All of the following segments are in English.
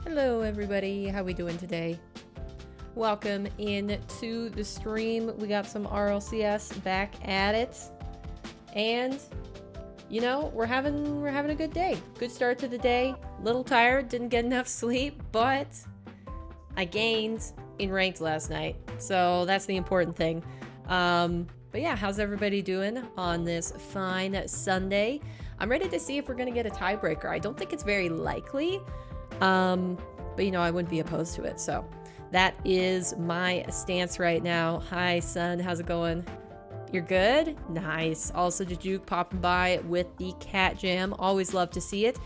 Hello everybody, how we doing today? Welcome into the stream. We got some RLCS back at it. And you know, we're having a good day. Good start to the day. Little tired, didn't get enough sleep, but I gained in ranked last night. So that's the important thing. But yeah, how's everybody doing on this fine Sunday? I'm ready to see if we're gonna get a tiebreaker. I don't think it's very likely. But you know, I wouldn't be opposed to it. So that is my stance right now. Hi, son. How's it going? You're good? Nice. Also, Jujuke popping by with the cat jam. Always love to see it.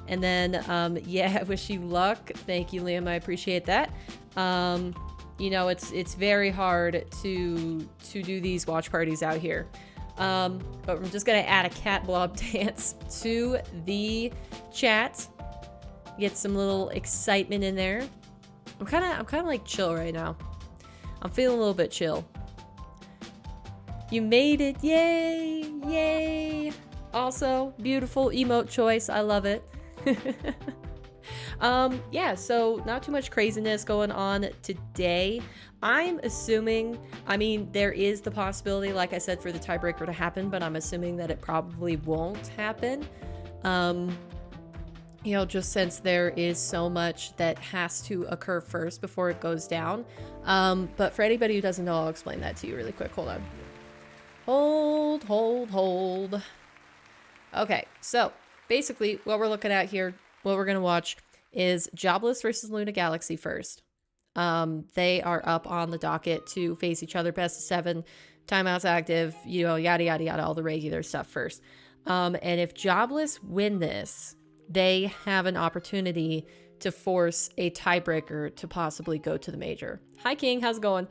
And then, yeah, wish you luck. Thank you, Liam. I appreciate that. You know, it's very hard to do these watch parties out here. But we're just gonna add a cat blob dance to the chat. Get some little excitement in there. I'm kind of like chill right now. I'm feeling a little bit chill. You made it. Yay. Yay. Also, beautiful emote choice. I love it. Yeah, so not too much craziness going on today. I'm assuming, I mean, there is the possibility, like I said, for the tiebreaker to happen, but I'm assuming that it probably won't happen. You know, just since there is so much that has to occur first before it goes down. But for anybody who doesn't know, I'll explain that to you really quick. Hold on. Hold. Okay, so basically what we're looking at here, what we're going to watch is Jobless versus Luna Galaxy first. They are up on the docket to face each other, best of 7, timeouts active, you know, yada, yada, yada, all the regular stuff first. And if Jobless win this, they have an opportunity to force a tiebreaker to possibly go to the major. Hi, King. How's it going?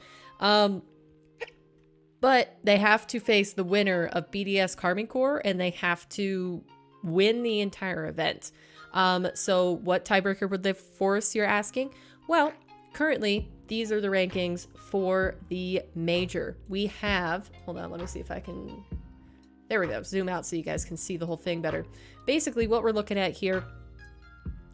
But they have to face the winner of BDS Carmine Corps, and they have to win the entire event. So what tiebreaker would they force, you're asking? Well, currently, these are the rankings for the major. We have... Hold on, let me see if I can... There we go. Zoom out so you guys can see the whole thing better. Basically, what we're looking at here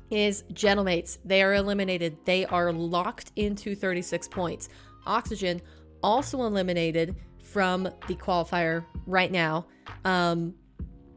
is Gentlemates. They are eliminated. They are locked into 36 points. Oxygen also eliminated from the qualifier right now,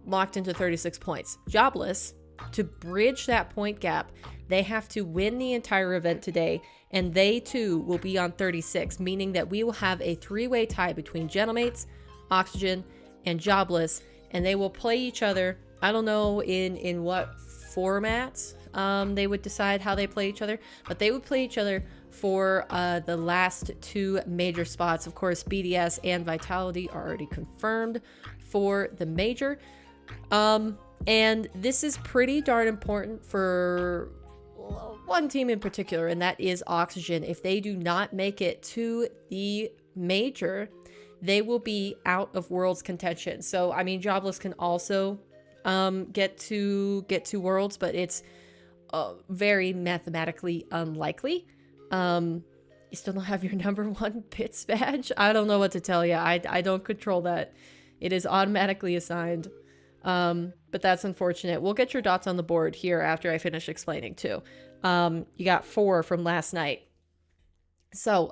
locked into 36 points. Jobless, to bridge that point gap, they have to win the entire event today, and they too will be on 36, meaning that we will have a 3-way tie between Gentlemates, Oxygen, and Jobless, and they will play each other. I don't know in what format they would decide how they play each other, but they would play each other for the last 2 major spots. Of course, BDS and Vitality are already confirmed for the major. And this is pretty darn important for one team in particular, and that is Oxygen. If they do not make it to the major, they will be out of Worlds contention. So, I mean, Jobless can also get to Worlds, but it's very mathematically unlikely. You still don't have your #1 bits badge? I don't know what to tell you. I don't control that. It is automatically assigned. But that's unfortunate. We'll get your dots on the board here after I finish explaining too. You got 4 from last night. So,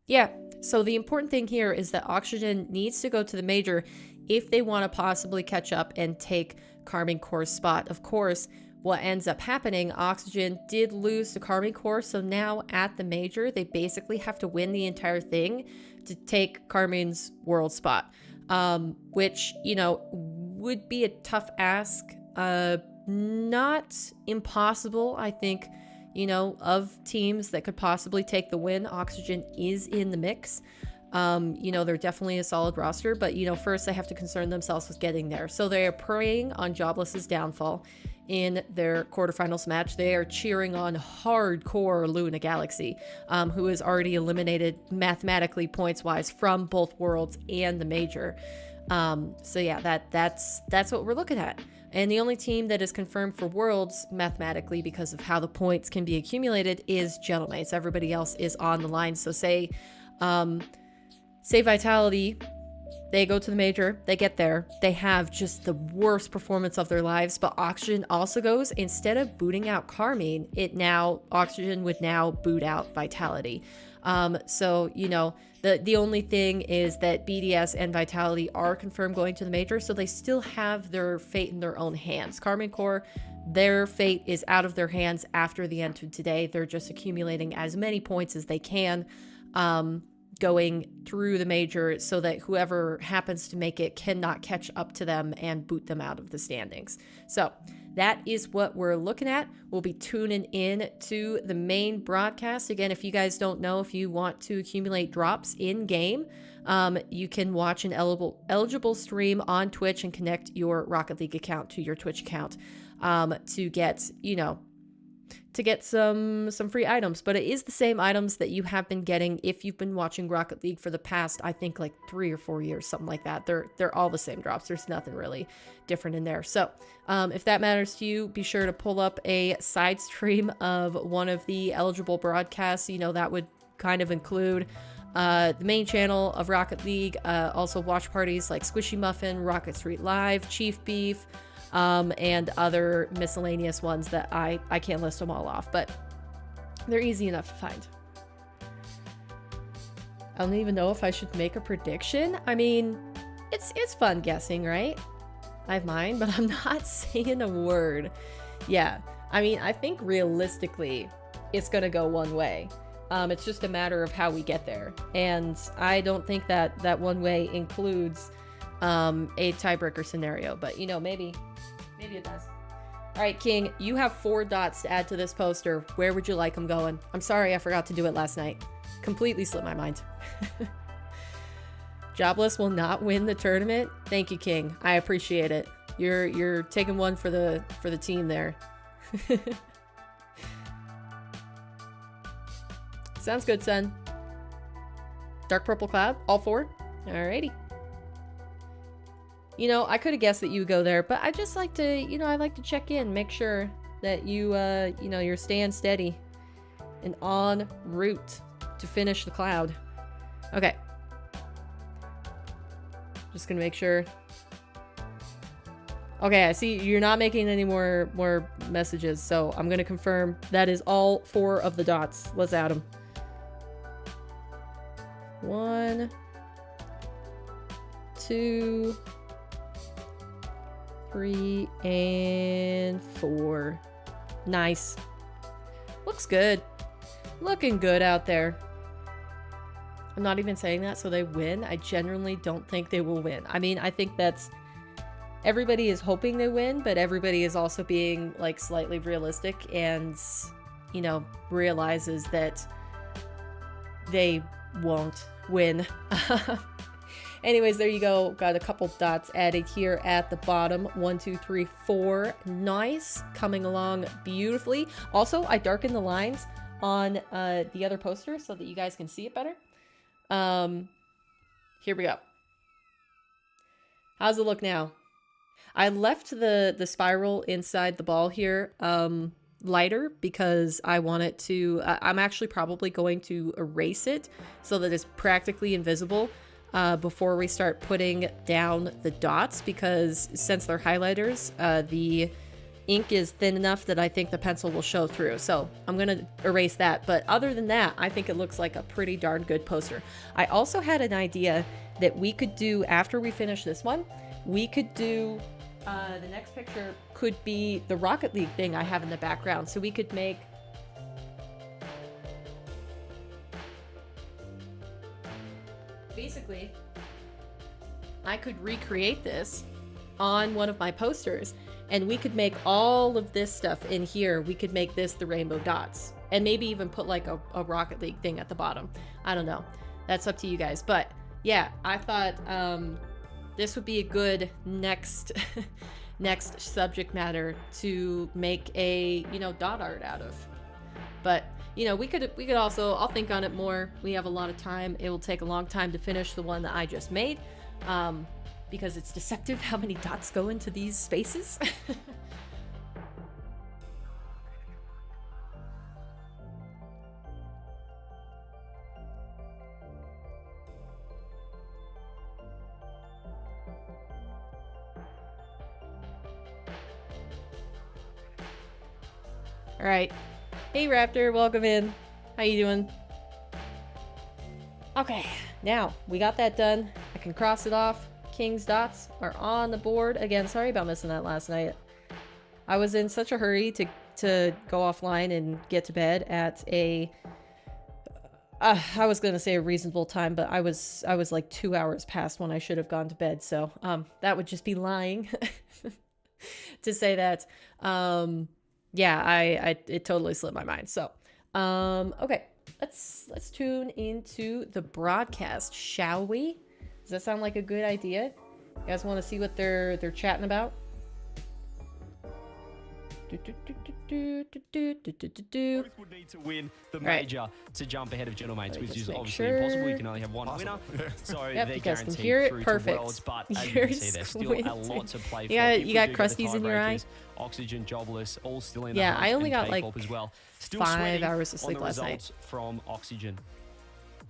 yeah. So the important thing here is that Oxygen needs to go to the major if they want to possibly catch up and take Carmine Corps' spot. Of course, what ends up happening, Oxygen did lose to Carmine Corps, so now at the major, they basically have to win the entire thing to take Carmine's world spot, which, you know, would be a tough ask. Not impossible, I think. You know, of teams that could possibly take the win, Oxygen is in the mix. You know, they're definitely a solid roster, but, you know, first they have to concern themselves with getting there. So they are preying on Jobless's downfall in their quarterfinals match. They are cheering on hardcore Luna Galaxy, who is already eliminated mathematically points-wise from both Worlds and the major. So yeah, that's what we're looking at. And the only team that is confirmed for Worlds mathematically because of how the points can be accumulated is Gentlemates. Everybody else is on the line. So say Vitality They go to the major, they get there, they have just the worst performance of their lives, but Oxygen also goes, instead of booting out Carmine, Oxygen would now boot out Vitality. So, you know, the only thing is that BDS and Vitality are confirmed going to the major, so they still have their fate in their own hands. Carmine Corps, their fate is out of their hands after the end of today. They're just accumulating as many points as they can, going through the major so that whoever happens to make it cannot catch up to them and boot them out of the standings. So that is what we're looking at. We'll be tuning in to the main broadcast. Again, if you guys don't know, if you want to accumulate drops in game, you can watch an eligible stream on Twitch and connect your Rocket League account to your Twitch account to get, you know, to get some free items. But it is the same items that you have been getting if you've been watching Rocket League for the past, I think, like 3 or 4 years, something like that. They're all the same drops. There's nothing really different in there. So if that matters to you, be sure to pull up a side stream of one of the eligible broadcasts. You know, that would kind of include the main channel of Rocket League, also watch parties like Squishy Muffin, Rocket Street Live, Chief Beef, and other miscellaneous ones that I can't list them all off, but they're easy enough to find. I don't even know if I should make a prediction. I mean, it's fun guessing, right? I have mine, but I'm not saying a word. Yeah, I mean, I think realistically, it's gonna go one way. It's just a matter of how we get there, and I don't think that one way includes a tiebreaker scenario, but you know, maybe it does. All right, King, you have 4 dots to add to this poster. Where would you like them going? I'm sorry I forgot to do it last night. Completely slipped my mind. Jobless will not win the tournament. Thank you, King. I appreciate it. You're taking one for the team there. Sounds good, son. Dark purple cloud, all 4. Alrighty. You know, I could have guessed that you would go there, but I just like to, you know, I like to check in, make sure that you, you know, you're staying steady and en route to finish the cloud. Okay. Just gonna make sure. Okay, I see you're not making any more messages, so I'm gonna confirm that is all 4 of the dots. Let's add them. 1, 2, 3, and 4. Nice. Looks good. Looking good out there. I'm not even saying that so they win. I genuinely don't think they will win. I mean, I think that's... everybody is hoping they win, but everybody is also being, like, slightly realistic and, you know, realizes that they won't win. Anyways, there you go. Got a couple dots added here at the bottom. 1, 2, 3, 4. Nice. Coming along beautifully. Also, I darkened the lines on the other poster so that you guys can see it better. Here we go. How's it look now? I left the spiral inside the ball here lighter because I want it to... I'm actually probably going to erase it so that it's practically invisible before we start putting down the dots, because since they're highlighters, the ink is thin enough that I think the pencil will show through. So I'm going to erase that. But other than that, I think it looks like a pretty darn good poster. I also had an idea that we could do after we finish this one. We could do... the next picture could be the Rocket League thing I have in the background. So we could make... basically, I could recreate this on one of my posters, and we could make all of this stuff in here. We could make this the rainbow dots, and maybe even put like a Rocket League thing at the bottom. I don't know. That's up to you guys. But yeah, I thought this would be a good next next subject matter to make a, you know, dot art out of. But you know, we could also, I'll think on it more. We have a lot of time. It will take a long time to finish the one that I just made, because it's deceptive how many dots go into these spaces. All right. Hey, Raptor, welcome in. How you doing? Okay, now we got that done. I can cross it off. King's dots are on the board. Again, sorry about missing that last night. I was in such a hurry to go offline and get to bed at a I was gonna say a reasonable time, but I was like 2 hours past when I should have gone to bed, so that would just be lying to say that. Yeah, it totally slipped my mind. So okay, let's tune into the broadcast, shall we? Does that sound like a good idea? You guys want to see what they're chatting about? Both would need to win the major to jump ahead of Gentlemates, which is obviously impossible. You can only have one winner, so yep, they're you guys guaranteed can hear it. through Perfect. to Worlds. But as you can see, there's still a lot to play for. Yeah, If you got we do get the crusties in your eye. tiebreakers, Oxygen, Jobless, all still in. Yeah, the I hunt, only and got like K-pop as well. Still 5 hours of on sleep the last night. results from Oxygen.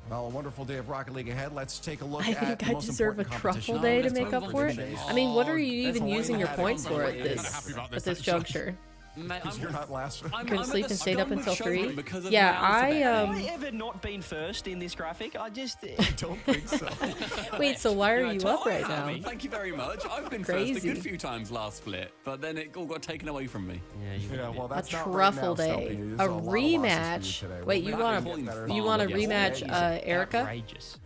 Well, a wonderful day of Rocket League ahead. Let's take a look I at think the I most deserve a important truffle competition. day to make up for it. I mean, what are you even using your points for at this juncture? Because you're not last. Couldn't sleep and stayed up until 3. Have Yeah, I ever not been first in this graphic? I don't think so. Wait, so why are you up right now? Thank you very much. I've been Crazy. first a good few times last split, but then it all got taken away from me. Yeah, well, that's A not truffle right now, day, Stumpy. There's a lot of losses rematch. for you today. Wait, We'll you make want it to better. you want to rematch Erica? Outrageous.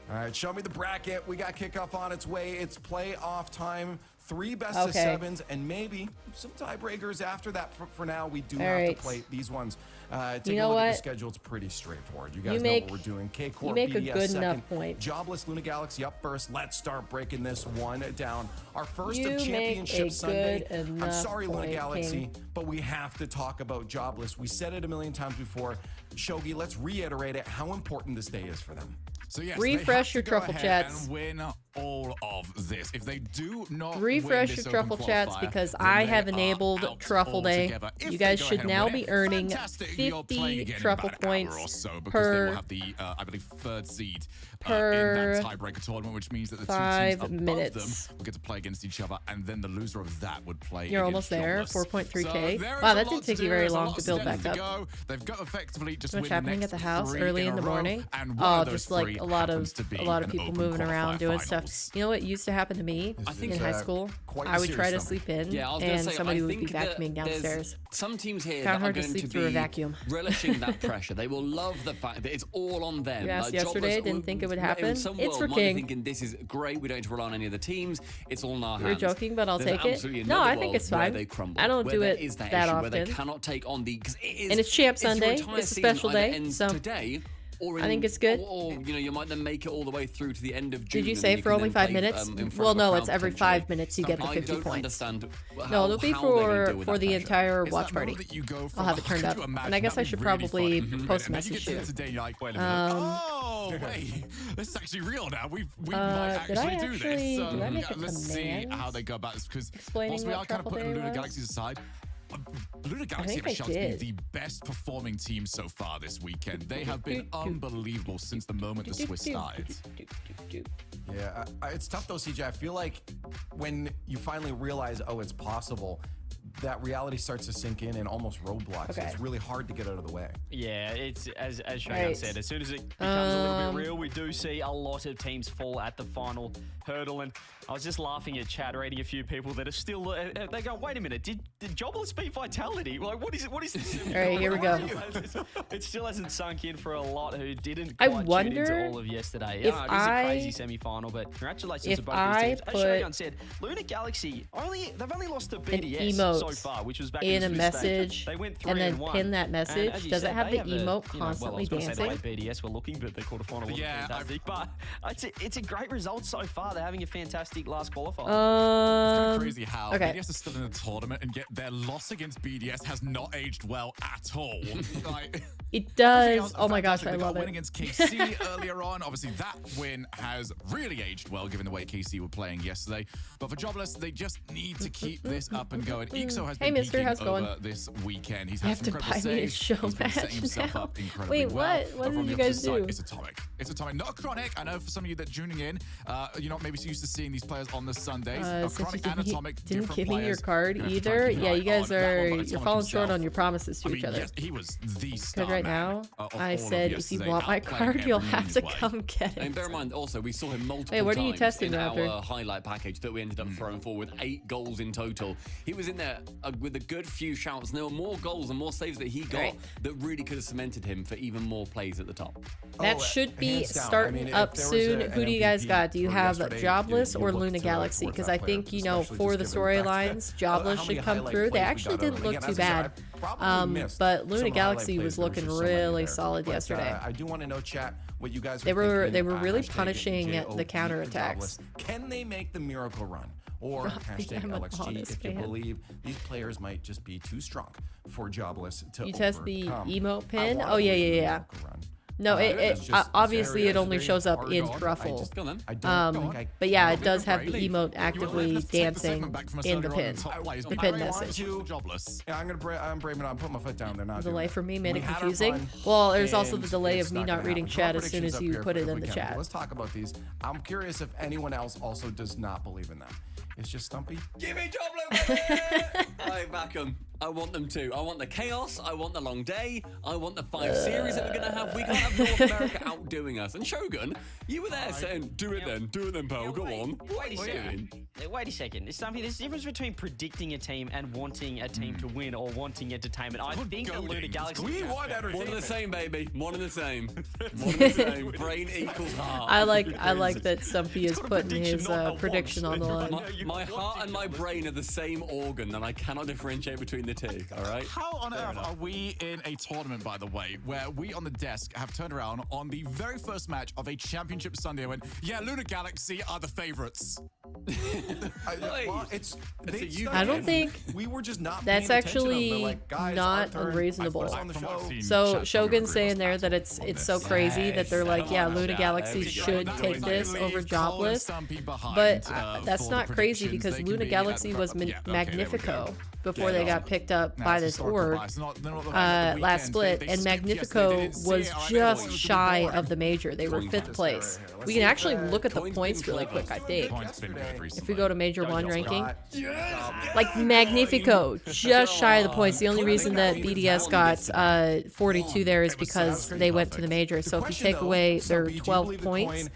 All right, show me the bracket. We got kickoff on its way. It's playoff time. 3 best of 7s and maybe some tiebreakers after that. For now, we do have to play these ones. Take a look at the schedule. It's pretty straightforward. You guys know what we're doing. K-Corp, make a BDS good second. enough point. Jobless, Luna Galaxy up first. Let's start breaking this one down. Our first You of Championship make a Sunday. good I'm enough sorry, Luna point, Galaxy, King. but we have to talk about Jobless. We said it a million times before. Shogi, let's reiterate it, how important this day is for them. So yes, refresh your truffle chats and win all of this. If they do not refresh win your this truffle open chats qualifier, because then I they have are enabled out truffle day. altogether. If You they guys go should ahead and now win be it, earning fantastic. You're playing 50 again in truffle about an points hour or so because per they will have the I believe 3rd seed in that tiebreaker tournament, which means that the 2 teams above minutes. them will get to play against each other, and then the loser of that would play. You're almost there. 4.3k. Wow, that didn't take you very long to build back up. They've got effectively just what's happening at the house early in the morning? Oh, just like a lot of people moving around doing stuff. You know what used to happen to me in high school? I would try to sleep in, and somebody would be vacuuming downstairs. Some teams here Kind of hard are to going sleep to through a be vacuum. relishing that pressure. They will love the fact that it's all on them. You asked yesterday, didn't think it would happen. In some It's world, for might be King. thinking this is great. We don't have to rely on any of the teams. It's all in our hands. You're joking, but I'll There's take it. absolutely No, another I think world it's where fine. they crumble, I don't where do there it is that that issue, often. Where they cannot take on the And it's Champ Sunday. It's a special day, ends so today. Or I think it's good. Or you know, you might then make it all the way through to the end of June. Did you and say then for can only then 5 play, minutes? in front Well, of a no, crowd it's every potentially. 5 minutes you get the I 50 don't points. understand No, it'll be how they're gonna deal with for that the pressure. entire It's watch that party. moment that you go from, I'll have it turned could up. you imagine And I guess I that'd should be really probably fun? post And then you message get to you. the end of the day, you're like, wait a minute. Oh, wait, this is actually real now. We might did I actually do actually- this. did I make a Let's see command how they go about this, because explaining whilst we what are kind of Truffle putting Day Lunar was? Galaxies aside, Lunar Galaxy think have I shown to be did. the best performing team so far this weekend. They have been unbelievable since the moment the Swiss started. Yeah, it's tough though, CJ. I feel like when you finally realize, oh, it's possible, that reality starts to sink in and almost roadblocks. Okay. It's really hard to get out of the way. Yeah, it's as Shogun Right. said, as soon as it becomes a little bit real, we do see a lot of teams fall at the final hurdle. And I was just laughing at chat, reading a few people that are still, they go, wait a minute, did Jobless beat Vitality? Like, what is this? All right, here we go. It still hasn't sunk in for a lot who didn't I quite tune wonder into all of yesterday. if Yeah, it is a crazy semi-final, but congratulations if to both I these teams. As put Shogun said, Lunar Galaxy, they've only lost to BDS emote so far, which was back in a the Swiss message stage. They went and then 3-1. pin that And message. as you Does said, it have they the emote well, I was constantly gonna say the way dancing? BDS were looking, but the quarterfinal wasn't fantastic. But it's a great result so far. They're having a fantastic last qualifier. It's kind of crazy how okay. BDS is still in the tournament and yet their loss against BDS has not aged well at all. Like, It does. Else, Oh my gosh, fantastic. I They got love a win it. against KC earlier on. Obviously, that win has really aged well, given the way KC were playing yesterday. But for Jobless, they just need to keep this up and going. Ixo has been mister, peaking how's it going? over this weekend. He's You had have some to incredible buy me a saves. show He's been setting match himself now. up incredibly Wait, well. what? What Over on did the you opposite guys side, do? It's Atomic. It's Atomic. Not Chronic. I know for some of you that are tuning in, you're not maybe used to seeing these players on the Sundays. Since you Chronic and Atomic, didn't different give me your players. card You're gonna have to either. try and keep Yeah, an you eye guys on that are one, but you're Atomic falling short himself, on your promises to I each mean, other. yes, he was the star Because right man now, of I all of said if you yesterday, want my outplaying card, you'll every have to play. come get And bear in it. mind, also, we saw him multiple Hey, what are you times testing, in Raptor? our highlight package that we ended up throwing forward 8 goals in total. He was in there with a good few shouts, and there were more goals and more saves that he got Right. that really could have cemented him for even more plays at the top. That should be hands down. I starting mean, up if there was soon. an Who do you guys MVP got? Do you for have yesterday, Jobless you or look Luna to Galaxy? towards Because that I player, think, you know, especially for the just given the fact storylines, that, Jobless how should many come highlight through. They plays we actually got didn't early. look Again, too as I said, bad. I probably missed But Luna some highlight Galaxy plays. was There looking just so many really there. solid But, yesterday. I do want to know, chat, what you guys They are were thinking. really Hashtag punishing JOB the for counterattacks. Jobless. Can they make the miracle run? Or hashtag I'm an LXG honest if you fan. believe these players might just be too strong for Jobless to You test the overcome. emote I pin? wanna Oh, yeah, believe in the yeah, yeah. miracle run. No, It's just obviously very- it only very shows up hard in on. Truffle. Go on then. I don't think I But yeah, it Robin does have the Brady. emote Let's actively take the dancing segment back from us in the earlier on pin. top players. The We pin want message. to- Jobless. Yeah, I'm braving it. I'm putting my foot down. They're not Delay doing for me it. made We it had our confusing. fun, Well, there's also and the delay it's of me not gonna reading happen. chat Draw as soon as predictions you up put here it if in we the can. chat. Let's talk about these. I'm curious if anyone else also does not believe in that. It's just Stumpy. Give me Jobless! I back them. I want them to. I want the chaos. I want the long day. I want the 5 series that we're going to have. We can't have North America outdoing us. And Shogun, you were there saying, do it then, pal. Go on. Wait a second. Wait a second. There's a difference between predicting a team and wanting a team to win or wanting entertainment. I think the Luna Galaxy. We want One entertainment. and the same, baby. One and the same. One and the same. Brain equals heart. I like that Stumpy is got a putting prediction, his not a prediction on want. the line. My heart and my brain are the same organ, and I cannot differentiate between the two. All right. How on earth are we in a tournament, by the way, where we on the desk have turned around on the very first match of a championship Sunday and went, yeah, Luna Galaxy are the favorites? I don't think we were just not. that's paying attention to them. actually They're like, "Guys, not our turn. unreasonable. I put us on the From what I've show." seen, So chat, Shogun's everybody saying was there fast that on it's this. so crazy that they're like, yeah, Luna Galaxy should take this over Jobless. But that's not crazy because Luna Galaxy was Magnifico before they got picked up by this org last split, and Magnifico was just shy of the major. They were 5th place. We can actually look at the points really quick, I think. If we go to Major 1 ranking, like Magnifico, just shy of the points. The only reason that BDS got 42 there is because they went to the major. So if you take away their 12 points,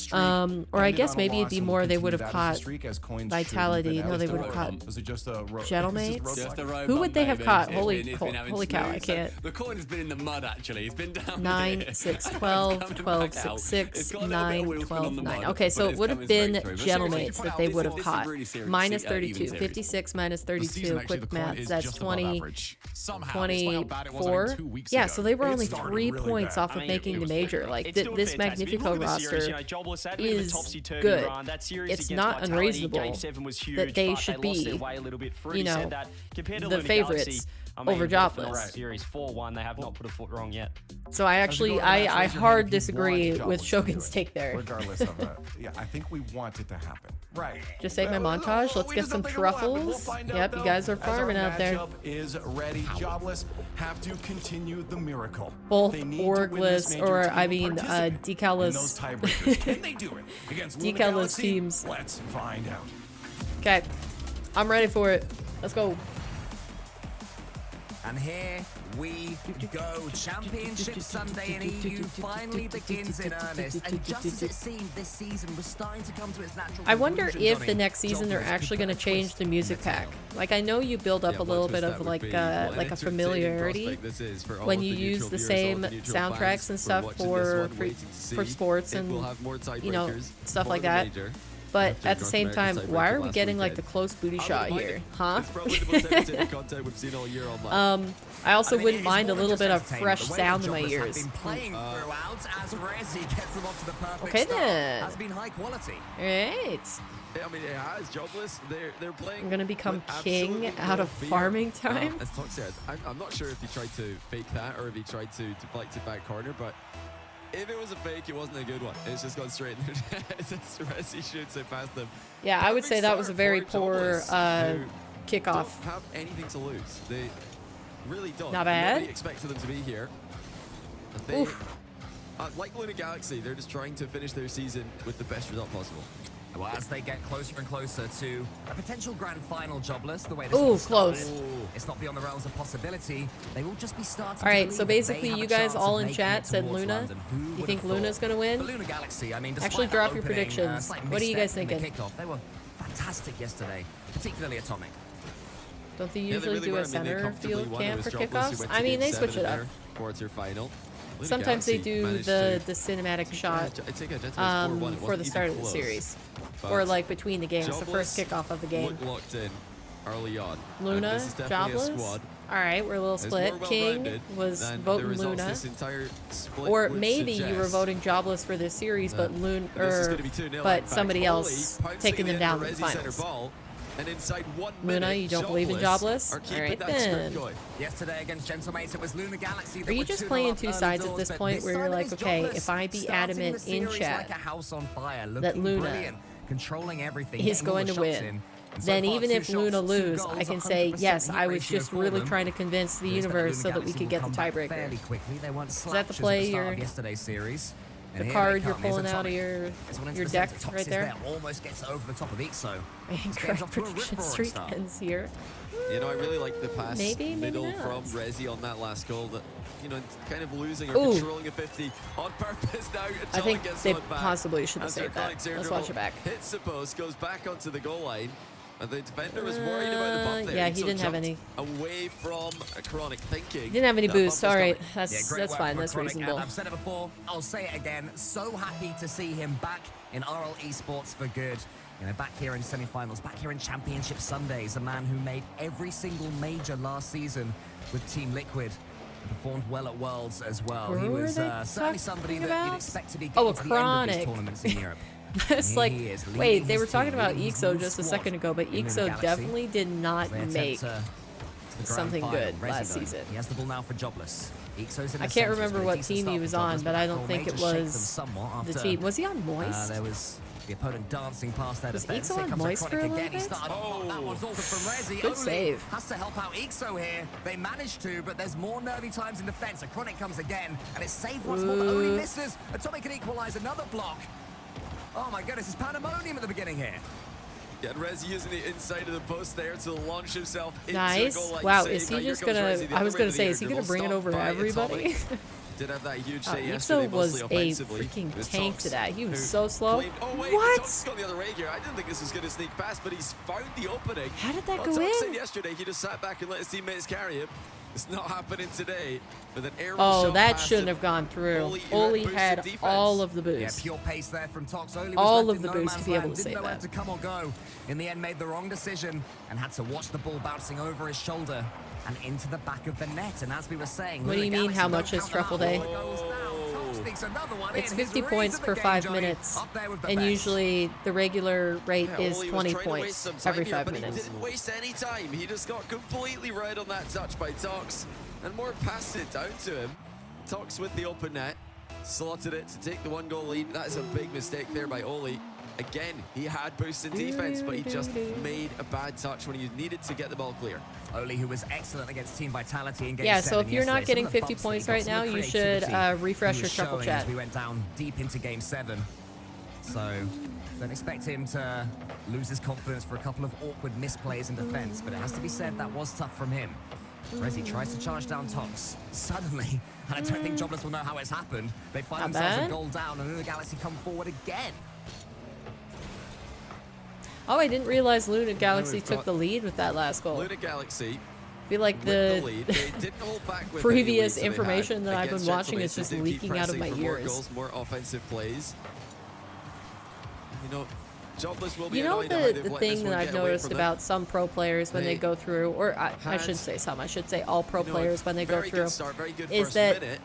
or I guess maybe it'd be more they would have caught Vitality. No, they would have caught Was it just a Gentlemates? Who would they have caught? Holy cow, I can't. The coin has been in the mud, actually. It's been down 9, here. 6, It's 12, coming 12, back out. 6, 6, It's got a little bit 9, of wheels 12, on the 9. mud, Okay, but so it it's would have coming been straight through. But seriously, Gentlemates that they would have this is caught. really serious, Minus even 32, series. 56 minus The 32, season, actually, quick the coin math, is that's just above 20, average. Somehow, despite how bad it was, I 24. think, 2 weeks Yeah, ago. so they were It only started 3 really points bad. off of making the major. Like, It's still this fantastic. If you Magnifico look at the series, roster Jobless had a bit of a is topsy-turvy good. run. That series It's against not Vitality, unreasonable Game 7 was huge, that they but should lost be, their way a little bit through. you know, said that compared to the Luna Galaxy, favorites I mean, over the Jobless. final Series 4-1, they have not put a foot wrong yet. So I actually, I hard disagree with Shogun's take there. Regardless of that, yeah, I think we want it to happen. Right. Just save my montage. Let's get some truffles. Yep, you guys are farming out there. Is ready. Jobless have to continue the miracle. Both They need to win this orgless, major or team I mean, participate in decalless. those tiebreakers. Can they do it against Luna Decalless Galaxy? teams. Let's find out. Okay, I'm ready for it. Let's go. And here we go. Championship Sunday in EU finally begins in earnest. And just as it seemed, this season was starting to come to its natural I wonder conclusion, if the Johnny. next season they're Jobless actually could going to put a change twist the in music the tail. pack. Like, I know you build up a little bit of like a familiarity when you use the same soundtracks and stuff for sports and, you know, stuff like that. but at the same time, why are we getting like the close booty shot here, huh? It's probably the most entertaining content we've seen all year online. I also mean, wouldn't it is mind a more than little just bit of entertainment. fresh The way sound the in my Jobless have ears. been playing throughout as Resi gets them off to the perfect Okay start then. has been high quality. Right. I mean, it has Jobless. They're playing. I'm gonna become with king absolutely out no of fear. farming time. As Tox said, I'm not sure if he tried to fake that or if he tried to deflect it back corner, but if it was a fake, it wasn't a good one. It's just gone straight in their net. Resi shoots it past them. Yeah, I would say that was a very Perfect poor start for Jobless, who kickoff. don't have anything to lose. They really don't. Not bad. Nobody expected them to be here. And they, like Luna Galaxy, they're just trying to finish their season with the best result possible. Well, as they get closer and closer to a potential grand final, Jobless, the way this Ooh, one started, close. it's not beyond the realms of possibility. They will just be starting. All right, to so believe that basically they have you a guys chance all of in making chat it said towards Luna. London. Who You would think have Luna's thought? gonna win? But Luna Galaxy, I mean, Actually, despite drop that your opening, predictions. slight What are you guys misstep in the thinking? kickoff, they were fantastic yesterday, particularly Atomic. Don't they Yeah, they usually really do were. a I mean, they center comfortably field won. It cam was for Jobless who kickoffs? went to I mean, game they 7 switch it in up. their quarterfinal. Luna Sometimes they Galaxy do managed the to cinematic shot I think a gentleman's 4-1. It for wasn't the even start of the close. series, But or like between the games, the first Jobless kickoff of the game. looked locked in early on. And Luna, this is definitely a Jobless. squad All right, we're a little that's split. more King well-rounded was than the voting results Luna, this entire split or would maybe you were suggest. voting Jobless for this series, but And this is gonna be 2-0 in but fact. somebody Holy else pouncing taking them in down the in the Resi center finals. ball, and inside 1 Luna, minute, you don't believe in Jobless? are keeping All right that then. script going. Yesterday against Gentlemates, it was Luna Galaxy. Are you just playing two sides at this point where you're like, okay, if I be adamant in chat like a house on fire, that looking Luna brilliant, controlling everything, is getting all going the to shots win, in. And so then far, even 2 if shots, Luna 2 lose, goals, I can say, 100% yes, hit I was ratio just for really them. trying to convince the We expect universe so Luna that we Galaxy could will get the come back tiebreaker. fairly quickly. They weren't that the slouches play at the start you're- of yesterday's series. The And here card they you're come. Here's pulling out of Atomic. your This one into your the deck center. Tox right is there. almost gets over the top of Ixo. Incorrect off to a prediction rip-roaring streak start. ends here. You know, I really like the pass Maybe middle not. from Resi on that last goal. That, you know, kind of losing or Ooh. controlling a 50 on purpose now. I Atomic think gets they one back. possibly should have After saved chronic that. tear Let's dribble, watch it back. Hits the post, goes back onto the goal line. And the defender was worried about the bump there. yeah, he so didn't have jumped any. Away from a chronic thinking. He didn't have any That boost. bump was All right, coming. that's Great that's work fine. from That's Chronic, and reasonable. I've said it before, I'll say it again. So happy to see him back in RL Esports for good. You know, back here in semi-finals, back here in Championship Sundays, a man who made every single major last season with Team Liquid. And performed well at Worlds as well. Who He were was they certainly somebody talking that you'd about? expect to be Oh, a getting to the end of Chronic. these tournaments in Europe. It's Here like, he is, wait, leading they his were talking team, about leading his EXO new just a squad second ago, but in Luna EXO Galaxy. definitely did not They attempt make to the grand something final. good Resi last though. season. He has the ball now for Jobless. Ixo's in I the can't centre, remember it's been a what decent team he start was for on, Jobless, but I don't Backroll think may it just shake them was somewhat the after, team. Was he on Moist? there was the opponent dancing past their Was defense. Ixo Here on comes Moist for a Chronic little again. He bit? started off, that one's altered from Resi. Good Oli save. has to help out Ixo here. They managed to, but there's more nervy times in defense. A Chronic comes again, and it's saved once more, but Oli misses. Atomic can equalize another block. Oh my goodness, it's pandemonium at the beginning here. Yeah, Resi using the inside of the post there to launch himself into Nice. the goal line. Wow, save. is Now he here just comes gonna? Resi, the I other was way gonna to the say, air is he gonna dribble, bring it stopped over by everybody? Atomic. Did have that huge Oh, say Ixo yesterday, was mostly a offensively. freaking It was tank Tox to that. He was who so slow. claimed- oh wait, What? Tox has gone the other way here. I didn't think this was going to sneak past, but he's found the opening. How did that Well, go Tox in? said yesterday he just sat back and let his teammates carry him. It's not happening today. With an aerial Oh, shot that past shouldn't him. have gone through. Oli, who Oli boosted had defense. all of the Yeah, boost. pure pace there from Tox. Oli was All left of in the no boost to man's be able land, to didn't save know where that. to come or go. In the end, made the wrong decision and had to watch the ball bouncing over his shoulder and into the back of the net. And as we were saying, What do you Luna mean, Galaxy how don't much is count them out. Truffle Day? Ball goes down. Tox sneaks another one It's in. 50 His points reason per the game, 5 Johnny, minutes, up there with the and best. usually the regular rate Yeah, is Oli was 20 trying to waste some points time every here, 5 but minutes. He didn't waste any time. He just got completely red on that touch by Tox, and more passed it down to him. Tox with the open net, slotted it to take the 1-goal lead. That is a big mistake there by Oli. Again, he had boost in defense, but he just made a bad touch when he needed to get the ball clear. Oli, who was excellent against Team Vitality in Game Yeah, 7 so if you're not yesterday. getting Some of the 50 bumps that he points got, right some now, of the you should creativity refresh he your was Truffle showing chat. as we went down deep into Game 7. So don't expect him to lose his confidence for a couple of awkward misplays in defense, but it has to be said that was tough from him. Resi tries to charge down Tox. Suddenly, and I don't think Jobless will know how it's happened, they find Not themselves bad. a goal down and then the Galaxy come forward again. Oh, I didn't realize Luna Galaxy we've took got the lead with that last goal. Luna Galaxy I feel like with the the lead. They didn't hold back with previous any leads that they information had that I've against been watching Gentlemen, is just so they keep leaking out of pressing my for more ears. goals, more offensive plays. You know, Jobless will be You know annoyed at how the they've let thing this that one I've get away noticed from them. about some pro players when they They go through, or I had should say some, I should say all pro You know, players when they go very through, good start, very good is first that minute,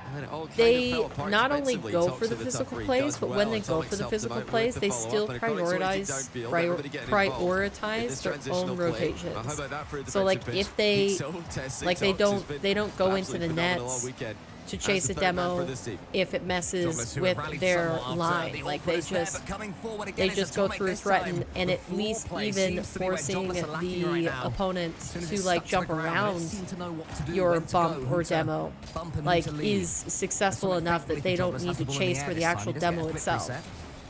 and then it all kind of they fell apart not only defensively. go Tox for the with a tough physical read, plays, does but well, when they and go Tox for the helped him physical out with plays, the they follow-up, still and it got exciting prioritize downfield, everybody getting involved in this prioritize their transitional own play. rotations. Well, how about that for a So like defensive if bid? they He's so testing like they Tox has been don't go into the absolutely phenomenal all nets weekend. to As chase the a third man demo for this team. if it messes with their line. Like they just go through threaten and at least even forcing the opponent to like jump around your bump or demo like is successful enough that they don't need to chase for the actual demo itself.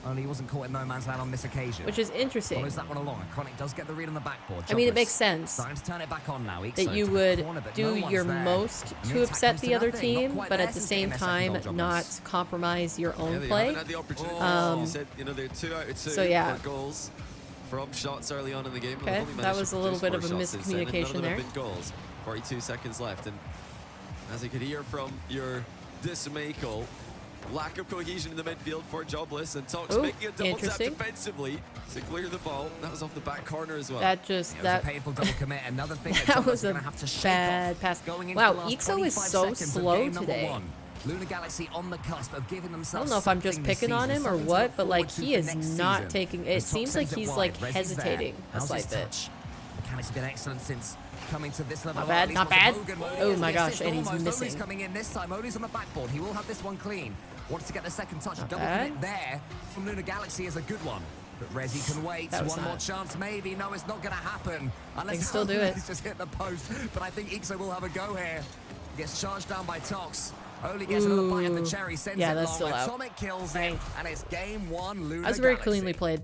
Only he wasn't caught in no man's land on this occasion. Which is interesting. Follows that one along. Chronic does get the read on the backboard. I mean, it makes sense Time to turn it back on now. that you would do your most to upset the other team, but at the same time not compromise your own They play. haven't had the opportunity. You said, you know, they're 2 out of 2 So, yeah. for goals from shots early on in the game. Okay, They've only that managed was to a little produce bit of a 4 shots since then, and miscommunication none of them there. have been goals. 42 seconds left, and as you could hear from your dismay call, lack of cohesion in the midfield for Jobless, and Tox Ooh, making a double tap interesting. defensively to clear the ball. That was off the back corner as well. That just It was that a painful double commit. Another thing that, that Jobless was are a gonna have to shake bad off pass. going into Wow, the last Ixo is 25 so seconds of slow game number today. 1. Luna Galaxy on the cusp of giving I themselves don't know if I'm just something this picking on season, him or something to what, look but like forward to he for is next not season. taking. It As Tox seems like sends it he's wide, like Resi's hesitating there. a How's slight his bit. touch? Mechanics have been excellent since coming to this level. Not bad, At least not was bad. Hogan. Oh Gets my the gosh, assist and he's almost. Oli's missing. coming in this time. Oli's on the backboard. He will have this one clean. Wants to get the second touch. Not Double bad. commit there from Luna Galaxy is a good one. But Resi can wait. That was One more not- chance, maybe. No, it's not going to happen. Unless can still do it. He's just hit the post. But I think Ixo will have a go here. Gets charged down by Tox. Only gets another bite of the Ooh. cherry. Sends Yeah, it that's long. still out. Atomic kills him. And it's game 1, Luna That was very Galaxy. cleanly played.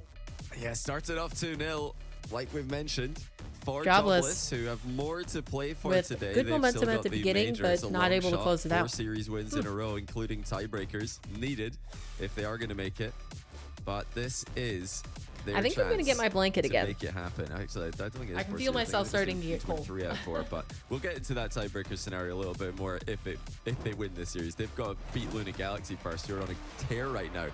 Yeah, started off 2-0, like we've mentioned. For Jobless. Jobless, who have more to play for With today. good They've momentum still at got the beginning, majors, but a not long able to shot, close it 4 out. series wins in a row, including tiebreakers needed if they are going to make it. But this is their I think I'm gonna chance get my blanket to again. make it happen. Actually, I don't think it's I can 4 feel series. myself I think starting it's to get cold. 3 out of 4, but we'll get into that tiebreaker scenario a little bit more if they win this series. They've got to beat Luna Galaxy first, who are on a tear right now.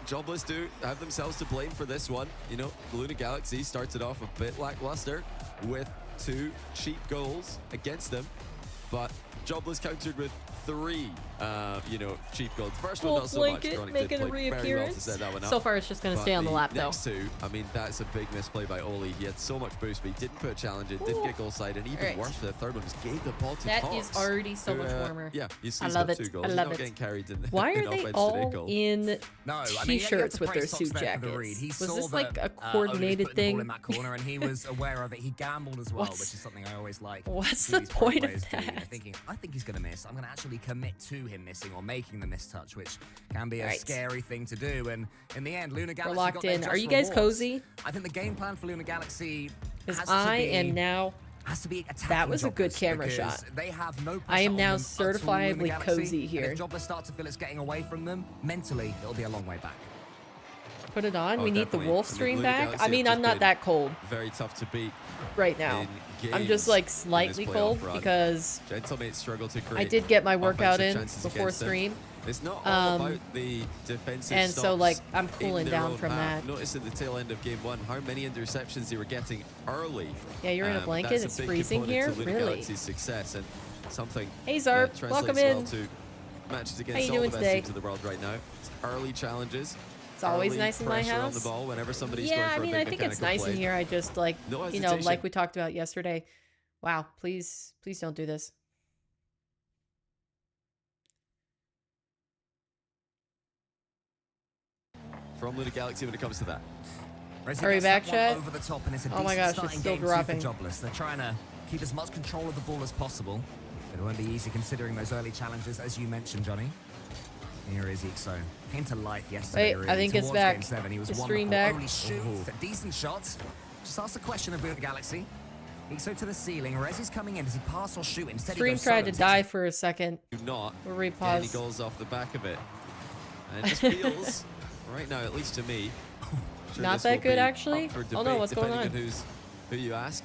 Jobless do have themselves to blame for this one. You know, Luna Galaxy started off a bit lackluster with 2 cheap goals against them, but Jobless countered with 3, cheap goals. First one, Full not so much. blanket Chronic making did a play very well to reappearance. set that one up. So far, it's just gonna But stay on the lap though. next 2, I mean, that's a big misplay by Oli. He had so much boost, but he didn't put a challenge in, didn't get goal side, and even Alright. worse for the third one, just gave the ball to That Tox, is already so who, much warmer. Yeah, he's I got love 2 it. goals. I He's love not it. getting carried in Why in are they offense all today, goal. in No, I mean, t-shirts you with have to their praise suit Tox there for the read. jackets? He Was saw this like a that, Oli's coordinated putting the ball thing? in that corner, and he was aware of it. He gambled as well, What's- which is something I always like. what's to the these pro point of players do. They're that? thinking, I think he's going to miss. I'm going to actually commit to him missing or making the mistouch, which can be a Right. scary thing to do. And in the end, Luna Galaxy We're locked got their in. Are just you guys rewards. cozy? I think the game plan for Luna Galaxy Is has to I be, am now. has to be attacking That was a good Jobless camera because shot. They have no I am pressure now on them at all, Luna certifiably Galaxy. cozy And here. if Jobless starts to feel it's getting away from them, mentally, it'll be a long way back. Put it on. Oh, we need the definitely. wolf I mean, stream Luna back. Galaxy I mean, have I'm just not been that cold Very tough to beat right now. in I'm just games like in slightly this playoff cold run. because Gentlemates struggle to create I did get my workout offensive in chances before against them. stream. It's not all Um, about the defensive and so, stops like, I'm in cooling their down own from half. that. Notice at the tail end of game 1 how many interceptions they were getting early. Yeah, you're in a blanket. That's It's a big freezing component here. to Luna Really? Galaxy's success and something Hey, that Zarp. translates Welcome well in. to matches How against you all doing the best today? teams in the world right now. It's early challenges. It's always early nice in my pressure on the house. ball whenever somebody's Yeah, going I for a mean, big I think it's mechanical nice in play. here. I just like, No you know, hesitation. like we talked about yesterday. Wow, please don't do this. From Luna Galaxy when it comes to that. Resi Are we gets back, that one chat? over the top, and it's a Oh my decent gosh, it's starting still game dropping. for Jobless. They're trying to keep as much control of the ball as possible. But it won't be easy considering those early challenges, as you mentioned, Johnny. Here is Ixo. Came to life yesterday. Wait, I really. think it's Towards back. Game 7, he was Is wonderful. stream back? Only shoots at decent shots. Just ask the question of Luna Galaxy. Ixo to the ceiling. Resi's coming in. Does he pass or shoot? Instead, Stream he goes tried to solo. die for a second. Do not We'll get any repause. goals off the back of it. And it just feels, right now, at least to me, sure Not this that will good, be actually? up for Oh no, debate, what's going depending on? who you ask.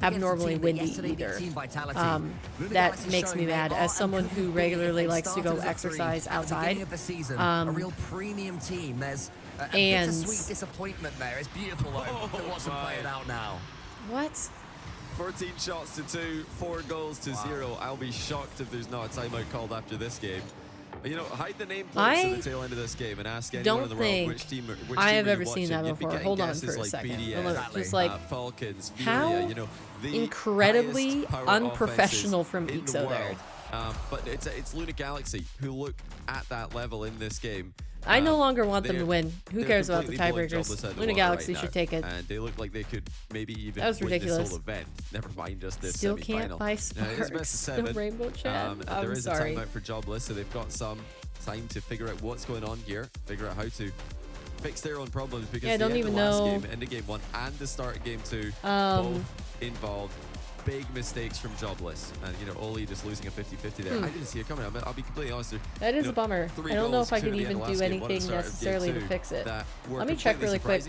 abnormally windy either. That makes me mad as someone who regularly likes to go exercise outside. A real premium team. There's a sweet disappointment there. It's beautiful though to watch them play it out now. What? 14 shots to 2, 4 goals to 0. I'll be shocked if there's not a timeout called after this game. You know, hide the nameplates at the tail end of this game and ask anyone in the world which team I have ever you're seen that watching. before. Hold on for a second. BDS, Just like Falcons, how Furia, you know, the incredibly highest power unprofessional offenses from in the Ixo there. world. But it's Luna Galaxy who look at that level in this game. I no longer want them to win. Who cares about the tiebreakers? Luna Galaxy should take it. And they look like they could maybe even that was ridiculous. win this whole event. Never mind just this Still semi-final. can't buy Sparks. The Rainbow Chat. There is sorry. a timeout for Jobless, so they've got some time to figure out what's going on here, figure out how to fix their own problems, because I don't even last know. game, end of game 1 and the start of game 2 both involved big mistakes from Jobless, and Oli just losing a 50-50 there. I didn't see it coming. I'll be completely honest. That is a bummer. I don't know if I could even do anything necessarily to fix it. Let me check really quick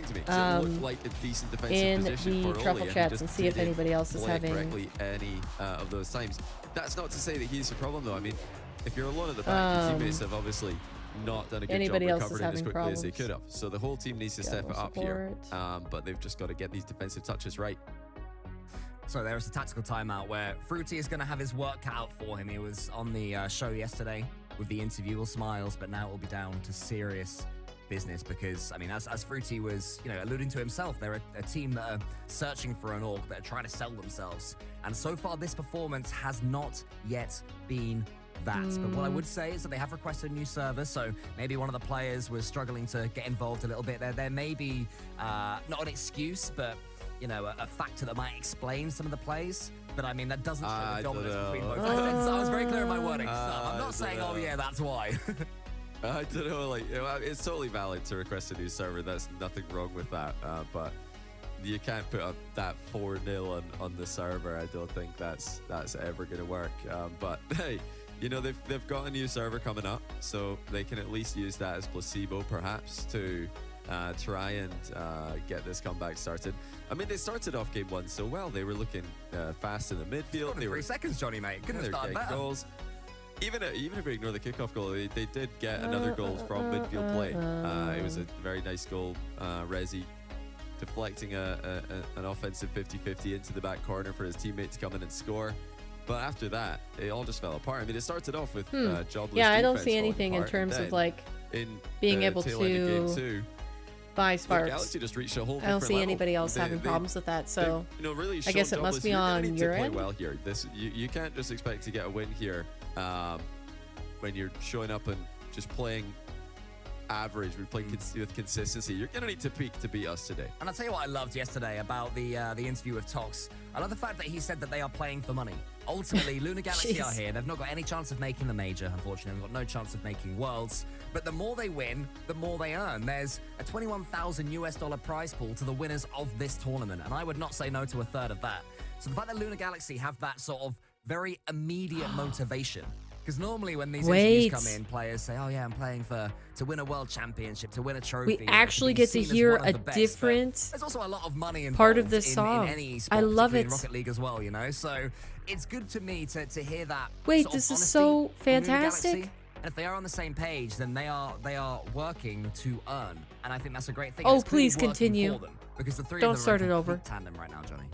like a decent defensive in position the for truffle Oli, chats and see if anybody else is having correctly any of those times. That's not to say that he's the problem, though. I mean, if you're alone at the back, your teammates have obviously not done a good job recovering as quickly as they could have. So the whole team needs to step it up here. But they've just got to get these defensive touches right. So there is a tactical timeout where Fruity is going to have his work cut out for him. He was on the show yesterday with the interview, all smiles, but now it will be down to serious business because, I mean, as Fruity was, alluding to himself, they're a team that are searching for an org, that are trying to sell themselves. And so far, this performance has not yet been that. But what I would say is that they have requested a new server, so maybe one of the players was struggling to get involved a little bit there. There may be not an excuse, but a factor that might explain some of the plays. But I mean, that doesn't show the dominance between both. I was very clear in my wording. I'm not saying, oh yeah, that's why. I don't know, it's totally valid to request a new server. There's nothing wrong with that. But you can't put up that 4-0 on the server. I don't think that's ever going to work. But hey, they've got a new server coming up, so they can at least use that as placebo, perhaps, to try and get this comeback started. I mean, they started off game 1 so well. They were looking fast in the midfield. They were 3 seconds, Johnny, mate. Couldn't have started better. Goals. Even if we ignore the kickoff goal, they did get another goal from midfield play. It was a very nice goal. Rezi deflecting an offensive 50-50 into the back corner for his teammate to come in and score. But after that, it all just fell apart. I mean, it started off with jobless. Yeah, I don't see anything in terms of being able to buy Sparks. Galaxy just reached a whole I don't see level. anybody else having problems with that, so really I guess it must be on your end. Well here. You can't just expect to get a win here when you're showing up and just playing average. We're playing with consistency. You're gonna need to peak to beat us today. And I'll tell you what I loved yesterday about the interview with Tox. I love the fact that he said that they are playing for money. Ultimately, Luna Galaxy are here. They've not got any chance of making the major, unfortunately. They've got no chance of making Worlds. But the more they win, the more they earn. There's a $21,000 prize pool to the winners of this tournament, and I would not say no to a third of that. So the fact that Luna Galaxy have that sort of very immediate motivation. Because normally when these interviews come in, players say, oh yeah, I'm playing to win a world championship, to win a trophy. We actually get to hear a different there's also a lot of money involved part of this song. In any sport, I love it. In Rocket League as well, So it's good to me to hear that. Wait, this is so fantastic. And if they are on the same page, then they are working to earn, and I think that's a great thing. Oh, please continue. For them, because the three Don't of them start are it over. Tandem right now, Johnny.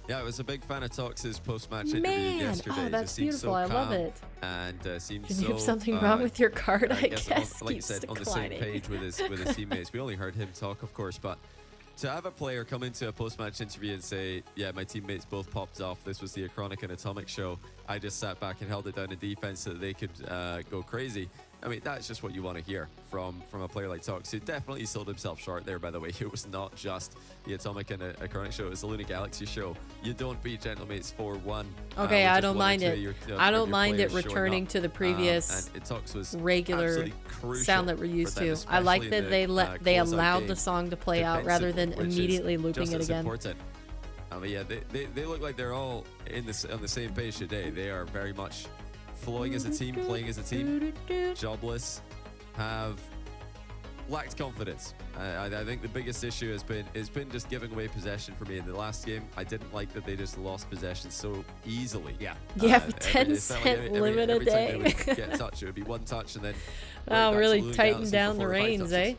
Yeah, I was a big fan of Tox's post-match interview yesterday. Oh, that's beautiful. I love it. And seemed Can so. You have something wrong with your card? I guess. Like you said, on the same page with his teammates. We only heard him talk, of course, but to have a player come into a post-match interview and say, "Yeah, my teammates both popped off. This was the Achronic and Atomic show. I just sat back and held it down in defense so that they could go crazy." I mean, that's just what you want to hear from a player like Tox, who definitely sold himself short there, by the way. It was not just the Atomic and Achronic show. It was the Luna Galaxy show. You don't beat Gentlemates 4-1. Okay, I don't mind it. I don't mind it returning to the previous regular sound that we're used to. I like that they allowed the song to play out rather than immediately looping it again. I mean, yeah, they look like they're all on the same page today. They are very much flowing as a team, playing as a team. Jobless have lacked confidence. I think the biggest issue has been just giving away possession for me in the last game. I didn't like that they just lost possession so easily. Yeah, for 10-cent limit a day. Every time they would get a touch, it would be one touch and then. Wow, really tighten down the reins, eh?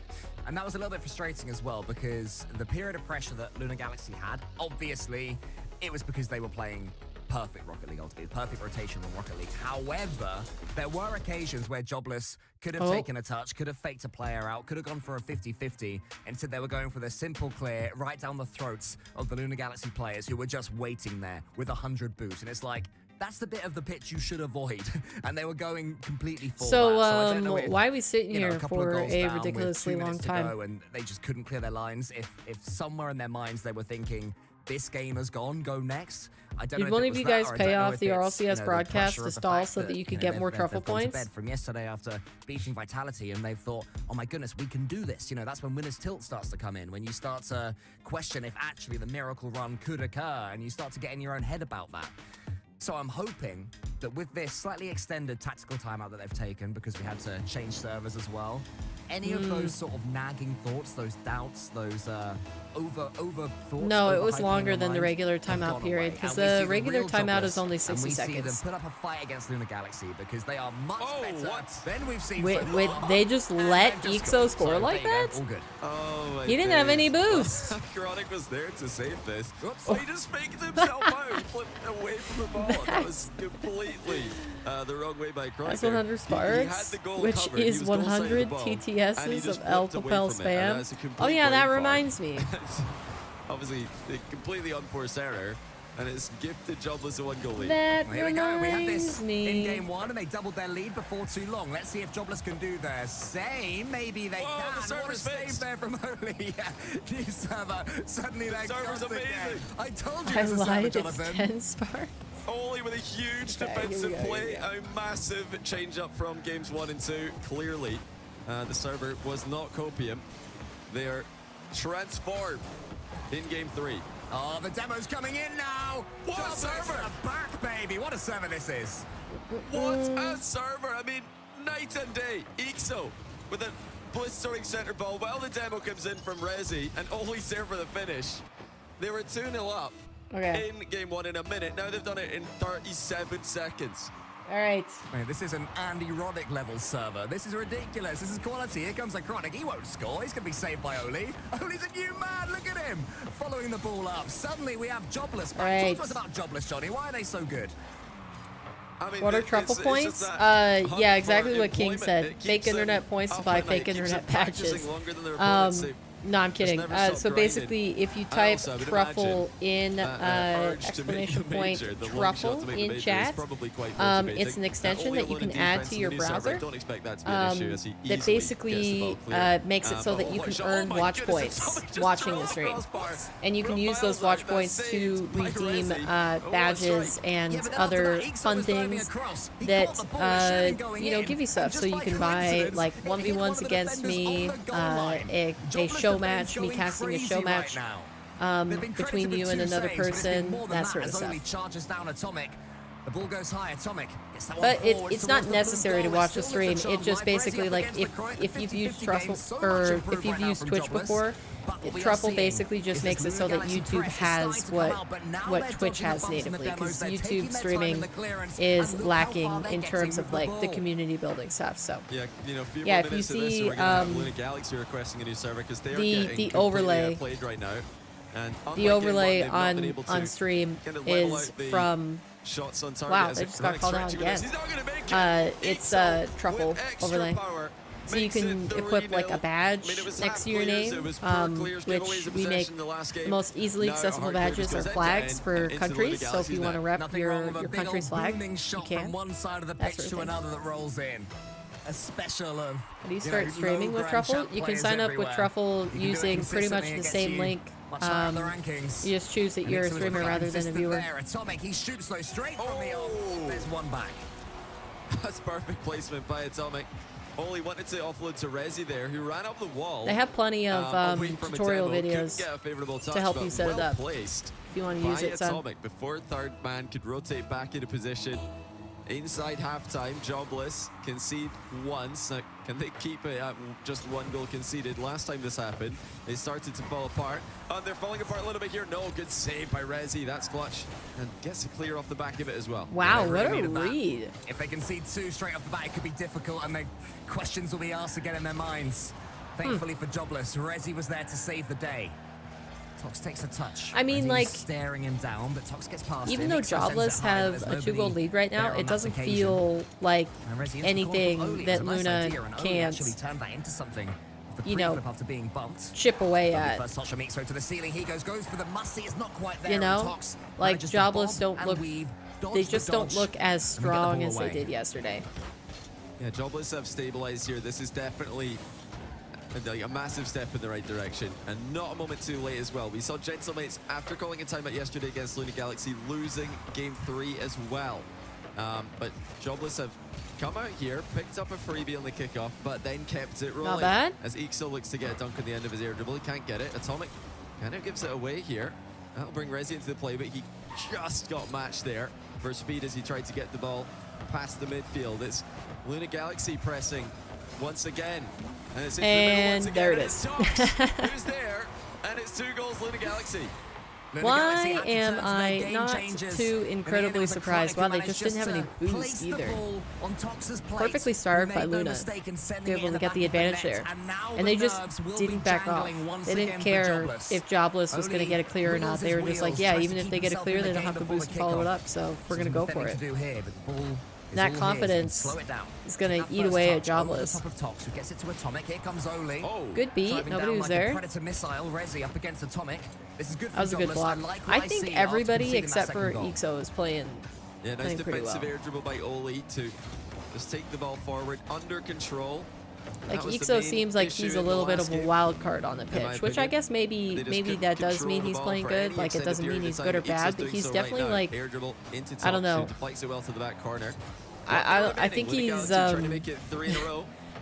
And that was a little bit frustrating as well, because the period of pressure that Luna Galaxy had, obviously, it was because they were playing perfect Rocket League ultimately, perfect rotation on Rocket League. However, there were occasions where Jobless could have taken a touch, could have faked a player out, could have gone for a 50-50. Instead, they were going for the simple clear right down the throats of the Luna Galaxy players who were just waiting there with 100 boots. And it's like, That's the bit of the pitch you should avoid, and they were going completely for So, that. So I don't know if, why are we sitting you know, here a couple of for goals a down with ridiculously 2 long minutes to time? go and they just couldn't clear their lines. If somewhere in their minds they were thinking, this game has gone, go next. I don't know Did if one it of was you that, guys or I pay don't know off if the it's, RLCS you know, the broadcast pressure to of the stall fact so that you could get they've- more they've truffle gone to points? bed from yesterday after beating Vitality, and they've thought, oh my goodness, we can do this. You know, that's when winner's tilt starts to come in, when you start to question if actually the miracle run could occur, and you start to get in your own head about that. So I'm hoping that with this slightly extended tactical timeout that they've taken, because we had to change servers as well, any of those sort of nagging thoughts, those doubts, those over thoughts. No, it was overhyping in longer your than the mind regular have timeout gone period, away. 'cause And we the see them regular real timeout is jobless, only 60 and we see seconds. them put up a fight against Lunar Galaxy because they are much better than we've seen Wait, so wait, far. they just And let they've just Ixo scored. score So like there you that? go, all good. Oh my He didn't have any days. boost. Chronic was there to save this. Oops. Oh, he just faked himself out. He flipped away from the ball. That was completely the wrong way by Chronic. That's 100 He had sparks, the goal which covered. He is was goal side of the 100 ball, and he TTSs just of L flipped away Papel from it, and spam. that's a Oh complete yeah, that brain fart. reminds me. Obviously, a completely unforced error, and it's gifted Jobless a 1-goal lead. That Well, here we go. We had this reminds me. in game 1, and they doubled their lead before too long. Let's see if Jobless can do the same. Maybe they Whoa, can. the server's What a save fixed. there from Oli. Yeah, new server. Suddenly they're server's constant there. amazing. I told you I it was a server, lied, it's Jonathan. 10 sparks. Oli with a huge Okay, defensive here we go, play, here we a massive change up from games 1 and 2. Clearly, the server was not copium. They are transformed in game 3. Oh, the demo's coming in now. What a Jobless server. are back, baby. What a server this is. What a server! I mean, night and day. Ixo with a blistering center ball while the demo comes in from Rezi, and Oli's there for the finish. They were 2-0 up Okay. in game 1 in a minute. Now they've done it in 37 seconds. All right. Man, this is an Andy Roddick level server. This is ridiculous. This is quality. Here comes a Chronic. He won't score. He's going to be saved by Oli. Oli's a new man. Look at him. Following the ball up. Suddenly we have Jobless back. Right. Talk to us about Jobless, Johnny. Why are they so good? I mean, What are it's truffle just points? that hunt Yeah, for exactly what King employment. said. It Fake keeps them internet points to up buy at night. fake It keeps internet them practicing patches. longer than their opponents. They No, I'm kidding. never stop So grinding. basically, if you And type also, I would truffle in urge to make exclamation the point major, the long shot truffle to make the in major is chat, probably quite it's motivating. an extension Oli that you alone in can add defense to in your the new server, I browser. don't expect that to be an issue as he That easily gets the basically ball clear. makes it so that you But can what a shot. earn Oh my watch goodness, points Atomic just watching drove the stream. crossbar And you can from use those miles watch out. That points save to by redeem Rezi. What a badges strike. and Yeah, but then other after that, Ixo fun was diving things across. He that caught the ball, it should've been going you know, in. give you stuff. And So just you by can buy coincidence, like it hit one 1v1s of the against defenders me, on the goal line. a Jobless show defense match, me going casting a crazy show right match. now. They've been Between credited you with and 2 another saves, but it's been person, more than that sort of as Oli stuff. charges down Atomic. The ball goes high. Atomic gets that one But forward it's not towards the blue necessary to goal. watch the Still stream. lifts the It shot. just Live basically Rezi up like against the Chronic. if you've 50-50 used Truffle game, so much or improved if you've right now used from Twitch Jobless. before, But what we are Truffle seeing basically just is makes this it so that Lunar Galaxy YouTube press is has starting to what come out, but now what they're Twitch dodging has the bumps in the natively, because demos. They're taking YouTube their time streaming in the clearance, is and look how lacking far they're in getting terms with of the like the ball. community building stuff. So Yeah, you know, a few Yeah, more if you minutes of this, see, and we're going to have Lunar Galaxy requesting a new server because they are getting the completely overlay- outplayed right now. And the unlike game overlay one, they've not been able to on stream kind of level is out the from shots on target. wow, as they a just got Chronic called out stretching with again. this. He's not gonna make it. It's Ixo truffle with extra overlay. power So you makes it can 3-0. equip like a badge I mean, it was next half to your clears, name, it was poor clears, which giveaways of we make possession in the last the game. most easily Now accessible hard clear badges just are goes flags end-to-end for into the Lunar countries. So if Galaxy you want to net. rep Nothing wrong with a your big country's old flag, booming you shot can. from one side of the That pitch sort of to thing. another that rolls in. A special of. How do you start streaming with low-grand Truffle? champ You can players sign up with everywhere. Truffle You can do it using pretty much consistently, the it gets same you link. much higher up the rankings. You just choose that And you're a Ixo is streamer looking rather than a consistent viewer. There. Atomic, he shoots those straight from the off. There's one back. That's perfect placement by Atomic. Oli wanted to offload to Rezi there, who ran up the wall. They have plenty of away from a tutorial demo. Couldn't videos get a favorable touch, to help but you set it well up placed if you want to use by it, son. Atomic before third man could rotate back into position. Inside halftime, Jobless concede once. Now, can they keep it at just 1 goal conceded? Last time this happened, they started to fall apart. And they're falling apart a little bit here. No, good save by Rezi. That's clutch. And gets a clear off the back of it as well. Wow, They what really a needed that. read. If they concede 2 straight off the bat, it could be difficult, and the questions will be asked again in their minds. Thankfully for Jobless, Rezi was there to save the day. Tox takes a touch. I mean, Rezi's like, staring him down, but Tox gets past Even him. though Ixo sends it Jobless high, have there's a 2-goal nobody lead right now, there on it that doesn't occasion. feel like And Rezi into the corner anything from Oli. that It's a nice Luna idea, and Oli actually can't turned that into something. The you know, pre-flip after being bumped. chip away Lovely at. First touch from Ixo to the ceiling. He goes for the must-see. It's not quite there. You know, and Tox like, manages to Jobless bob don't and look weave they just don't look as strong as they did yesterday. Yeah, Jobless have stabilized here. This is definitely like a massive step in the right direction, and not a moment too late as well. We saw Gentlemates, after calling a timeout yesterday against Luna Galaxy, losing game 3 as well. But Jobless have come out here, picked up a freebie on the kickoff, but then kept it rolling. Not bad. As Ixo looks to get a dunk on the end of his air dribble, he can't get it. Atomic kind of gives it away here. That'll bring Rezi into the play, but he just got matched there for speed as he tried to get the ball past the midfield. It's Luna Galaxy pressing once again. And it's into the middle once again. There it is. Who's there? And it's 2 goals, Luna Galaxy. Why am I not too incredibly surprised? Wow, they just didn't have any boost either. Perfectly starved by Luna to be able to get the advantage there. And they just didn't back off. They didn't care if Jobless was going to get a clear or not. They were just like, yeah, even if they get a clear, they don't have the boost to follow it up, so we're going to go for it. That confidence is going to eat away at Jobless. Good beat. Nobody was there. That was a good block. I think everybody except for Ixo is playing. Yeah, nice defensive well. air dribble by Oli to just take the ball forward under control. Like Ixo seems like he's a little bit of a wild card on the pitch, which I guess maybe that does mean he's playing good. Like it doesn't mean he's good or bad, but he's definitely like, I don't know. I think he's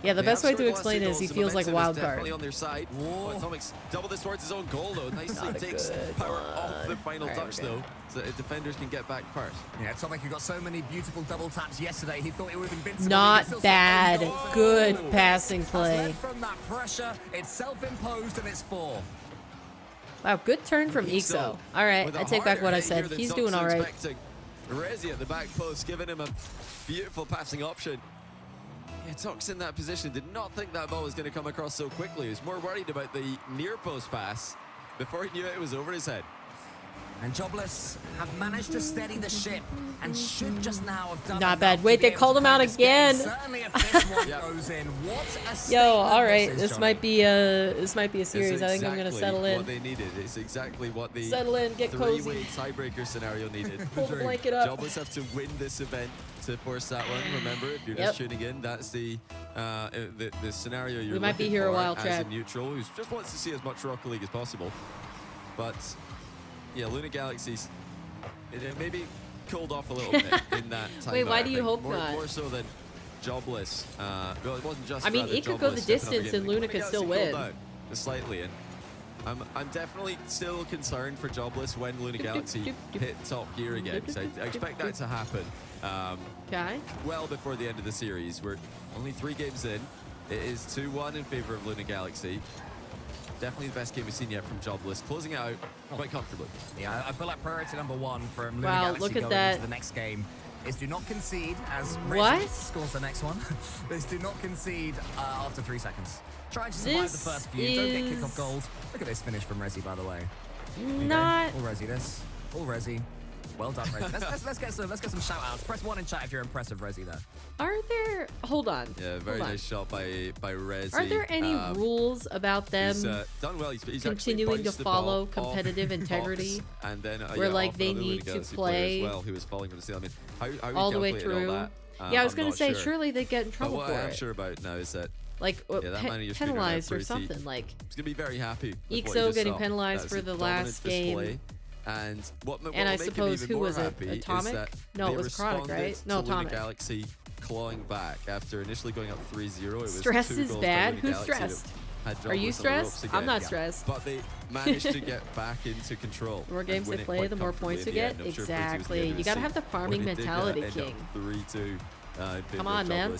yeah, the best way to explain it is he feels like a wild card. On their side. Atomic's double this towards his own goal though. Nicely takes power off the final touch though, so that defenders can get back first. Yeah, Atomic, who got so many beautiful double taps yesterday, he thought it would have been invincible. Not bad. Good passing play. From that pressure, it's self-imposed and it's 4. Wow, good turn from Ixo. All right, I take back what I said. He's doing all right. Rezi at the back post, giving him a beautiful passing option. Yeah, Tox in that position did not think that ball was going to come across so quickly. He was more worried about the near post pass. Before he knew it, it was over his head. And Jobless have managed to steady the ship and should just now have done not bad. Wait, they called him out again. Yo, all right, this might be a series. I think I'm gonna settle in. What they needed. It's exactly what the settle in, get cozy. Three-way tiebreaker scenario needed. Pull the blanket up. Jobless have to win this event to force that one. Remember, if you're just tuning in, that's the scenario you're. We might be here a while, Chad. As a neutral who just wants to see as much Rocket League as possible, but. Yeah, Luna Galaxy's maybe cooled off a little bit in that time. Wait, why do you hope not? More so than Jobless. Well, it wasn't just. I mean, it could go the distance and Luna could still win. Just slightly, and I'm definitely still concerned for Jobless when Luna Galaxy hit top gear again. So I expect that to happen. Okay. Well before the end of the series. We're only 3 games in. It is 2-1 in favor of Luna Galaxy. Definitely the best game we've seen yet from Jobless, closing out quite comfortably. Yeah, I feel like priority number 1 from Luna Galaxy look at going that. into the next game is do not concede as what? Rezi scores the next one. Is do not concede after 3 seconds. Try to survive the first few. Don't get kickoff goals. Look at this finish from Rezi, by the way. Not. All Rezi, this. All Rezi. Well done, Rezi. let's get some shout outs. Press 1 in chat if you're impressed with Rezi there. Are there? Hold on. Yeah, very nice shot by Rezi. Are there any rules about them he's done well. He's continuing to follow competitive integrity? And then where like they need to play who was falling from the ceiling. I mean, how all the way through. Yeah, I was going to say surely they get in trouble for it. What I'm sure about now is that like penalized or something. Like he's gonna be very happy. Ixo getting penalized for the last game. And I suppose who was it? Atomic? No, it was Chronic, right? No, Atomic. Galaxy clawing back after initially going up 3-0. It was stress is bad. Who's stressed? Are you stressed? I'm not stressed. But they managed to get back into control. The more games they play, the more points you get. Exactly. You gotta have the farming mentality, King. 3-2. Come on, man.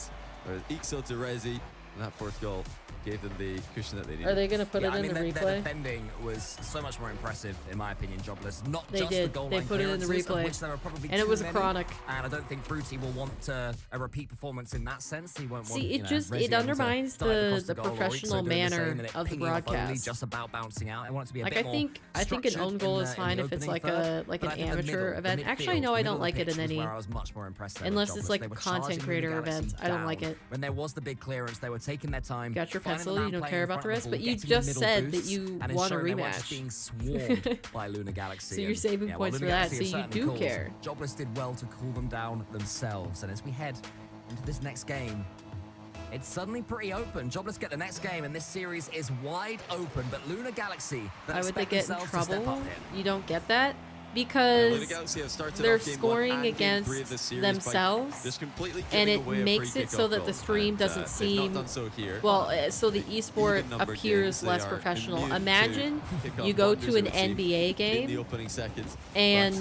Ixo to Rezi, and that 4th goal gave them the cushion that they needed. Are they going to put it in the replay? Their defending was so much more impressive, in my opinion, Jobless. Not they just did. the goal they line put it in the replay. And it was a Chronic. And I don't think Fruity will want a repeat performance in that sense. He won't want, it undermines the professional manner of the broadcast. Just about bouncing out. I want it to be a like bit I think an own goal is fine if it's like an amateur event. Actually, no, I don't like it in any. Unless it's like a content creator event. I don't like it. When there was the big clearance, they were taking their time. Got your cancel. You don't care about the rest, but you just said that you want a rematch. Being swarmed by Luna Galaxy. So you're saving points for that, so you do care. Jobless did well to cool them down themselves, and as we head into this next game, it's suddenly pretty open. Jobless get the next game, and this series is wide open, but Luna Galaxy, why would they get in trouble? You don't get that? Luna Because Galaxy have started they're off game 1 scoring and game 3 of against this series themselves, by just completely and giving it away a makes free it so kickoff that the goal. stream And, doesn't they've seem not done so here. well. So the esport Even number appears games, they less are professional. immune to Imagine kickoff you go blunders to an in the team NBA in the game opening seconds. and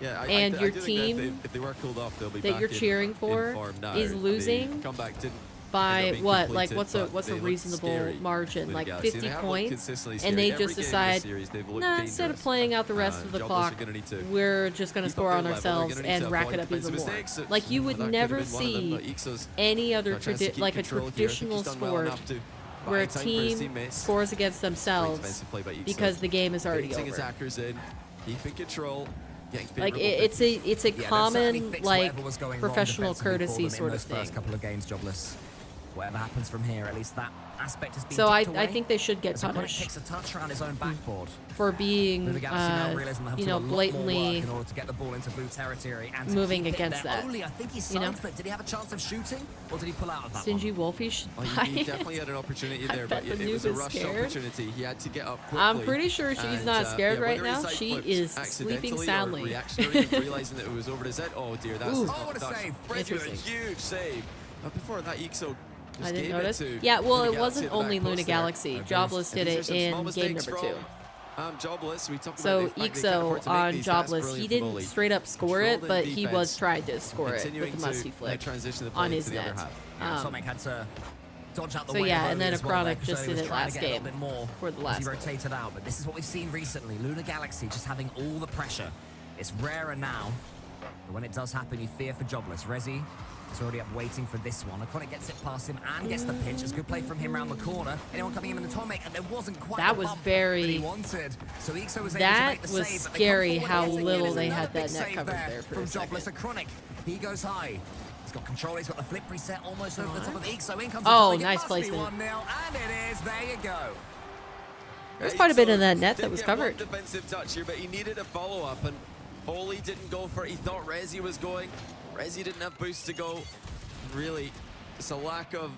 Yeah, and I your do think that team if they were cooled off, they'll be that back you're in cheering for form now. is The losing comeback didn't by end up being what? Like completed, what's but a they look reasonable scary, margin? Luna Like Galaxy. 50 They have looked points, consistently and scary. they Every just game in this decide, series, they've looked nah, instead of dangerous. playing out the rest of the Jobless clock, are gonna need to we're just going to keep score up on their level. They're ourselves gonna need and to rack avoid it up even defensive more. mistakes. Like you would That could have never been one of them, see but Ixo's any other got a chance to keep like a control here. I think traditional he's done well sport enough to where a buy time for his team teammates. scores against Very themselves defensive play by Ixo. because the game is already Baiting over. attackers in, keeping control, getting Like favorable it's a Yeah, they've certainly common fixed like whatever was going wrong professional defensively for courtesy them in sort of those thing. first couple of games, Jobless. Whatever happens from here, at least that aspect has been So I ticked away. think they should get As Iconic punished takes a touch around his own backboard. for being Luna Galaxy now realizing they have you to do know a lot more blatantly work in order to get the ball into blue territory and to moving keep it against there. that. Only, I think he You know? sideflipped. Did he have a chance of shooting, or did he pull out of that Stingy one? Wolfie should Oh, buy he it. definitely had an opportunity there, I but bet the it was noob a is rushed scared. opportunity. He had to get up quickly. I'm pretty sure she's and, not scared yeah, right whether he now. She side-flipped is sleeping accidentally or soundly. reactionary and realizing that it was over his head. Oh dear, that's Ooh. not Oh, what a touch. save. Reggie with a Interesting. huge save. But before that, Ixo just I didn't gave notice. it to Yeah, well, Luna it Galaxy wasn't at the only back Luna post there. Galaxy. Jobless did And these it are some small in game mistakes number 2. from, Jobless. We talked So about the fact they can't afford Ixo to make on these. That's Jobless, brilliant he from didn't Oli. straight up score it, Controlled but in he was defense, trying to score it with continuing the to musty flick transition the play on his to the other net. half. Yeah, Atomic had to dodge out the So way yeah, of and Oli then as well there, Acronic just 'cause Oli did was it trying to last get a little game bit more for the as last he one. rotated out. But this is what we've seen recently. Luna Galaxy just having all the pressure. It's rarer now, but when it does happen, you fear for Jobless. Rezi is already up waiting for this one. Iconic gets it past him and gets the pinch. It's good play from him around the corner. Anyone coming in the Atomic, and there wasn't quite That the was bump very- that he wanted. So Ixo was able to That make the was save, but they come scary forward how yet again. little It's they another had that big net save covered there for from a Jobless. second. Iconic, he goes high. He's got control. He's got the flip reset almost over the top of Ixo. In comes Oh, Iconic. It nice must be placement. 1-0, and it is. There you go. There's quite a bit in that net Did that was get one covered. defensive touch here, but he needed a follow-up, and Oli didn't go for it. He thought Rezi was going. Rezi didn't have boost to go. Really, just a lack of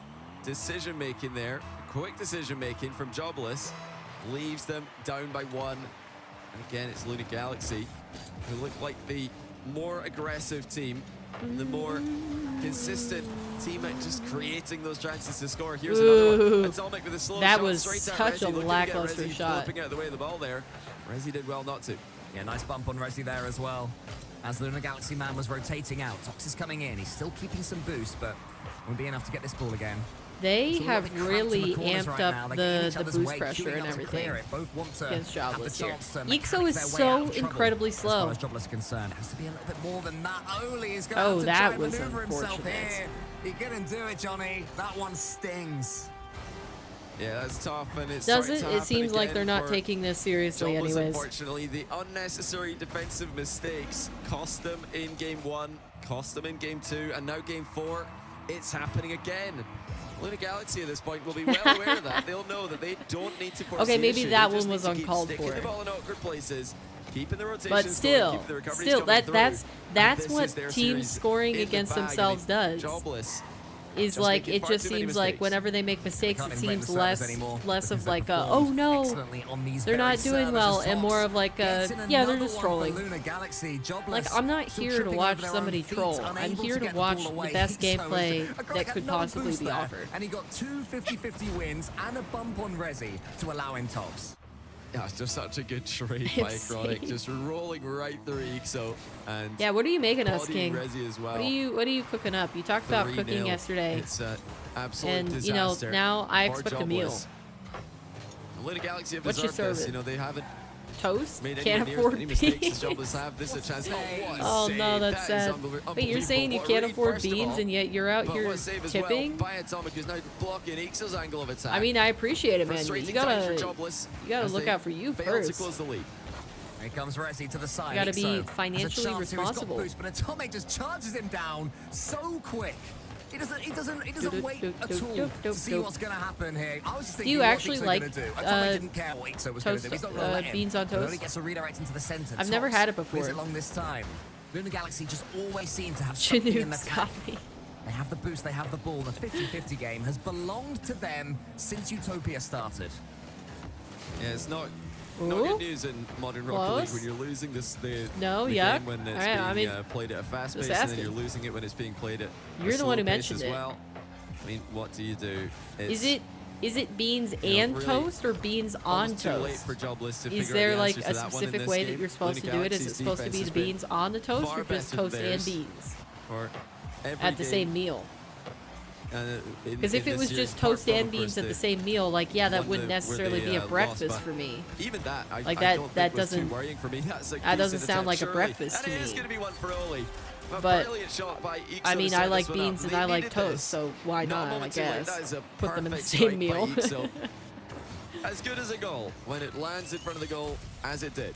decision-making there. Quick decision-making from Jobless leaves them down by 1. And again, it's Luna Galaxy, who look like the more aggressive team, and the more consistent team at just creating those chances to score. Here's another Ooh. one. Atomic with a slow That shot was straight at such Rezi. a Looking to get lackluster Rezi shot. flipping out of the way of the ball there. Rezi did well not to. Yeah, nice bump on Rezi there as well. As the Luna Galaxy man was rotating out. Tox is coming in. He's still keeping some boost, but won't be enough to get this ball again. They So a little have bit cramped in really corners amped right now. up They're getting the each other's boost way, pressure queuing and up to clear everything it. Both want to against have the Jobless here. chance to Ixo mechanic is their way so out of trouble. incredibly As slow. far as Jobless is concerned, it has to be a little bit more than that. Oli is going Oh, to have to that try and was maneuver himself unfortunate. here. He couldn't do it, Johnny. That one stings. Yeah, that's tough, and it's Does starting it? to It happen seems like again they're not for taking this seriously Jobless, anyways. unfortunately. The unnecessary defensive mistakes cost them in game 1, cost them in game 2, and now game 4, it's happening again. Luna Galaxy at this point will be well aware of that. They'll know that they don't need to force Okay, the maybe issue. that They just one was need to keep uncalled sticking for. the ball in awkward places, keeping the rotations But going, still, keeping the recoveries still, coming through. that's And this what is their teams series scoring in the against bag. I themselves mean, does. Jobless Is just like making it far just too many seems like mistakes. whenever they make mistakes, Can't it even blame seems the servers anymore less because of they like a performed oh no, excellently on these they're very not doing servers well, as and more Tox of like gets a in yeah, they're another just one for trolling. Luna Galaxy. Jobless Like I'm not still here to tripping watch over their somebody own feet, troll. I'm unable here to get the watch ball the away. best So gameplay Iconic that had could no possibly boost be there, offered. and he got 2 50-50 wins and a bump on Rezi to allow him tops. Yeah, it's just such a good trade by Acronic, just rolling right through Ixo and Yeah, what are you making us, bodying King? Rezi as well. What are you cooking up? You talked about 3-0. cooking yesterday. It's an absolute And, disaster. you know, now I for expect a meal. Jobless. Luna Galaxy have What you deserved this. serving? You know, they haven't Toast? made Can't anywhere afford near as many mistakes beans. as Jobless have. This is a chance. What a Oh save. no, that's That is sad. unbelievable. Wait, you're saying you What a can't read, afford first of beans all. and yet you're out But here what a save as tipping? well by Atomic, who's now blocking Ixo's angle of attack. I mean, I appreciate it, man. Frustrating You time for gotta Jobless look as they out for you fail first. to close the lead. Here comes Rezi to the side. You gotta be Ixo has a financially chance here. He's got responsible. boost, but Atomic just charges him down so quick. He doesn't wait at all to see what's going to happen here. I was just thinking, Do you actually like didn't care what Ixo was going to do. He's not going to let him. beans on He only toast? gets a redirect into the center. I've never had it before. Plays it long this time. Luna Galaxy just always seem to have something in the Chinook's tank. got me. They have the boost, they have the ball. The 50-50 game has belonged to them since Utopia started. Yeah, it's not Ooh. good news in modern Rocket League Close. when you're losing the yeah. game when it's Alright, being I mean, played at a fast just pace, and then asking. you're losing it when it's being played at You're a the one who slow pace mentioned as it. well. I mean, what do you do? Is it beans know, and really toast or beans on almost too late toast? for Jobless to Is figure there out the like answer a to that one in specific this way that game. you're supposed Luna to do it? Is it Galaxy's supposed to be defense the has been beans on the toast far or just better toast than and theirs beans for every at the game. same meal? Because if in it this was series, just apart toast from, and of course, beans at the the same meal, like yeah, that one wouldn't where necessarily they, be a lost, breakfast but for me. Even that, I Like don't think that was too doesn't- worrying for me. That's a that doesn't decent sound attempt, like a surely. breakfast to And it is me. going to be one for Oli. A But, brilliant shot by Ixo I to mean, set I like this one up. beans and They I like needed toast, this. so why Not a not? I moment too late. guess That is a put them in the perfect same strike by meal. Ixo. As good as a goal when it lands in front of the goal as it did.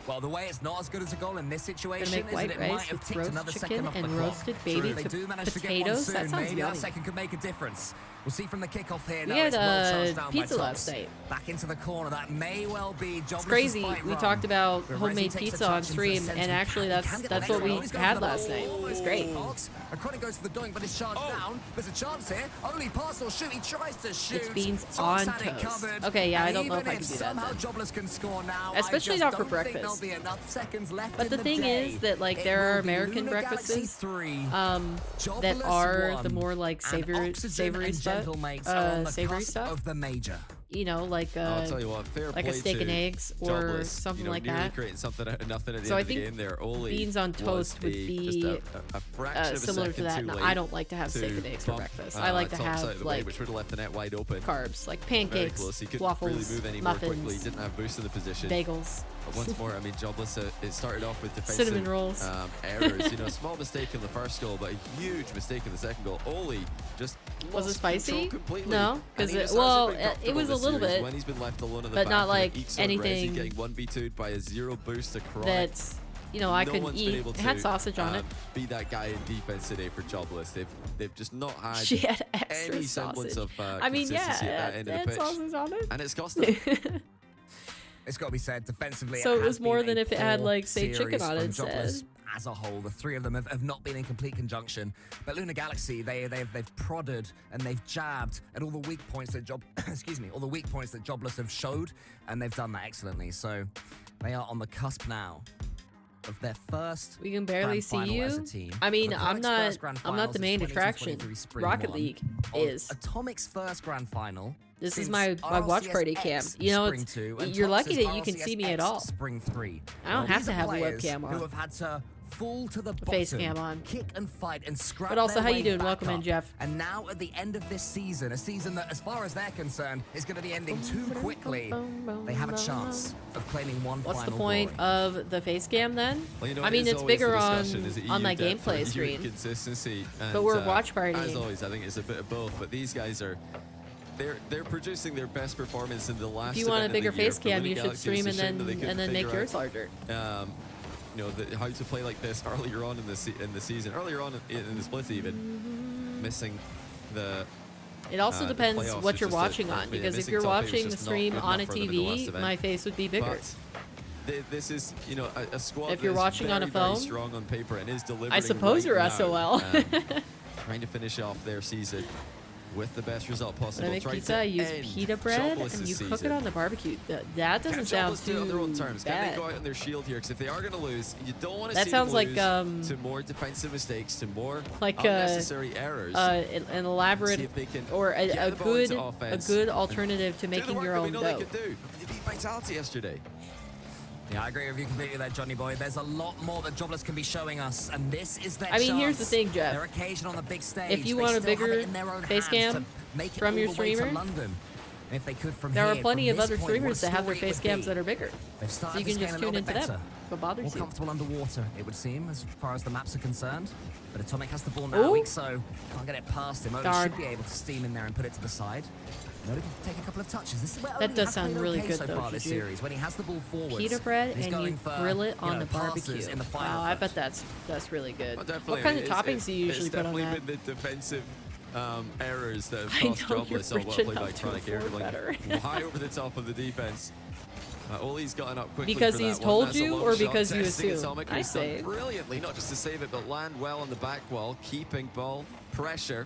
Well, the way it's not as good as a goal in this situation make is white that it might rice have with ticked roast another chicken second off and the clock. roasted baby True, they do manage to get one potatoes. soon. That sounds Maybe yummy. that second could make a difference. We'll see from the kickoff here. We Now had, it's well charged down pizza by last Tops. night. Back into the corner. That may well be Jobless' It's crazy. fight We run. talked about But Resi homemade takes pizza the on touch into the stream, center. and actually He that's can get the what next we one. He's going had for the last ball. night. It was Almost great. box. A chronic goes for the doink, but it's charged down. There's a chance here. Only pass or shoot. He tries to shoot. It's beans Tops on had it toast. covered. Okay, yeah, I And don't know if even I can do that somehow then. Jobless can score now, Especially I just not for don't think breakfast. there'll be enough seconds left But in the thing day. is that like It there are will be American Luna Galaxy breakfasts 3, that Jobless are 1, the more like and savory Oxygen and Gentlemates are on the savory cusp stuff. of the major. You know, like I'll tell you what, fair like a play steak to and eggs or Jobless, something like nearly that. creating something out of nothing at the So end I of the think game there. Oli beans on was toast would be just a fraction of a similar to second that. too And late I don't like to have to steak and eggs for bump, breakfast. I like to Tops out of have the way, like which would have left the net wide open. carbs, like Very pancakes, close. He couldn't waffles, really move any more quickly. He muffins, didn't have boost in the position. bagels. But once more, I mean, Jobless, it started off with defensive Cinnamon rolls. errors. A small mistake in the first goal, but a huge mistake in the second goal. Oli just Was it lost spicy? control completely. No, And 'cause he it- just well, hasn't been it comfortable was a this little series bit, when he's been left alone in the but back, not and like Ixo and Resi anything getting 1v2'd by a zero boost to Chronic. that I No couldn't one's been eat. able It had to, sausage on it. Be that guy in defense today for Jobless. They've just not had She had extra any semblance sausage. of I mean, consistency yeah, at that end it of had the pitch, sausage on it. and it's cost them. It's got to be said, defensively. So it has was more been than a if it had, poor like, say, chicken series on it from Jobless instead. as a whole. The three of them have not been in complete conjunction. But Luna Galaxy, they've prodded and they've jabbed at all the weak points that all the weak points that Jobless have showed, and they've done that excellently. So they are on the cusp now of their first. We can barely grand see final as a you. team. I mean, I'm Atomics' not. first grand I'm not finals the is main attraction. 22-23 Spring Rocket 1 League of is. Atomic's first grand final. This is since my watch party RLCS cam. X You know, Spring it's 2 and you're Tops lucky is that you can RLCS see me at X all. Spring 3. I don't have These to are have a players webcam on. Who have had to fall to the bottom, face cam on. kick and fight and scrap But also, their how you way doing? back Welcome in, up. Jeff. And now at the end of this season, a season that, as far as they're concerned, is going to be ending too quickly, they have a chance of claiming one What's the final point glory. of the face cam then? Well, I mean, it's bigger on on my gameplay screen. Consistency, and, But we're watch partying. As always, I think it's a bit of both. But these guys are. They're producing their best performance in the last. If you want a event of the bigger year. face For cam, Luna you should Galaxy, stream it's a and shame that they couldn't then make figure yours out, larger. How to play like this earlier on in the season, earlier on in the split even, missing the. It also the depends playoffs what was you're just watching on, because if missing you're top eight was watching the just not stream good on a enough for them in the last TV, event. my face would be bigger. But this is, a squad If you're that is watching on a very, very phone, strong on paper and is delivering. I suppose right you're now, SOL. trying to finish off their season with the best result possible. When I make Trying pizza, to I use end pita bread Jobless' and you cook season. it on the barbecue. That doesn't Can sound Jobless do it on their own too terms? Can bad. they go out on their shield here? Because if they are going to lose, you don't want to That see sounds them like, lose to more defensive mistakes, to more like, unnecessary errors. an elaborate See if they can or a get the ball into good offense alternative to do the making work your that we own know dough. They could do. They beat Vitality yesterday. Yeah, I agree with you completely there, Johnny Boy. There's a lot more that Jobless can be showing us, and this is their I mean, chance. here's the thing, Jeff. Their occasion on the big stage. If you They want a still have bigger it in their own face hands cam to make it from all your the way to streamer, London. And if they could from There here, are plenty from of this other point, what streamers a that have their story it face would cams be. that are bigger. They've So started you this can game just a little tune bit into better. them. What bothers More you? comfortable underwater, it would seem, as far as the maps are concerned. But Atomic has the ball now, Ooh. so can't get it past him. Only Darn. should be able to steam in there and put it to the side. Noted to take a couple of touches. This is where That Oli does has sound played really okay good, so though, far this Juju. series. When he has the ball forwards, Pita bread he's and you going for, grill it on the passes barbecue. in the final Wow, I third. bet that's really good. Well, definitely. What kind I mean, of toppings do you usually put on It's that? definitely been the defensive errors that I have cost know, you're Jobless. All well rich played by enough to Chronic here. afford better. High over the top of the defense. Oli's gotten up quickly Because for he's that told one. That's a you, long or shot, because you testing assume? Atomic, I who's done say. brilliantly, not just to save it, but land well on the back wall, keeping ball, pressure,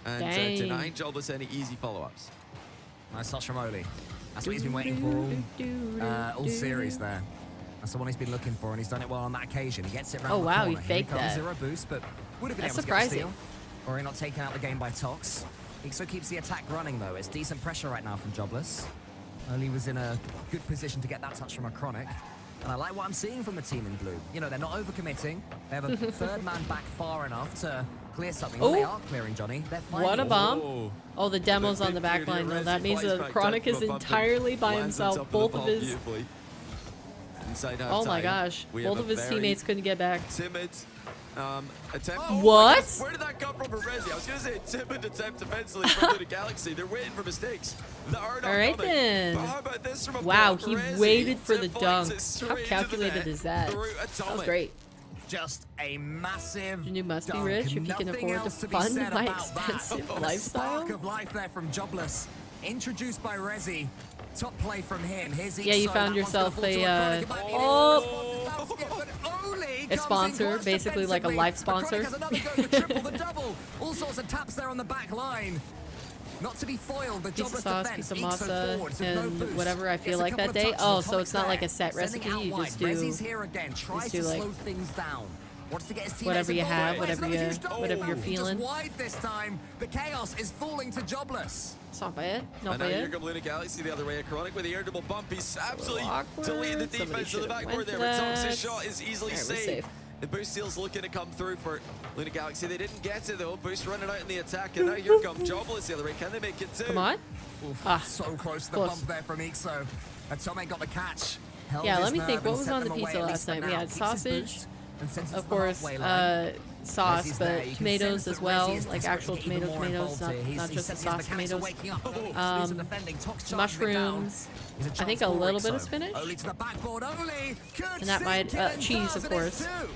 and Dang. denying Jobless any easy follow-ups. Nice touch from Oli. That's what he's been waiting for all series there. That's the one he's been looking for, and he's done it well on that occasion. He gets it round Oh, the wow, corner. he Here faked comes that. 0 boost, but would have been That's able to get a surprising. steal. Or he not taken out the game by Tox. Ixo keeps the attack running, though. It's decent pressure right now from Jobless. Oli was in a good position to get that touch from a Chronic. And I like what I'm seeing from the team in blue. You know, they're not overcommitting. They have a third man back far enough to clear something. Well, they Oh. are clearing, Johnny. They're What a finding- bomb. Oh, the demo's on the back line, though. That means the Chronic is entirely by himself. Both of his... Oh my gosh. Both of his teammates couldn't get back. Timid attempt. What? Where did that come from Rezi? I was going to say timid attempt defensively from the Galaxy. They're waiting for mistakes that are not All right, coming. then. But how about this from a Wow, block? he Rezi waited for the deflects dunk. it How straight into the calculated net is that? through That was Atomic. great. Just a massive You must be dunk. rich if you can Nothing afford to else be fund said my about expensive that. lifestyle. A spark of life there from Jobless. Introduced by Rezi. Top play from him. Here's Yeah, you Ixo. found That yourself one's gonna a, fall to Chronic. It might be an oh. basket, but Oli A comes in sponsor, clutch basically like a defensively. life But sponsor. Chronic has another go for triple the double. All sorts of taps there on the back line. Not to be foiled, the Pizza Jobless sauce, defense. pizza Ixo massa, forwards with no and boost. whatever I feel Gets a like couple that of day. touches. Oh, so Atomic's it's not like there. a set Sending recipe. out You wide. just do Rezi's here again. Tries do to like slow things down. Wants to get his teammates whatever you involved. have, Wait, it's whatever another you- huge double. whatever you're Just feeling. wide this time. The chaos is falling to Jobless. It's not bad. Not And now here bad. come Luna Galaxy the other way. Chronic with the air double bump. He's absolutely awkward. deleting the Somebody defense to the should've backboard went there. for But that. Tox's shot is easily Alright, we're saved. safe. The boost steal's looking to come through for Luna Galaxy. They didn't get it though. Boost running out in the attack. And now here comes Jobless the other way. Can they make it too? Come on. Oof, Ah, so close to the close. bump there from Ixo. Atomic got the catch. Held Yeah, his let me nerve think. and What was sent on the them away, pizza at last least for night? We now. had Keeps his sausage, boost and sends it to of the course, halfway line. sauce, Rezi's there. but You can tomatoes sense as that well, Rezi is like desperate actual to get even more tomatoes, involved not here. He's just the sensing sauce the mechanics are tomatoes. waking up. Lose and defending. Tox charges it down. Mushrooms. Here's a I chance think a for little bit of Ixo. spinach. Oli to the backboard. Oli could And that might- sink it and cheese, does, of and it's course. two.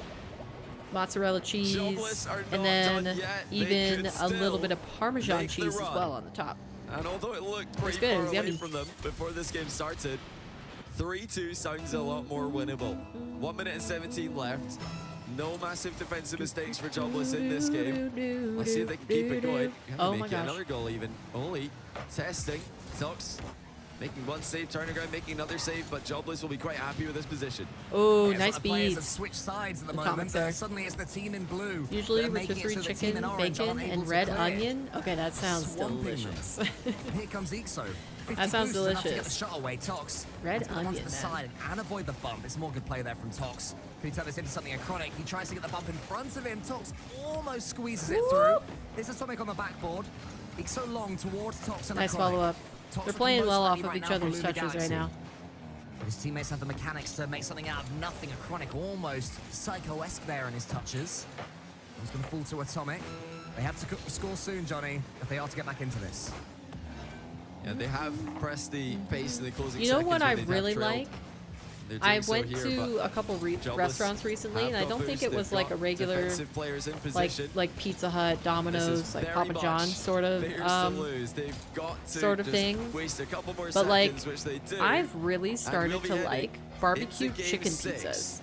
Mozzarella cheese, Jobless are and not then done yet. They even could a little still bit of Parmesan make the cheese as run. well on the top. And although it looked pretty good, it far was away yummy. from them before this game started, 3-2 sounds a lot more winnable. 1 minute and 17 left. No massive defensive mistakes for Jobless in this game. Let's see if they can keep it going. Oh Make my it gosh. another goal even. Oli testing. Tox making one save, turning around, making another save, but Jobless will be quite happy with this position. Oh, Yes, nice other players have beads. switched sides at the Atomic moment. there. Suddenly it's the team in blue. Usually They're making it rotisserie so the team chicken, in orange aren't bacon, able and to red clear. onion. Okay, that sounds Swamping them. delicious. Here comes Ixo. 50 That sounds boosts enough to get the delicious. shot away. Tox. Red has to go onto onion, the man. side and avoid the bump. It's more good play there from Tox. Can he turn this into something iconic? He tries to get the bump in front of him. Tox almost squeezes it through. There's Atomic on the backboard. Ixo long towards Tox and Nice Iconic. follow-up. Tox They're looking playing most well off ready of right each now for other's Luna touches right Galaxy. now. His teammates have the mechanics to make something out of nothing. Iconic almost psycho-esque there in his touches. He's going to fall to Atomic. They have to score soon, Johnny, if they are to get back into this. Yeah, they have pressed the pace in the closing You know seconds what where I they have really trailed. like? They're I doing so went here, to but a couple Jobless restaurants recently, have and I got don't think boost. it was They've like a got regular, defensive players in position. like Pizza Hut, Domino's, like very Papa much John's sort of, theirs to lose. They've got to sort of just thing. waste a couple more but like, seconds, which they do. I've really we'll started be to heading like barbecue into game chicken 6. pizzas.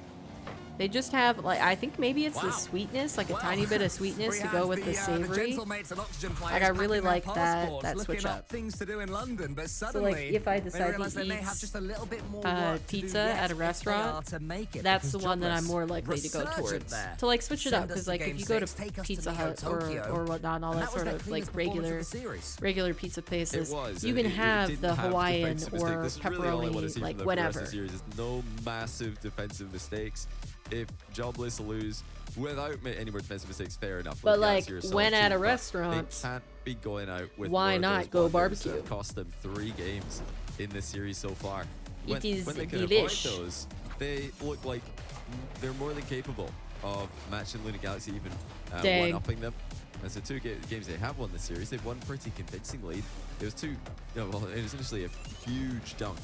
They just have, like, I think maybe it's Wow. the sweetness, like a Well, tiny bit of sweetness we to have go with the savory. gentlemates and oxygen players Like, I really packing their like that passports, switch looking up. Things to do in London, but So, suddenly like, if I they decide realize to they may eat have just a little bit more work to do pizza yet at a if they restaurant, are to make it, that's the because one that I'm Jobless more likely to go resurgent towards. there. To, like, switch it Send up, us because, to like, if game you go to 6, take us Pizza Neo Hut Tokyo. or whatnot, and all And that was sort their of, like, cleanest performance of regular the series. regular pizza places, It was. you can It have didn't the have Hawaiian defensive mistakes. or This is really all I wanna see pepperoni, from like, them for the rest of whatever. the series. There's no massive defensive mistakes. If Jobless lose without any more defensive mistakes, fair enough. But, With like, Galaxy or when Solid at a too, but restaurant, they can't be going out with why more of not those go blunders that barbecue? have cost them 3 games in this series so far. It is when they can delish. avoid those, they look like they're more than capable of matching Luna Galaxy, even Dang. one-upping them. And so 2 games they have won this series, they've won pretty convincingly. It was 2 Yeah, well, it was initially a huge dunk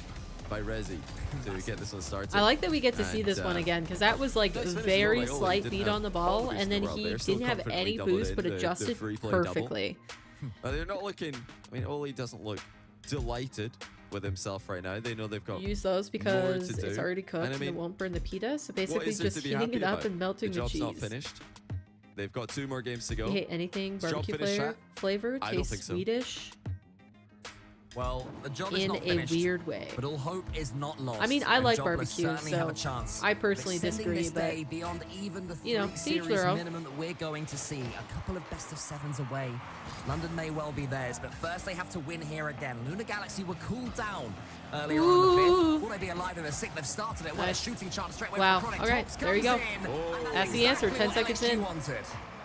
by Rezi to get this one started. I like that we get to see this one again, because that was like very slight beat on the ball, and then he didn't have any boost, but adjusted perfectly. They're not looking, I mean, Oli doesn't look delighted with himself right now. They know they've got Use those because it's already cooked and it won't burn the pita. So basically just heating it up and melting the cheese. The job's not finished. They've got 2 more games to go. You hate anything barbecue flavor tastes Swedish. Well, the job is not in finished, a weird way. But all hope is not lost. I mean, I like Jobless barbecue, so I personally disagree, but beyond even the you know, series minimum that we're going to see, a couple of best of 7s away. London may well be theirs, but first they have to win here again. Lunar Galaxy were cooled down earlier on in the 5th. Will they be alive in the 6th? They've started it. Well, a shooting chance straight away. Wow. All right, there you go. That's the answer. 10 seconds in.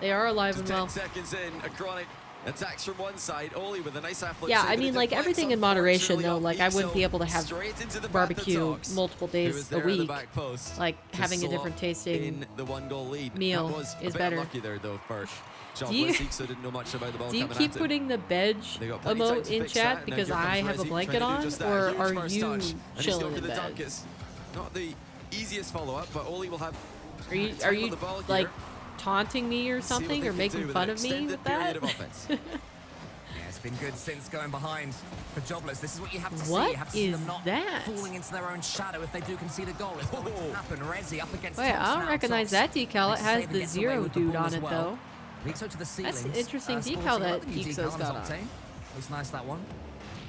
They are alive and well. 10 seconds in, a Chronic attacks from one side, Oli with a nice athlete. Yeah, I mean, like everything in moderation, though. Like I wouldn't be able to have barbecue multiple days a week. Like having a different tasting meal is better. Lucky there, though, for do you keep putting the bed emote in chat because I have a blanket on, or are you chilling in bed? Not the easiest follow-up, but Oli will have. Are you like taunting me or something, or making fun of me with that? Yeah, it's been good since going behind for Jobless. This is what you have to see. You have to see them not falling into their own shadow if they do concede a goal. It's going to happen. Rezi up against Wait, I don't recognize that decal. It has the 0 dude on it, though. To the That's an interesting decal that Ixo's got on. Looks nice, that one.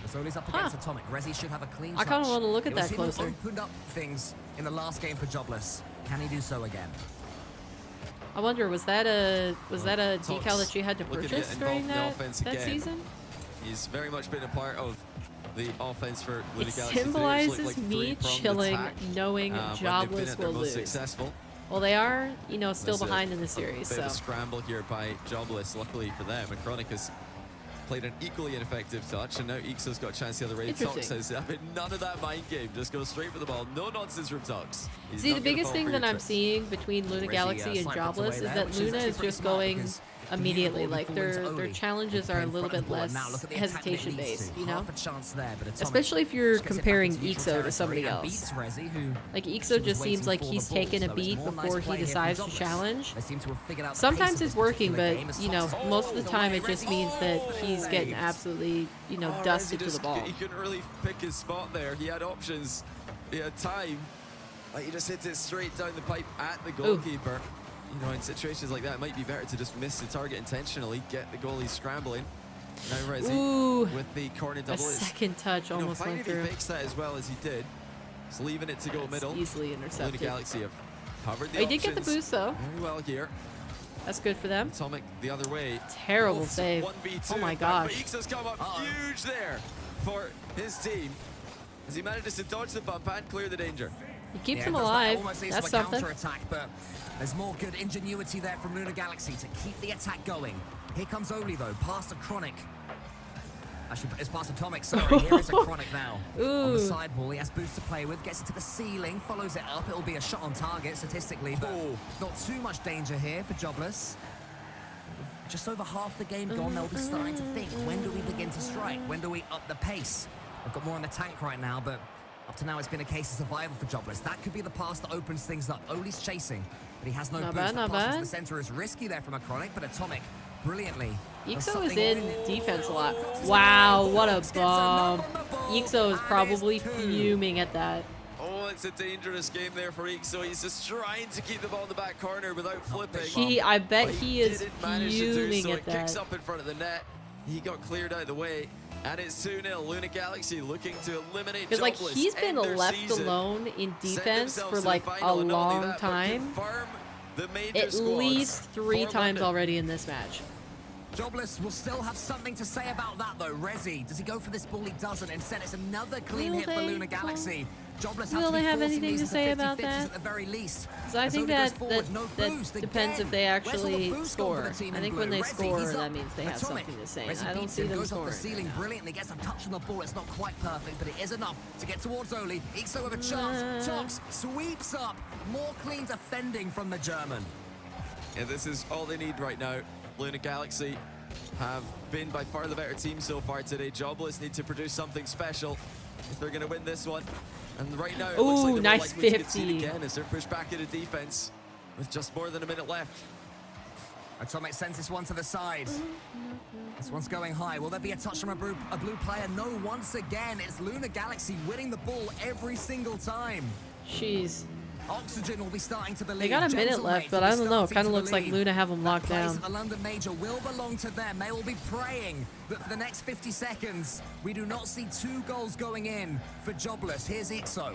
Soli's up against Atomic. Rezi should have a clean touch. I kind of want to look at that closer. Opened up things in the last game for Jobless. Can he do so again? I wonder, was that a decal that you had to purchase during that season? He's very much been a part of the offense for Lunar Galaxy. It symbolizes me chilling, knowing Jobless will lose. Successful. Well, they are, you know, still behind in the series. A scramble here by Jobless, luckily for them. And Chronic has played an equally ineffective touch, and now Ixo's got a chance the other way. Tox says, I mean, none of that mind game. Just go straight for the ball. No nonsense from Tox. See, the biggest thing that I'm seeing between Lunar Galaxy and Jobless is that Luna is just going immediately. Like their challenges are a little bit less hesitation based, you know? Especially if you're comparing Ixo to somebody else. Like Ixo just seems like he's taken a beat before he decides to challenge. Sometimes it's working, but you know, most of the time it just means that he's getting absolutely, you know, dusted to the ball. He couldn't really pick his spot there. He had options. He had time. Like he just hits it straight down the pipe at the goalkeeper. You know, in situations like that, it might be better to just miss the target intentionally, get the goalie scrambling. Now Rezi with the corner double. A second touch almost went through. If he fakes that as well as he did, just leaving it to go middle. Easily intercepted. Lunar Galaxy have covered the he did get the boost though. Very well here. That's good for them. Atomic the other way. Terrible save. 1v2. Oh my gosh. But Ixo's come up huge there for his team as he manages to dodge the bump and clear the danger. He keeps him alive. That's something. But there's more good ingenuity there from Lunar Galaxy to keep the attack going. Here comes Oli though, past a Chronic. Actually, it's past Atomic, sorry. Here is a Chronic now. On the side ball, he has boost to play with, gets it to the ceiling, follows it up. It'll be a shot on target statistically, but not too much danger here for Jobless. Just over half the game gone, they'll be starting to think, when do we begin to strike? When do we up the pace? They've got more on the tank right now, but up to now, it's been a case of survival for Jobless. That could be the pass that opens things up. Oli's chasing, but he has no boost. That pass to the center is risky there from a Chronic, but Atomic, brilliantly. Ixo is in defense a lot. Wow, what a bomb. Ixo is probably fuming at that. Oh, it's a dangerous game there for Ixo. He's just trying to keep the ball in the back corner without flipping. I bet he is fuming at that. Kicks up in front of the net. He got cleared out of the way. And it's 2-0. Lunar Galaxy looking to eliminate Jobless. Because, like, he's been left alone in defense for, like, a long time. At least 3 times already in this match. Jobless will still have something to say about that, though. Rezi, does he go for this ball? He doesn't. Instead, it's another clean hit for Lunar Galaxy. Jobless will they have anything to say about that? At the very least. Because I think that depends if they actually score. I think when they score, that means they have something to say. I don't see them scoring. Goes off the ceiling brilliantly, gets a touch on the ball. It's not quite perfect, but it is enough to get towards Oli. Ixo with a chance. Tox sweeps up. More clean defending from the German. Yeah, this is all they need right now. Lunar Galaxy have been by far the better team so far today. Jobless need to produce something special if they're going to win this one. And right now, it looks like they're nice likely to 50. concede again as they're pushed back into defense with just more than a minute left. Atomic sends this one to the side. This one's going high. Will there be a touch from a blue player? No, once again, it's Lunar Galaxy winning the ball every single time. Jeez. Oxygen will be starting to believe. They got a minute left, but I don't know. It kind of looks like Luna have them locked down. The London Major will belong to them. They will be praying that for the next 50 seconds, we do not see 2 goals going in for Jobless. Here's Ixo.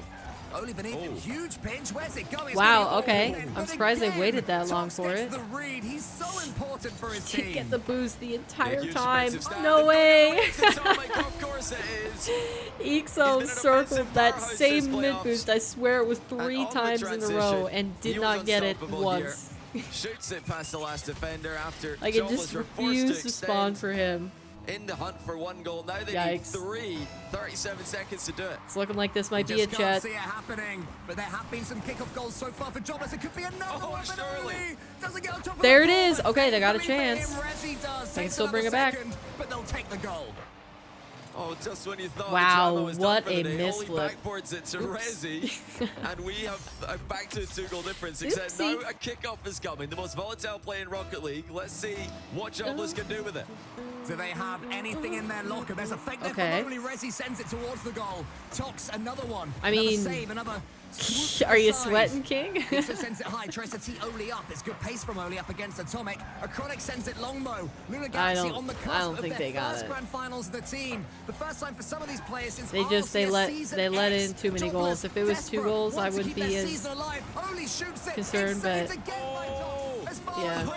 Only beneath him. Huge pinch. Where's it going? Wow, okay. I'm surprised they waited that long for it. The read. He's so important for his team. Get the boost the entire time. No way. Ixo circled that same mid boost. I swear it was 3 times in a row and did not get it once. Shoots it past the last defender after like it just refused to spawn for him. In the hunt for 1 goal. Now they need 37 seconds to do it. It's looking like this might be a Just chat. can't see it happening, but there have been some kickoff goals so far for Jobless. It could be another one, but only doesn't get on top of there it the is. ball. Okay, they got a chance. They can still bring it back. But they'll take the goal. Oh, just when you thought wow, was what done for a the day, misflip. Backboards it to Rezi, and we have back to a 2-goal difference. Except now a kickoff is coming. The most volatile play in Rocket League. Let's see what Jobless can do with it. Do they have anything in their locker? There's a fake there from only Rezi sends it towards the goal. Tox, another one. I mean, another save, another are you sweating, King? Ixo sends it high, tries to tee Oli up. It's good pace from Oli up against Atomic. Acronic sends it longbow. Lunar Galaxy on the cusp of their first grand finals of the team. The first time for some of these players since RLCS they let in too many goals. If it was 2 goals, I wouldn't be as concerned, but yeah.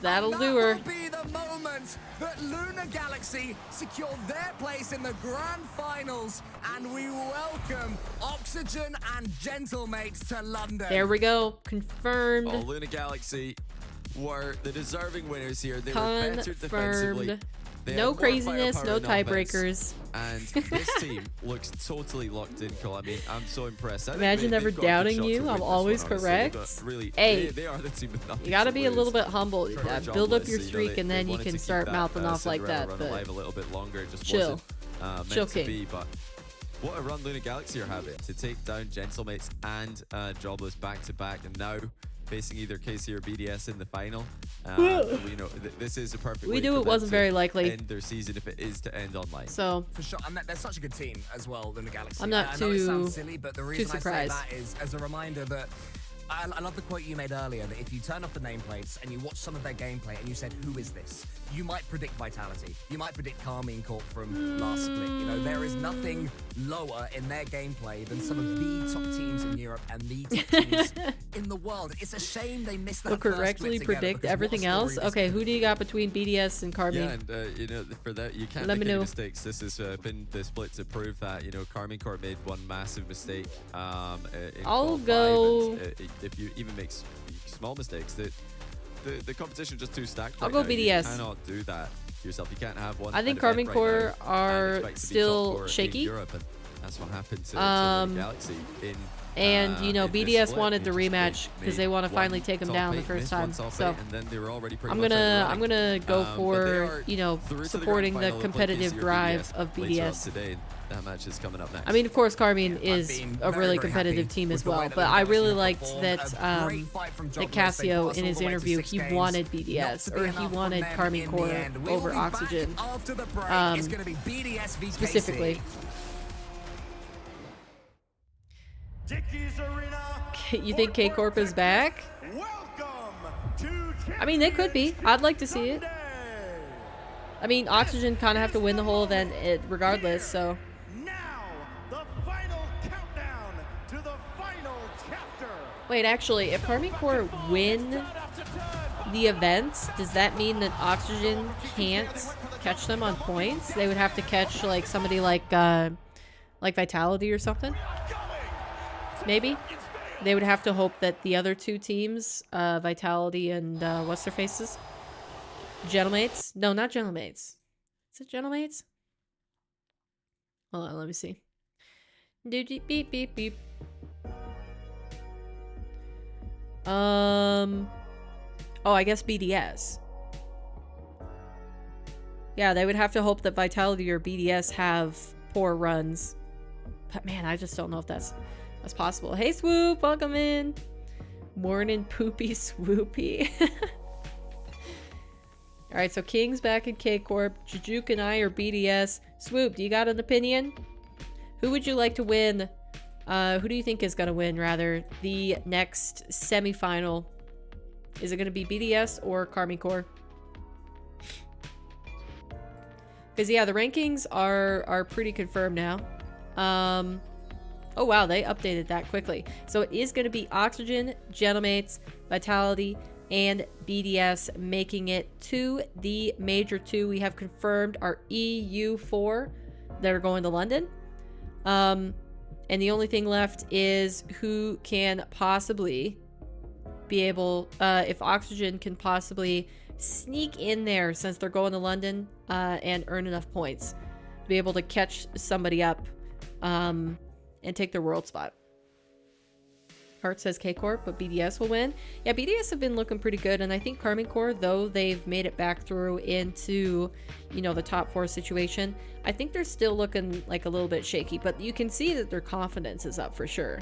That'll do her. Be the moment that Lunar Galaxy secure their place in the grand finals, and we welcome Oxygen and Gentlemates to London. There we go. Confirmed. Oh, Lunar Galaxy were the deserving winners here. They were better defensively. No craziness, no tiebreakers. And this team looks totally locked in, Cole. I mean, I'm so impressed. Imagine never doubting you. I'm always correct. Really, hey, they are the team with nothing. You gotta be a little bit humble. Build up your Jobless, streak, and then you can start mouthing off like that. But alive a little bit longer. It just chill. wasn't meant to be. But what a run Lunar Galaxy are having to take down Gentlemates and Jobless back to back, and now facing either KC or BDS in the final. You know, this is a perfect way we knew it wasn't very likely end their season if it is to end online. So for sure, and they're such a good team as well, Lunar Galaxy. I'm not I know it sounds silly, but the reason surprised. I say that is as a reminder that I love the quote you made earlier, that if you turn off the nameplates and you watch some of their gameplay and you said, who is this? You might predict Vitality. You might predict Carmine Corp from last split. You know, there is nothing lower in their gameplay than some of the top teams in Europe and the top teams in the world. It's a shame they missed that. Correctly predict everything else. Okay, who do you got between BDS and Carmine? Yeah, and you know, for that you can't make any mistakes. This has been the split to prove that. You know, Carmine Corp made one massive mistake. I'll go. And, if you even make small mistakes, the competition is just too stacked. I'll go BDS. You cannot do that yourself. You can't have one. I think Carmine Corp are still shaky. Europe, and that's what happened to Galaxy and you know, BDS wanted the rematch because they want to finally take them down the first time. So and then they were already I'm gonna go for you know, supporting the competitive drive of BDS. Today. That match is coming up next. I mean, of course, Carmine is a really competitive team as well, but I really liked that Cassio in his interview, he wanted BDS, or he wanted Carmine Corp over Oxygen, specifically. You think K-Corp is back? I mean, they could be. I'd like to see it. I mean, Oxygen kind of have to win the whole event regardless, so... Wait, actually, if Carmine Corp win the events, does that mean that Oxygen can't catch them on points? They would have to catch like somebody like Vitality or something? Maybe? They would have to hope that the other 2 teams, Vitality and what's their faces? Gentlemates? No, not Gentlemates. Is it Gentlemates? Hold on, let me see. Beep, beep, beep, beep. Oh, I guess BDS. Yeah, they would have to hope that Vitality or BDS have poor runs. But man, I just don't know if that's possible. Hey, Swoop, welcome in. Morning, Poopy Swoopy. All right, so King's back in K-Corp. Jujuk and I are BDS. Swoop, do you got an opinion? Who would you like to win? Who do you think is going to win, rather, the next semifinal? Is it going to be BDS or Karmine Corps? Because, yeah, the rankings are pretty confirmed now. Oh, wow, they updated that quickly. So it is going to be Oxygen, Gentlemates, Vitality, and BDS, making it to the major 2. We have confirmed our EU4 that are going to London. And the only thing left is who can possibly be able, if Oxygen can possibly sneak in there since they're going to London and earn enough points to be able to catch somebody up and take their world spot. Heart says K-Corp, but BDS will win. Yeah, BDS have been looking pretty good, and I think Karmine Corps, though they've made it back through into, you know, the top 4 situation, I think they're still looking like a little bit shaky, but you can see that their confidence is up for sure.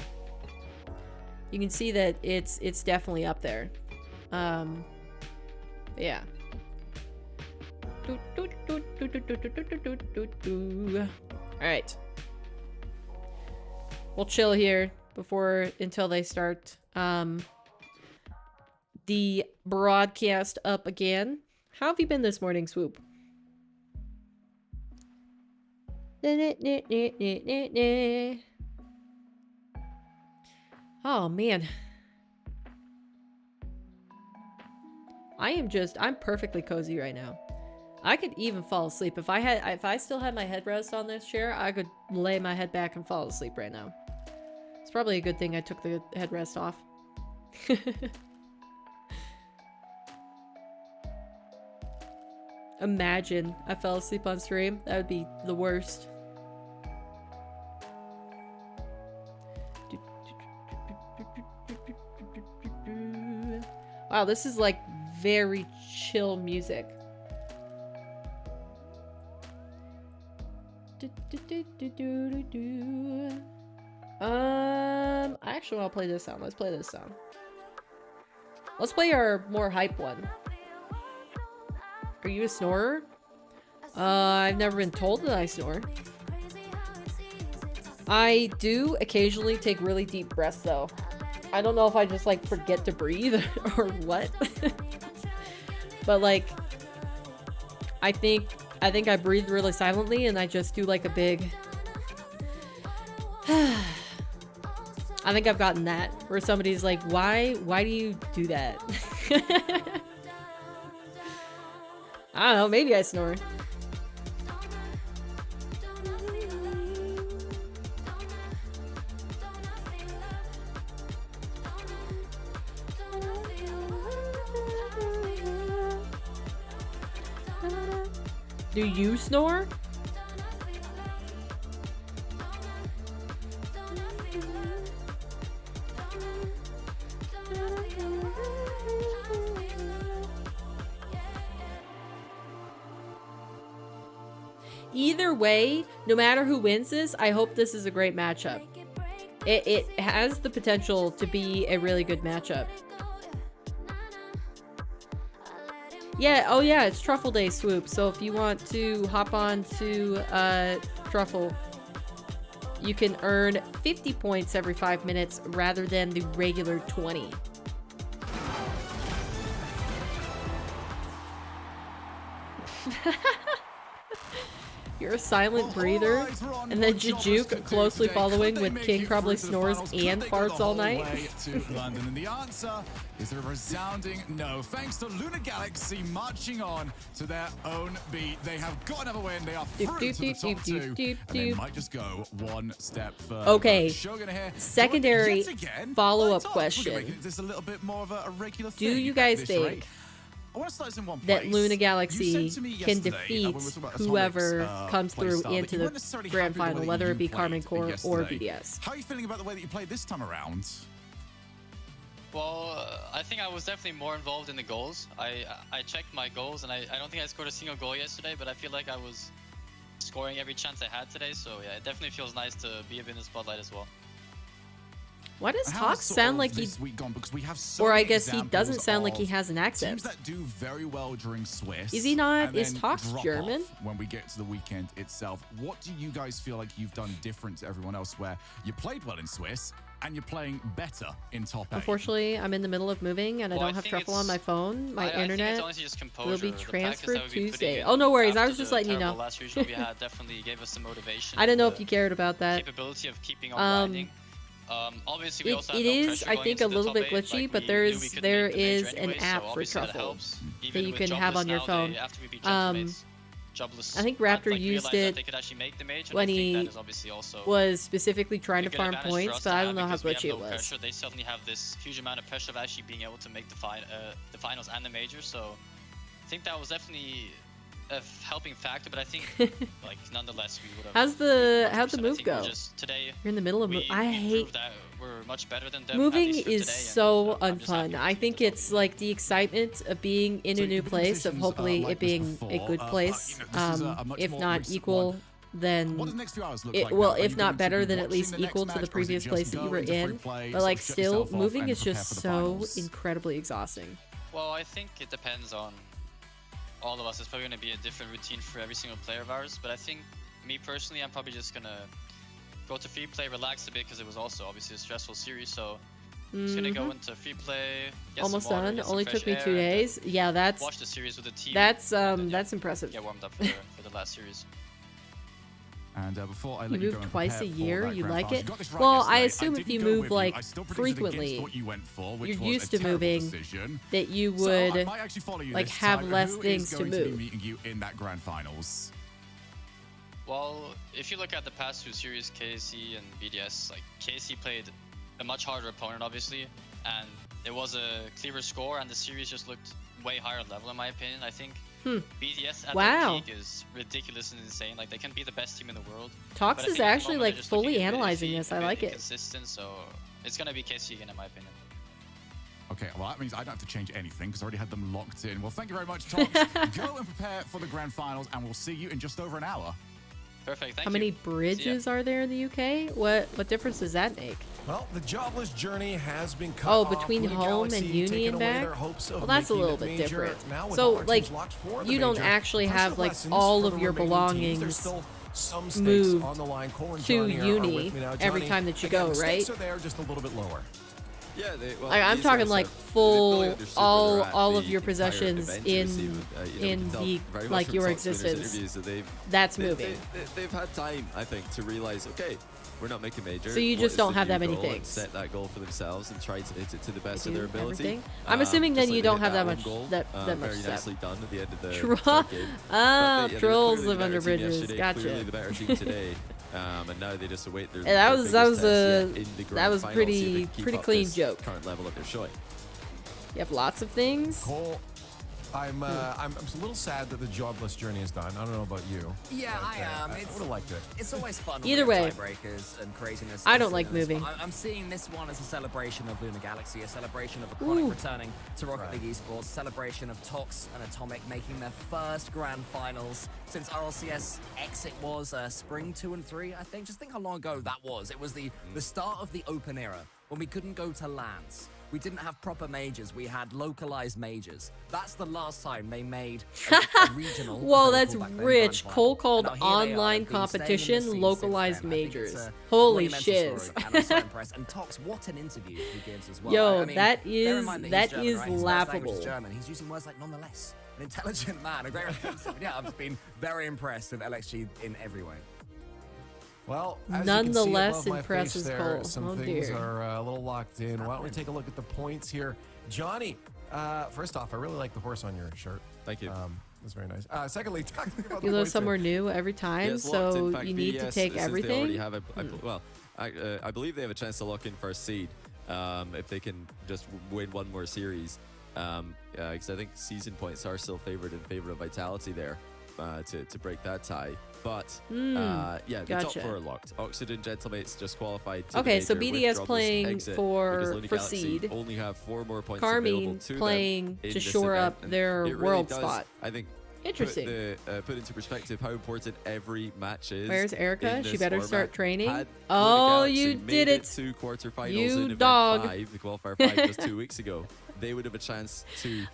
You can see that it's definitely up there. Yeah. Alright. We'll chill here until they start the broadcast up again. How have you been this morning, Swoop? Oh man, I'm perfectly cozy right now. I could even fall asleep if I still had my headrest on this chair. I could lay my head back and fall asleep right now. It's probably a good thing I took the headrest off. Imagine I fell asleep on stream. That would be the worst. Wow, this is like very chill music. I actually want to play this sound. Let's play this sound. Let's play our more hype one. Are you a snorer? I've never been told that I snore. I do occasionally take really deep breaths though. I don't know if I just like forget to breathe or what. But like, I think I breathe really silently and I just do like a big I think I've gotten that where somebody's like, why do you do that? I don't know, maybe I snore. Do you snore? Either way, no matter who wins this, I hope this is a great matchup. It has the potential to be a really good matchup. Yeah, oh yeah, it's Truffle Day, Swoop. So if you want to hop on to Truffle, you can earn 50 points every 5 minutes rather than the regular 20. You're a silent breather, and then Jujuk closely following with King probably snores and farts all night. To London, and the answer is a resounding no. Thanks to Lunar Galaxy marching on to their own beat. They have got another win. They are through to the top 2, and they might just go one step further. Okay, secondary follow-up question. This a little bit more of a regular thing. Do you guys think that Luna Galaxy can defeat whoever comes through into the grand final, whether it be Karmine Corps or BDS? How are you feeling about the way that you played this time around? Well, I think I was definitely more involved in the goals. I checked my goals, and I don't think I scored a single goal yesterday, but I feel like I was scoring every chance I had today. So yeah, it definitely feels nice to be a bit in the spotlight as well. Why does How Tox has sound like this he... week gone? Because we have so Or I many guess he examples doesn't sound like he of has an accent. Teams that do very well during Swiss. Is he not? and Is then Tox drop German? off when we get to the weekend itself. What do you guys feel like you've done different to everyone else where you played well in Swiss and you're playing better in top 8? Unfortunately, I'm in the middle of moving and I Well, don't I have think truffle on my phone. My I think internet it's honestly just composure. will be The practice transferred that we've been putting Tuesday. in Oh, no worries. I after was just the letting you terrible know. last result we had definitely gave us the motivation. I don't know and if you cared about the that. capability of keeping on grinding. Obviously, we also have It no is, pressure I going think, into a the little top bit 8. glitchy, Like, but we there knew we is could there make the major is an anyway, so app for obviously that truffle helps. that Even you with can have Jobless on your now, phone. after we beat Jobless, Jobless I think had, Raptor like, used realized that it they could actually make the major, when and I think he that is obviously also was specifically trying to a good farm advantage for points, us but to I have don't know how because we have glitchy it no was. pressure. They suddenly have this huge amount of pressure of actually being able to make the finals and the major. So I think that was definitely a helping factor, but I think like nonetheless we would have. How'd the move go? Today You're in the middle of I hate proved that we're much better than them. moving at least for is today, so I'm just happy unfun. to I be think the top it's eight. like the excitement of being in So a new you've been place, of positions, hopefully like it this being before, a good but, place. you know, this is a much If more not recent equal, one. then What does the next few hours look it, like well, now? Are you if not going to better, be then at watching least the next equal to match, the or is it previous just place that you go were into free in. play, But sort like of shut still, yourself off moving and is prepare just for the so finals? incredibly exhausting. Well, I think it depends on all of us. It's probably going to be a different routine for every single player of ours. But I think, me personally, I'm probably just going to go to free play, relax a bit, because it was also obviously a stressful series. So I'm just going to go into free play, get Almost some water, done. get some Only fresh took me air, 2 and then days. Yeah, that's watch the series with the team. that's and then, that's impressive. Get warmed up for the last series. And before I You let you move go and twice a prepare for year, that you grand like final, it? you got this right Well, I yesterday. assume if didn't you go move with you. like I still predicted against frequently, what you went for, which you're was used a to terrible moving, decision. that you So I would might actually follow you like this have time. less Who things is to going to be move. meeting you in that grand finals? Well, if you look at the past 2 series, KC and BDS, like KC played a much harder opponent, obviously, and it was a clearer score, and the series just looked way higher level, in my opinion. I think BDS at Wow. their peak is ridiculous and insane. Like, they can be the best team in the world. Tox But I is think at the actually moment like they're just looking fully a bit analyzing iffy, this. a I bit like it. inconsistent, so it's gonna be KC again, in my opinion. Okay, well, that means I don't have to change anything because I already had them locked in. Well, thank you very much, Tox. Go and prepare for the grand finals, and we'll see you in just over an hour. Perfect, thank How you. many See ya. bridges are there in the UK? What difference does that make? Well, the jobless journey has been cut Oh, off. between Luna home and Galaxy Uni taking and away back? their hopes of Well, that's a making little the bit major. different. Now with So, all our like, teams locked for the you don't major, actually pressure have like lessens all for of the your remaining teams. belongings There's still some stakes moved on the line. Cole and to Johnny are uni with me now. every Johnny, time that you again, go, the stakes right? are there, just a little bit lower. Yeah, I'm these talking guys like have- they've full fully understood where they're at all the of your entire possessions event to in receive, you know, we in can tell the very much like from your Tox winners' existence. interviews that That's they- moving. they've had time, I think, to realize, okay, we're not making major. So you What just is don't the have new that many goal? And things. set that goal for themselves and try to hit it to the best They of their do ability. everything. I'm assuming then just you like they don't hit have that one much goal, that much very step. nicely done at the end of the Troll- third game. Ah, But they were trolls clearly live the under better team bridges. yesterday, Gotcha. Clearly the better team today. And now they just await their. Yeah, that their was biggest test a yet in the that grand was final, pretty see if they can keep pretty up clean this joke. Current level that they're showing. You have lots of things. Cole, I'm a little sad that the jobless journey is done. I don't know about you. Yeah, but, I am. I would have liked it. It's always fun. Either when we way, have tiebreakers and craziness. I don't as- like as- moving. I'm seeing this one as a celebration of Luna Galaxy, a celebration of Iconic Ooh. returning to Rocket Right. League Esports, celebration of Tox and Atomic making their first grand finals since RLCS exit was spring 2 and 3, I think. Just think how long ago that was. It was the start of the open era when we couldn't go to LANs. We didn't have proper majors. We had localized majors. That's the last time they made a regional. Whoa, as they that's were called back then, rich. grand Cole final. called And now here they are. online They've been staying in the competition scene since localized then. I think it's majors. a Holy monumental shiz. story, and I'm so impressed. And Tox, what an interview he gives as well. Yo, I mean, that bear is- in mind that that he's German, is right? His first language laughable. is German. He's using words like nonetheless. An intelligent man, a great responsive. Yeah, I've just been very impressed with LXG in every way. Well, as Nonetheless you can see above my impresses face there, Cole. some Oh, things dear. are a little locked in. Why don't we take a look at the points here? Johnny, first off, I really like the horse on your shirt. Thank you. That's very nice. Secondly, talking about You the go points somewhere here. new every time, Yes, locked. so In fact, you need to BDS, take since they already everything. have I believe they have a chance to lock in first seed if they can just win one more series. Because I think season points are still favored in favor of Vitality there. to break that tie. But yeah, the top gotcha. 4 are locked. Oxygen, Gentlemates just qualified. To Okay, the so major with BDS Troubles playing exit for because Luna Galaxy seed. only have 4 more points available Carmine to them playing in to this shore event, up and their it really world does, spot. I think. Interesting. Put into perspective how important every match is. Where's Erica? in She this better format. start training. Had Oh, Luna you Galaxy did made it. To quarterfinals You in event dog. 5, the qualifier 5 just 2 weeks ago. They would have a chance to.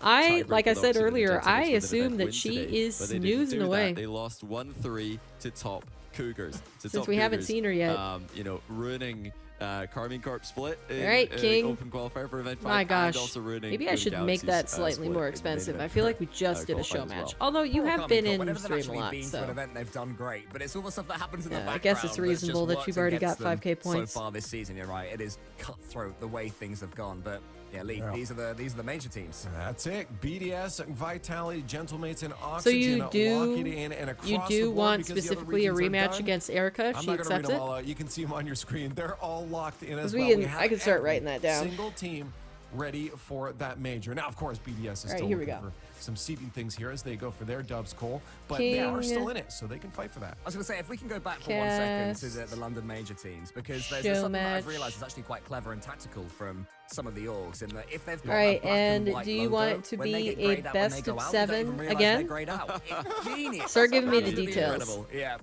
Like I said earlier, I assume assume that she is snoozing away. They lost 1-3 to top Cougars. Since we haven't seen her yet. You know, ruining Carmine Corp split in Right, King. open qualifier for event 5. My gosh. And also ruining Maybe I Luna should make Galaxy's, that slightly split more in the main expensive. I event feel like for, we just did a show qualifiers as well. match. Although you Poor have Carmine been Corp, in whenever the they've stream a actually lot, been to an so event, they've done great. But it's all the stuff that happens in the Yeah, background. I guess it's that reasonable just that you've works already against got 5K them points. So far this season, you're right. It is cutthroat the way things have gone. But yeah, Lee, these are the major teams. That's it. BDS, Vitality, Gentlemates, and Oxygen. So you lock do it in and across you the do board want because the other specifically a regions are rematch done. against Erica if I'm she not going to read accepts them it? all out. You can see them on your screen. They're all locked in as we well. can- I can start every writing that down. Single team ready for that major. Now, of course, BDS is right, still here we looking go. for some seeding things here as they go for their dubs, Cole. But they are King. still in it, so they can fight for that. I was going to say, if we can go back for 1 second to Cast. the London major teams, because Show there's something that I've match. realised is actually quite clever and tactical from some of the orgs, in that if they've got All right, a black and and white do you logo, want it to when they be get a grayed out when they best go of out, they don't 7 even realise again? they're grayed out. It's genius. Start giving me the Absolutely details. incredible. Yeah.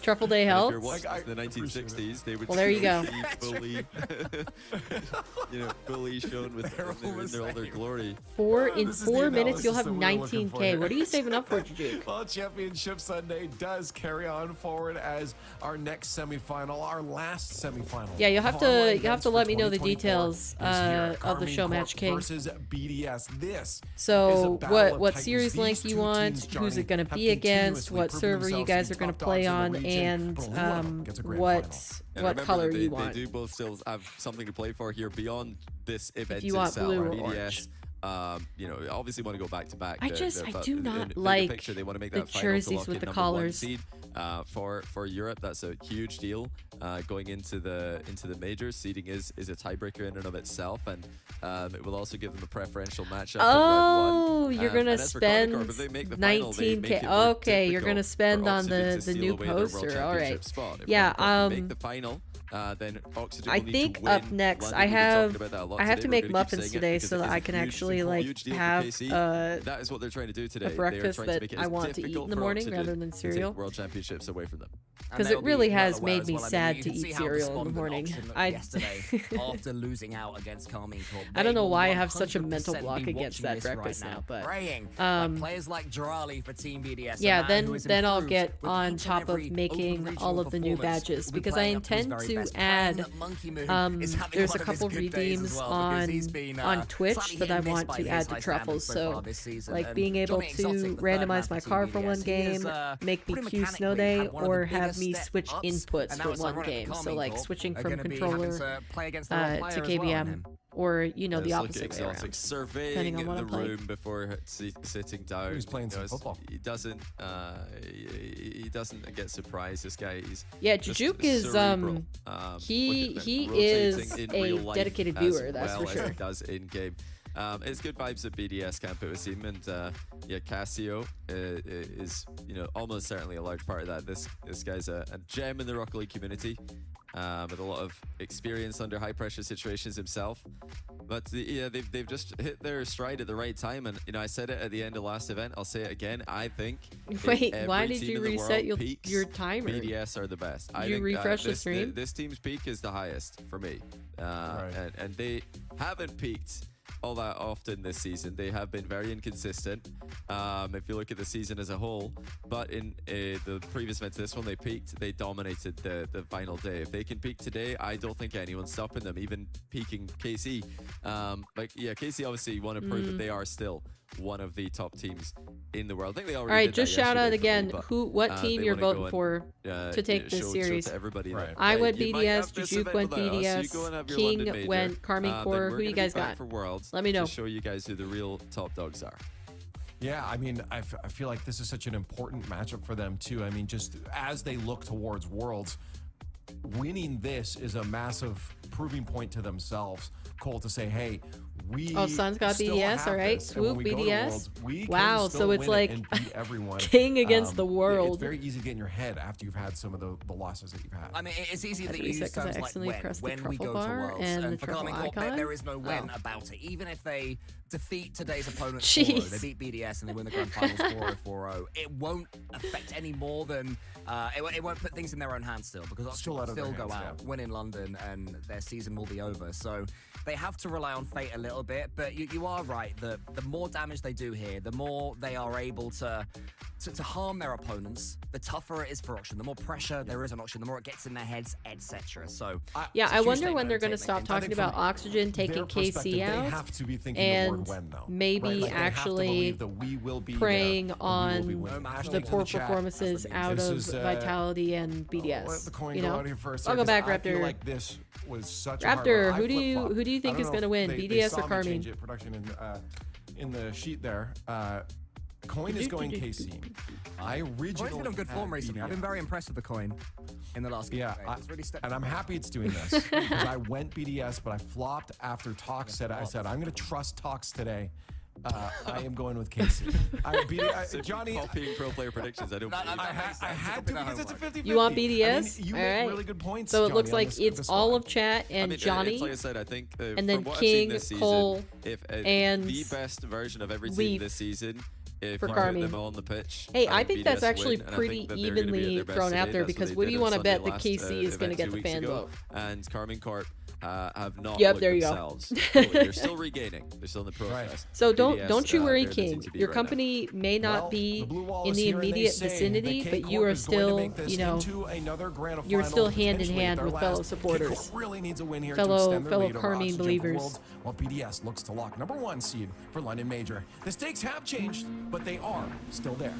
Truffle Day And if helps. you're watching Like, the I appreciate 1960s, they would Well, there you go. be fully, fully shown with They're all the in all their same. glory. In This is the 4 minutes, you'll analysis have that we're looking for 19K. here. What are you saving up for, Jujuke? Well, Championship Sunday does carry on forward as our next semifinal, our last semifinal. Yeah, you'll have of to- online you'll have events to for let me know the 2024 details, is here. of the Carmine show Corp match, King. versus BDS. This So is a battle of what titans. series These link you two want? teams, Who's Johnny, it going to have be against? continuously What proven server you themselves guys to are be going to top play dogs on? in the region, And but only one of them gets a grand what final. And what remember color that you they want? do both still have something to play for here beyond this event you want itself. blue or BDS, you know, obviously want to go back to back. I do not in the like picture, they want to make the that final to jerseys lock with in the number 1 collars. seed. For Europe, that's a huge deal. Going into the majors, seeding is a tiebreaker in and of itself, and it will also give them a preferential matchup. Oh, in round 1. you're gonna And as for Carmine spend Corp, if they make the final, they make 19K. it more Okay, you're gonna difficult spend for on Oxygen to the steal new away their World poster. All right. Championship spot. If Yeah. Carmine Corp can make the final. Then Oxygen I will need think to win up next, London. I We've been have talking about that a lot I have today. to We're make gonna keep muffins saying it today because so it that is I a can huge, actually like huge deal for have KC. That is what they're trying to do today. a They are breakfast trying to that make it I as want to eat difficult in the for morning Oxygen rather than to cereal. take World Championships away from them. Because And it really they'll be has well made aware me as well. I mean, sad you to can see eat how cereal in the despondent morning. Oxygen looked I yesterday after losing out against Carmine Corp. I don't know They why I will have such a 100% mental block be against watching that this breakfast right now, but, praying. um, Like players like Drali for Team BDS. yeah, a man who has then I'll improved get with on each and top of every making open all regional of the new performance. badges, Will be because I playing up to his intend very to best. Praying add that Monkey Moon is having there's one a of his couple good days as redeems well, because he's been, on Twitch slightly that hit I and miss want by to his add to high Truffles. standards so So far this season. like And being able Johnny Exotic, to the third randomize man my for car Team for one BDS, he game, has, make me pretty queue snow mechanically day, had one of or the have biggest me step switch ups, inputs and now for it's one ironic that game. So Carmine like Corp switching are from gonna be having controller to play against their own to player as well, KBM, and or you know the It's opposite like way exotic, around. surveying depending on what the I'm playing. room before sitting down. He's playing You know, some football. He doesn't. He doesn't get surprised. This guy, he's Yeah, just Jujuke is cerebral, he rotating is in a real life dedicated as viewer, that's well for as sure. he does in game. It's good vibes at BDS camp, it would seem, and yeah, Casio is almost certainly a large part of that. This guy's a gem in the Rocket League community, with a lot of experience under high pressure situations himself. But they've just hit their stride at the right time, and I said it at the end of last event. I'll say it again. I think Wait, if why every did team you in the reset world peaks, your timer? BDS are the best. I You think, refresh the this, stream? This team's peak is the highest for me, and they haven't peaked all that often this season. They have been very inconsistent if you look at the season as a whole, but in the previous event to this one, they peaked, they dominated the final day. If they can peak today, I don't think anyone's stopping them, even peaking KC. KC obviously want to prove that they are still one of the top teams in the world. I think they already All right, did just that shout out yesterday for me, again but, what team they you're wanna go voting and, for to take this show series. to everybody that, I went you might BDS, have this Jujuke event went without us. You go and BDS, have your London King major, went Carmine then Corp. we're Who gonna you be guys back got? for Worlds Let me know. to show you guys who the real top dogs are. Yeah, I mean, I feel like this is such an important matchup for them too. I mean, just as they look towards Worlds, winning this is a massive proving point to themselves, Cole, to say, hey, Oh, Sun's got still BDS, have all right. this, and when Swoop, we go to BDS. Worlds, we can Wow, still so it's win like and beat everyone. king against the It's world. very easy to get in your head after you've had some of the losses that you've had. I mean, it's easy that you reset use 'cause I terms like accidentally pressed the when we truffle go to bar Worlds. and the for truffle Garmin Corp, icon. there is no when Oh. about it. Even if they defeat today's opponent 4-0, Jeez. they beat BDS and they win the grand finals 4-0, it won't affect any more than it won't put things in their own hands still, because Oxygen will still go out, win in London, and their season will be over. So they have to rely on fate a little bit, but you are right. The more damage they do here, the more they are able to harm their opponents, the tougher it is for Oxygen. The more pressure there is on Oxygen, the more it gets in their heads, etc. So Yeah, I wonder when they're going to stop talking about Oxygen taking KC out, they have to be thinking and the word when, though. maybe Right? Like, they have to actually believe that we will be preying there, on we will be winning. the Hashtag poor in chat. performances out This of is, Vitality and Let BDS. the coin You go know, out here first. I'll go back, I feel Raptor. like this was such a Raptor, hard who do you think is going to win, BDS or Carmine? Change it, production in the sheet there. Coin is going KC. I originally Coin's been on good form recently. I've been very impressed with the Coin in the last game. Yeah, It's really stepped and I'm happy it's doing this because I went BDS, but I flopped after Tox said I said I'm going to trust Tox today. I am going with Casey. Johnny, copying pro player predictions. I don't. believe I that. had to because it's a 50-50. You want I mean, BDS? you All make right. really good points. So it Johnny, looks on like this it's all squad. of chat and I mean, Johnny, it's like I said, I think and then from what I've King, seen this season, Cole, if and the best version of every team Leaf this season, if for you put Carmine. them on the pitch. Hey, I think BDS that's actually win, and I pretty think that they're gonna be at evenly their best thrown out today. there, That's because they what do did you on want to Sunday bet that last, KC is going to event get 2 the weeks fan ago, vote? And Carmine Corp have not Yep, looked there you go. themselves. They're still regaining. They're still in the process. So BDS, don't you worry, they're the team King. to beat Your right now. company may not Well, be the blue wall in is the here, and they immediate say vicinity, that but K you Corp are is going to still, make this you know, into another grand you're final, still hand in potentially hand their with last. fellow K supporters. Corp really needs a win here Fellow- to extend their fellow lead over Carmine Oxygen for believers. Worlds, while BDS looks to lock #1 seed for London Major. The stakes have changed, but they are still there.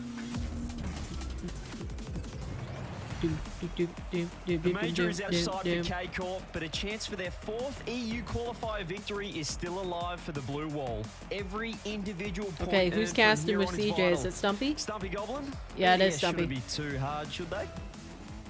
The major is outside for K Corp, but a chance for their 4th EU qualifier victory is still alive for the blue wall. Every individual point. Okay, who's earned from casting here with on is CJ? vital. Is it Stumpy? Stumpy Goblin? Yeah, it is Shouldn't Stumpy. be too hard, should they?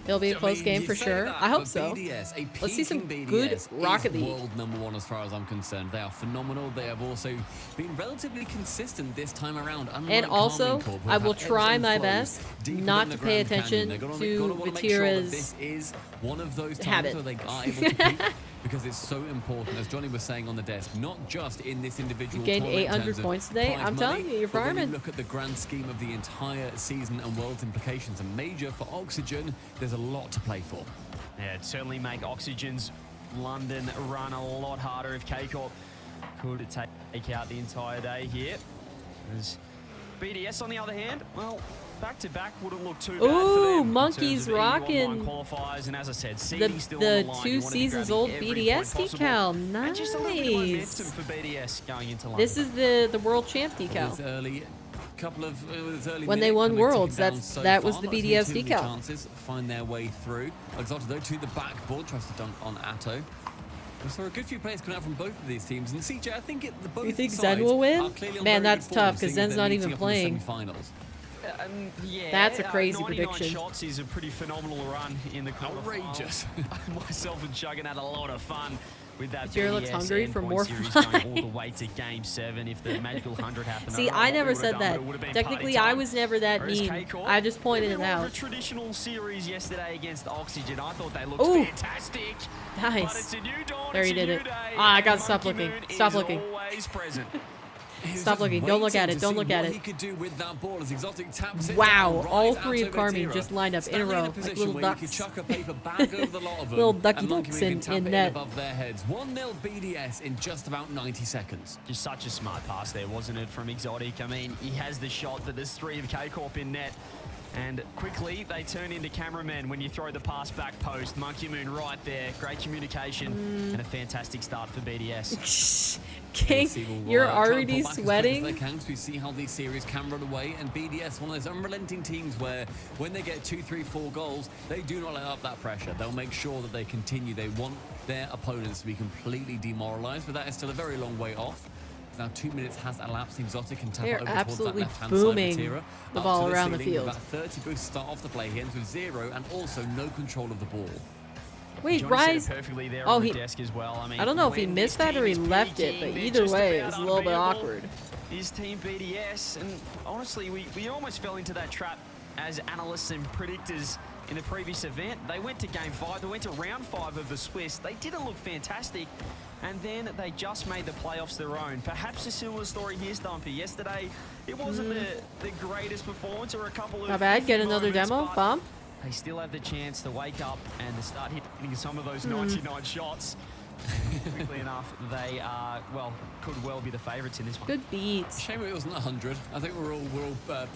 It'll be a close game you for say sure. that, I hope but so. BDS, a Let's see some peaking good BDS Rocket is League. world #1 as far as I'm concerned. They are phenomenal. They have also been relatively consistent this time around. And also, I will try my best not to pay attention to Vatira's this is one of those times habit. where they are able to peak, because it's so important, as Johnny was saying on the desk, not just in this individual You gained tournament in 800 terms of points today. prize I'm money, telling you, you're but when farming. you look at the grand scheme of the entire season and world's implications, a major for Oxygen, there's a lot to play for. Yeah, it'd certainly make Oxygen's London run a lot harder if K Corp could take out the entire day here. As BDS, on the other hand, well, back-to-back wouldn't look too bad for Ooh, them. Monkeys in terms of EU rocking online qualifiers, and as I said, seeding still on the the line. 2 You wanna be seasons grabbing old every BDS point possible. decal. And just a little bit of momentum Nice. for BDS going into London. This is the world champ This decal. early couple of early When they minutes, won and they've Worlds, taken down that's- so that far. was the Not seeing BDS too many decal. chances find their way through. Exotic though to the backboard, tries to dunk on Atto. We saw a good few players coming out from both of these teams, and CJ, I think both You think sides Zen will win? are clearly on Man, very that's good form, tough, 'cause seeing as Zen's they're not meeting even up in the playing. semi-finals. Yeah, That's a crazy 99 prediction. shots is a pretty phenomenal run in the Outrageous. Myself and Chuggin had a lot of fun with that. Jira looks BDS hungry for endpoint more series fun. going all the way to Game 7. If the magical 100 happened, See, don't know I what never we would've said done, that. but it would've been Technically, party I time. was never that Whereas mean. K-Corp, I just pointed maybe it more of out. a traditional series yesterday against Oxygen. I thought they looked Ooh. fantastic. Nice. But it's a new dawn, There it's he a did new it. day, Ah, I and gotta stop Monkey looking. Moon Stop is looking. always present. He was Stop just looking. Don't look waiting at it. to Don't see look at what it. he could do with that ball as Exotic taps it Wow, down all right three out of to Carmine Vatira. just lined up in a Stanley row, a like position little where ducks. you could chuck a paper bag over the lot of them. Little ducky and Monkey ducks Moon in- can tap in it net. above their heads. 1-0 BDS in just about 90 seconds. Just such a smart pass there, wasn't it, from Exotic? I mean, he has the shot, but there's 3 of K-Corp in net. And quickly, they turn into cameramen when you throw the pass back post. Monkey Moon right there. Great communication and a fantastic start for BDS. King, AC will, you're try and already pull back as quick as sweating. they can, so we see how these series can run away. And BDS, one of those unrelenting teams where when they get 2, 3, 4 goals, they do not let up that pressure. They'll make sure that they continue. They want their opponents to be completely demoralized, but that is still a very long way off. Now 2 minutes has elapsed. Exotic can tap They're it over towards that absolutely left-hand booming side. Vatira, the up ball to around the ceiling with field. About 30 boosts start off the play. He ends with 0 and also no control of the ball. Wait, Johnny Rise. said it perfectly there Oh, on the he. desk as well. I mean, I don't know if he when missed this that or he team is left it, but peaking, they're either just way, about it's a little bit unbeatable. awkward. Is Team BDS, and honestly, we almost fell into that trap as analysts and predictors in the previous event. They went to Game 5, they went to Round 5 of the Swiss. They didn't look fantastic, and then they just made the playoffs their own. Perhaps a similar story here, Stumpy. Yesterday, it wasn't the greatest performance, or a couple of... Not bad. Get another moments, demo. but Bomb. they still have the chance to wake up and to start hitting some of those 99 shots. And quickly enough, they could well be the favourites in this one. Good beats. Shame it wasn't 100. I think we're all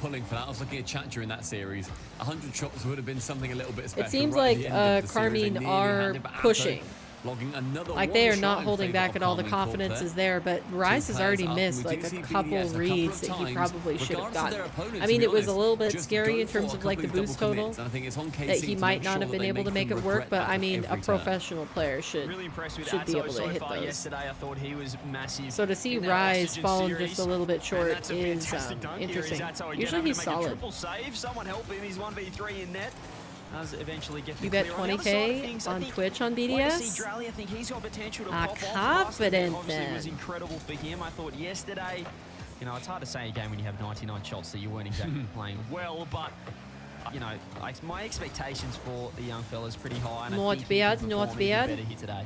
pulling for that. I was looking at chat during that series. 100 shots would have been something a little bit special. It seems right like at the end of the series. They Carmine nearly are handed back, pushing. logging another Like they are one not shot holding in back favour at all. of The Carmine confidence Corp is there, but Rise has already missed like a couple reads that he probably should have gotten. I mean, it was a little bit scary in terms of like the boost total, that he might not have been able to make it work, but I mean, a professional player should Really impressed with be Atto able to so hit far those. Yesterday, I thought he was massive. So to see in that Rise Oxygen falling series, just a little bit and short that's a is fantastic dunk here. interesting. Atto again Usually having he's to make a solid. triple save. Someone help him. He's 1v3 in net. Does eventually get the You bet clear. On the other side of 20K things, I on think Twitch on Legacy BDS? Drally, I think he's got potential to Ah, pop off. confident Last event obviously was then. incredible for him. I thought yesterday, you know, it's hard to say a game when you have 99 shots that you weren't exactly playing well, but you know, my expectations for the young fella's pretty high. And I Not think he bad, can not perform even bad. better here today.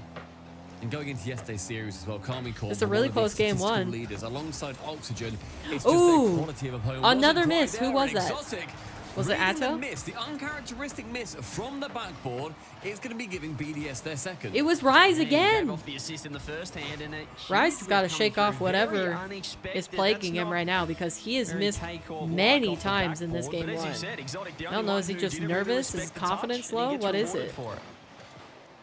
And going into yesterday's series as well, Carmine Corp, It's a really one of the close game statistical one. leaders alongside Oxygen. It's just Ooh, their quality of opponent. another Wasn't quite miss. Who there, was and that? Exotic, Was it reading Atto? The miss, the uncharacteristic miss from the backboard is going to be giving BDS their second. It was Rise He gave again. off the assist in the first hand, and Rise has got to coming shake through off whatever very is unexpected. plaguing That's him not right now, because he has very missed takeoff many like off the times in this backboard, game but as you one. said, Exotic, the I only don't know, one is he who just didn't really nervous? Is respect the confidence touch, and he low? gets What is rewarded it? for it.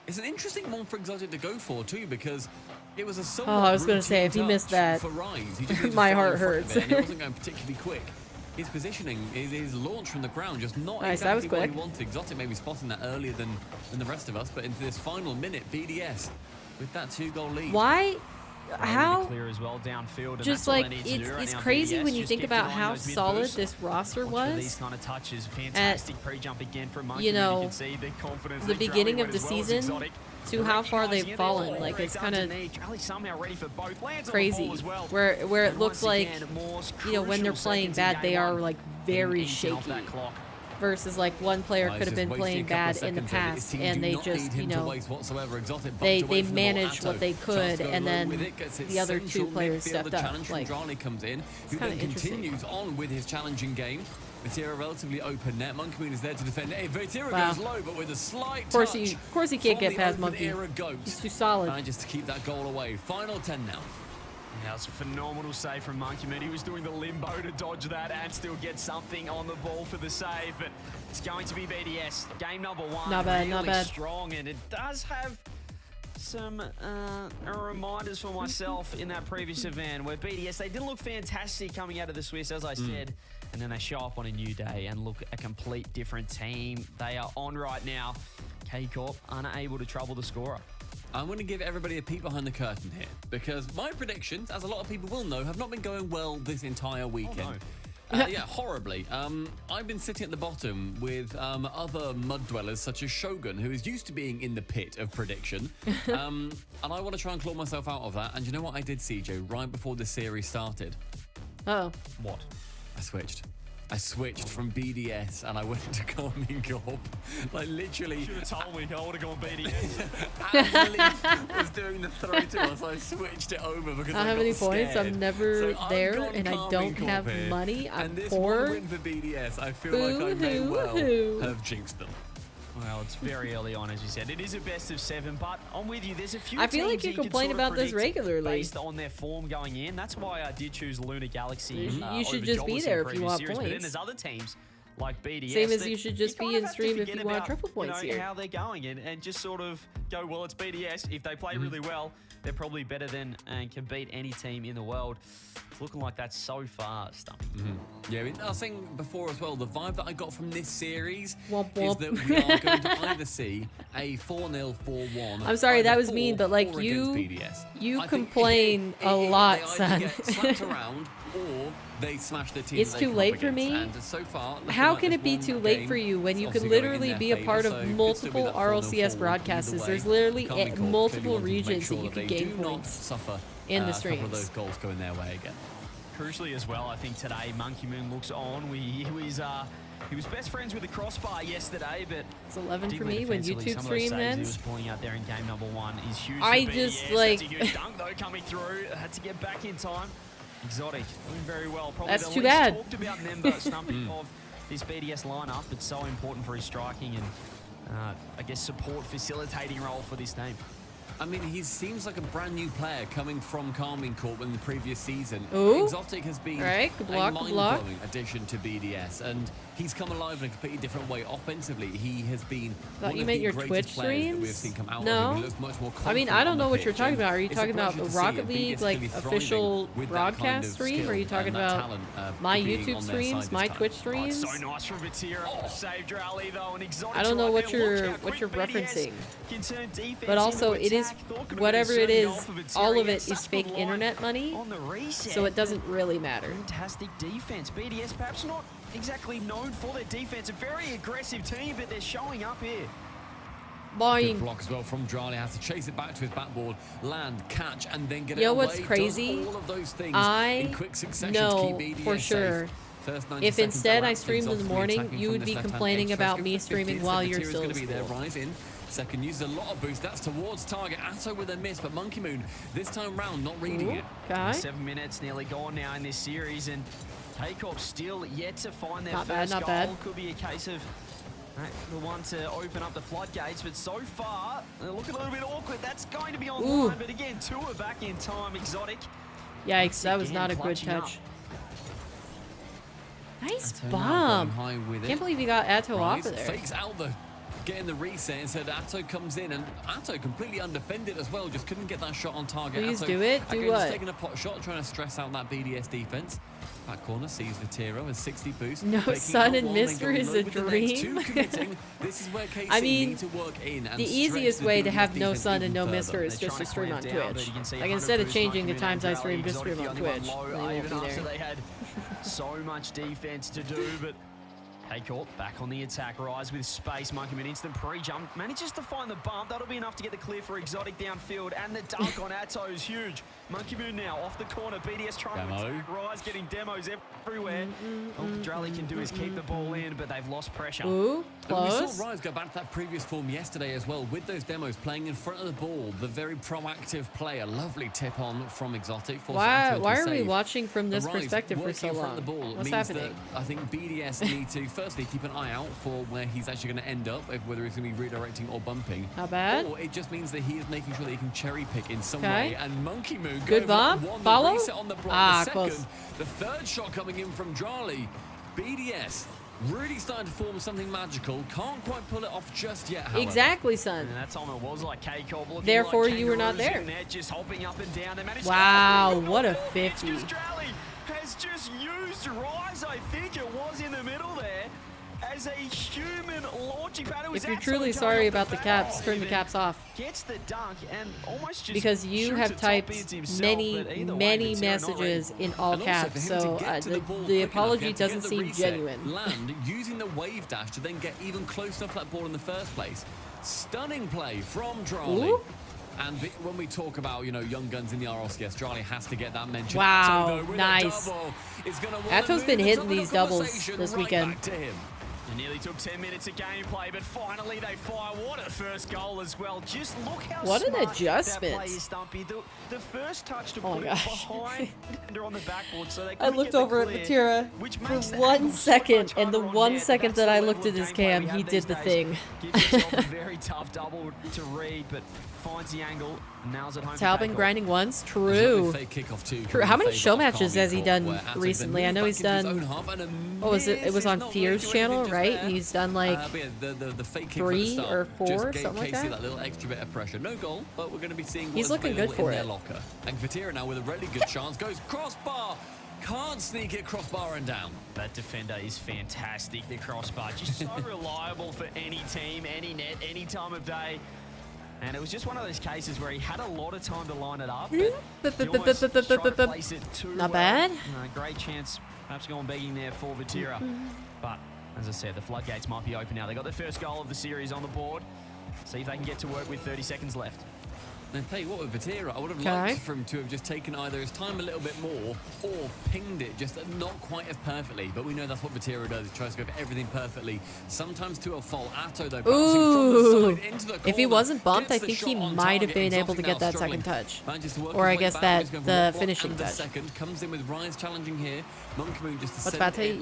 It's an interesting one for Exotic to go for too, because it was a somewhat I was gonna say, if he routine missed touch that, for Rise. He just needed to my fly heart in front of hurts. it, and it wasn't going particularly quick. His positioning, his launch from the ground, just not Nice, that was exactly what he quick. wanted. Exotic maybe spotting that earlier than the rest of us, but into this final minute, BDS with that 2-goal lead. Why? Able to How? clear as well downfield, and Just that's all they like need to do right it's now. crazy BDS when you just think keep about denying how those mid solid boosts. this roster Watch for these was. kind of touches. Fantastic pre-jump again from Monkey. you know, can see the confidence the that beginning Drally of the went as well as season Exotic. to how far they've Recognizing it, fallen. all Like it's right kind of underneath. Drally somehow ready for both. Lands on the crazy. ball as well. Where it And looks once like, again, more you know, when they're crucial playing seconds in bad, they game are one. like Getting very eaten off shaky. that clock. Versus like one player Rise could have just been wasting playing a couple of bad in the seconds there. His past, team and do they not just, need you him to know, waste whatsoever. Exotic bumped they away from the ball. managed what Atto they tries could, to go and low then with it, gets it the other two central players midfield. stepped The up. challenge from Like, Drali comes in, who kinda then interesting. continues on with his challenging game. Vatira relatively open net. Monkey Moon is there to defend. Hey, Vatira Wow. goes low, but with a slight Of course touch he can't from get the past open Monkey. era goat. He's too solid. Manages to keep that goal away. Final 10 now. Yeah, it's a phenomenal save from Monkey Man. He was doing the limbo to dodge that and still get something on the ball for the save, but it's going to be BDS. Game number one. Not bad, really not bad. strong, and it does have some reminders for myself in that previous event where BDS, they didn't look fantastic coming out of the Swiss, as I said, and then they show up on a new day and look a complete different team. They are on right now. K-Corp unable to trouble the scorer. I'm going to give everybody a peek behind the curtain here, because my predictions, as a lot of people will know, have not been going well this entire weekend. Yeah, horribly. I've been sitting at the bottom with other mud dwellers such as Shogun, who is used to being in the pit of prediction. And I want to try and claw myself out of that. And you know what I did, CJ, right before the series started? Oh. What? I switched from BDS and I went to Carmine Corp. Like literally. Should have told me. I would have gone BDS. As Leaf was doing the throw to us, I switched it over because I don't I have got any points. scared. I'm never So I've there, gone and I Carmine don't Corp have here. money. I'm and this poor. one win for BDS, I feel like I may well Boo-hoo-hoo. have jinxed them. Well, it's very early on, as you said. It is a best of 7, but I'm with you. There's a few I feel like teams you can complain sort of about this predict regularly. based on their form going in. That's why I did choose Lunar Galaxy. You should over just be Jobless there in if you previous want series. But then points. there's other teams like BDS. Same as that you should just kind be of in have to stream if forget you want about, triple points you know, here. how they're going and just sort of go, well, it's BDS. If they play really well, they're probably better than and can beat any team in the world. It's looking like that so far, Stumpy. Yeah, I mean, I was saying before as well, the vibe that I got from this series Womp is womp. that we are going to either see a 4-0, 4-1. I'm sorry, that was either mean, for but like or you against BDS. you I think complain a lot, they son. either get slapped around or they smash the team It's that they too come late up for against. me. And so far, looking How like can this it be one too late game for you when is you can obviously going in literally their be a favour, part of so could still be multiple that 4-0 RLCS forward broadcasters? either way. There's literally Carmine Corp clearly multiple wanting to make regions sure that you that can they gain do not points suffer in the a couple of those streams. goals going their way again. Crucially as well, I think today Monkey Moon looks on. He was best friends with the crossbar yesterday, but It's 11 for particularly me when defensively, YouTube some of those stream saves he ends. was pulling out there in game number 1 is huge. I for just, BDS. like- That's a huge dunk though coming through. Had to get back in time. Exotic doing very well. Probably That's the too least bad. talked about member stumping of this BDS lineup, but so important for his striking and I guess support facilitating role for this team. I mean, he seems like a brand new player coming from Carmine Corp in the previous season. Ooh. Exotic has been Right, good block, a good block. mind-blowing addition to BDS, and he's come alive in a completely different way. Offensively, he has been Thought one you of meant the your greatest Twitch players that we've streams? seen come out No. of him. He looks much more I mean, confident I don't on know the what you're pitch, talking and about. Are you it's a talking about pleasure the to see Rocket a League, BDS like, clearly official thriving with that broadcast kind of stream? skill Or are you talking and that about talent, my being YouTube on their streams, side my this time. Twitch Oh, streams? it's so nice from Vatira. Saved rally though, and Exotic. I don't know right what there. Look you're how what quick you're BDS referencing. can turn defense But also, into it is attack. Thought could've whatever been a it is, certain goal for all Vatira. of it Yes, is that's fake good line internet money, on the reset. so it doesn't really matter. Fantastic defense. BDS perhaps not exactly known for their defense. A very aggressive team, but they're showing up here. Good Boing. block as well from Drali. Has to chase it back to his backboard, land, catch, and then get You know it away. what's crazy? Does all of those things I in quick succession to know keep BDS for safe. sure. First 90 If seconds instead I elapsed, streamed in the Exotically morning, attacking you from would this be left-hand complaining edge. about Tries me to go for streaming 50. while you're Vatira's still gonna in be there, school. rising. Second uses a lot of boost. That's towards target. Atto with a miss, but Monkey Moon this time round not reading it. Okay. 7 minutes nearly gone now in this series, and Takeoff still yet to find their Not bad, first not goal. bad. Could be a case of the one to open up the floodgates, but so far, they look a little bit awkward. That's going to be on Ooh. line, but again, 2 are back in time. Exotic. Yikes, that was Again, not a good clutching up. touch. Nice Atto now bomb. going high with it. Can't believe you got Atto off of there. Fakes out the getting the reset instead. Atto comes in, and Atto completely undefended as well. Just couldn't get that shot on target. Please Atto, do it. Do again, what? just taking a pot shot, trying to stress out that BDS defense. Back corner sees Vatira with 60 boost. No, Taking Sun out and one, then Mister going is low a with the next two, dream. committing. This is where KC I mean, need to work in and The stretch easiest the way to BDS have no defense Sun even and no further. Mister is They're just to trying stream on clamp down, but Twitch. you can see Like 100 instead of boost, changing the Monkey times I Moon stream, and just Exotic stream on the only one Twitch. low, They won't even be after there. they had so much defense to do, but Haycourt back on the attack, rise with space. Monkey Moon instant pre-jump, manages to find the bump. That'll be enough to get the clear for Exotic downfield, and the dunk on Atto is huge. Monkey Moon now off the corner. BDS trying to attack. Rise getting demos everywhere. All Drali can do is keep the ball in, but they've lost pressure. Ooh, And we close. saw Rise go back to that previous form yesterday as well with those demos playing in front of the ball. The very proactive play. A lovely tip on from Exotic. Why are we watching from this Rise perspective for working so in front long? of the ball What's means happening? that I think BDS need to firstly keep an eye out for where he's actually going to end up, whether he's going to be redirecting or bumping. Not bad. Or it just means that he is making sure that he can cherry pick in some Okay. way. And Monkey Moon Good bomb. one, the Follow? reset on the block, Ah, the close. second, the third shot coming in from Drali. BDS really starting to form something magical. Can't quite pull it off just yet, however. Exactly, son. And that time it was like K-Cobb looking Therefore, like you were not kangaroos there. in just hopping up and down. They managed Wow, to what a It's 50. just Drali has just used Rise, I think it was in the middle there, as a human launching pad. It was If you're absolutely truly coming sorry off about the back. caps, turn the Even caps off. Gets the dunk and almost just Because you shoots have at top typed ends himself, many, but either way, many Vatira not messages in all And also caps, for him so to get to the ball the quick apology enough, to get doesn't the seem reset, genuine. Land using the wave dash to then get even close enough to that ball in the first place. Stunning play from Drali. Ooh. And when we talk about, you know, young guns in the RLCS, Drali has to get that mention. Wow, Atto, though, with a nice. double, is gonna wanna Atto's move been the hitting topic of these doubles conversation this right weekend. back to him. It nearly took 10 minutes of gameplay, but finally they fire. What a first goal as well. Just look how What an smart adjustment. that play is, Stumpy. The first touch to Oh my put it gosh. behind and on the backboard, so they I couldn't looked get the over at clear, Vatira which for makes the 1 angle so second, much and the harder on 1 net. second That's that I the looked level at of his gameplay cam, we he have did these the days. thing. Gives himself a very tough double to read, but finds the angle, nails it home. for Talbin Takeoff. grinding once? There's True. a fake kickoff too. True. How many show matches has he done recently? I know he's done. What was it? It was on Fear's channel, right? And he's done like the fake kick 3 at the start or 4, just gave something like Casey that. little extra bit of pressure. No goal, but we're going to be seeing He's what's looking good available for in their it. locker. And Vatira now with a really good chance goes crossbar. Can't sneak it crossbar and down. That defender is fantastic, the crossbar. Just so reliable for any team, any net, any time of day. And it was just one of those cases where he had a lot of time to line it up. But he almost tried to place it too Not well. bad. Great chance, perhaps going begging there for Vatira. But as I said, the floodgates might be open now. They got their first goal of the series on the board. See if they can get to work with 30 seconds left. And tell you what, with Vatira, I would have liked for him to have just taken either his time a little bit more or pinged it just not quite as perfectly. But we know that's what Vatira does. He tries to go for everything perfectly, sometimes to a fault. Atto, though, bouncing from the side into the corner. If he wasn't bumped, I think he might have been able to get that second touch. Or I guess that the finishing touch. Second comes in with Rise challenging here. Monkey Moon just What's Vati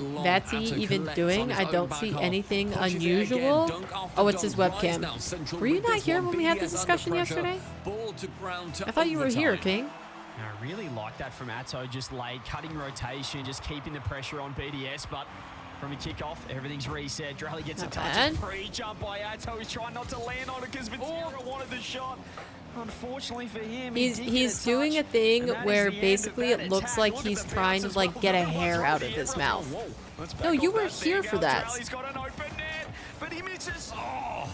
even doing? I don't see anything unusual. Oh, it's his webcam. Were you not here when we had this discussion yesterday? I thought you were here, King. I really like that from Atto, just late, cutting rotation, just keeping the pressure on BDS, but from a kickoff, everything's reset. Drally gets a touch. Pre-jump by Atto. He's trying not to land on it because Vatira wanted the shot. Unfortunately for him, he's doing a thing where basically it looks like he's trying to like get a hair out of his mouth. No, you were here for that.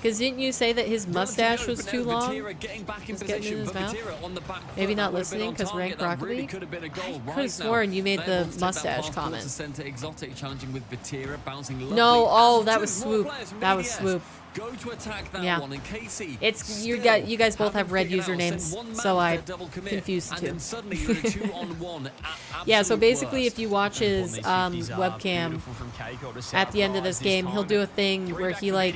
Because didn't you say that his mustache was too long? Just getting in his mouth? Maybe not listening because ranked Rocket League? I could have sworn you made the mustache comment. No, oh, that was Swoop. That was Swoop. Go to attack that one, and KC. It's you guys both have red usernames, so I confused the two. Yeah, so basically, if you watch his webcam at the end of this game, he'll do a thing where he like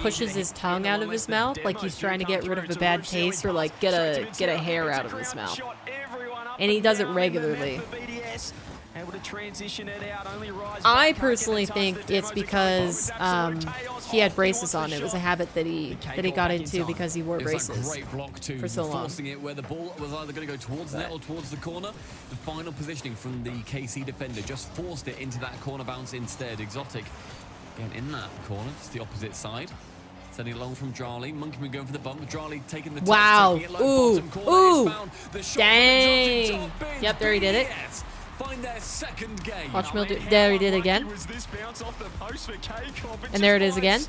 pushes his tongue out of his mouth, like he's trying to get rid of a bad taste or like get a hair out of his mouth, and he does it regularly. I personally think it's because he had braces on. It was a habit that he got into because he wore braces for so long. Forcing it where the ball was either going to go towards the net or towards the corner. The final positioning from the KC defender just forced it into that corner bounce instead. Exotic again in that corner. It's the opposite side. Sending it along from Drali. Monkey Moon going for the bump. Drali taking the touch. Wow. Ooh. Ooh. Dang. Yep, there he did it. Find their second game. Watch Mill do. There he did again. And there it is again.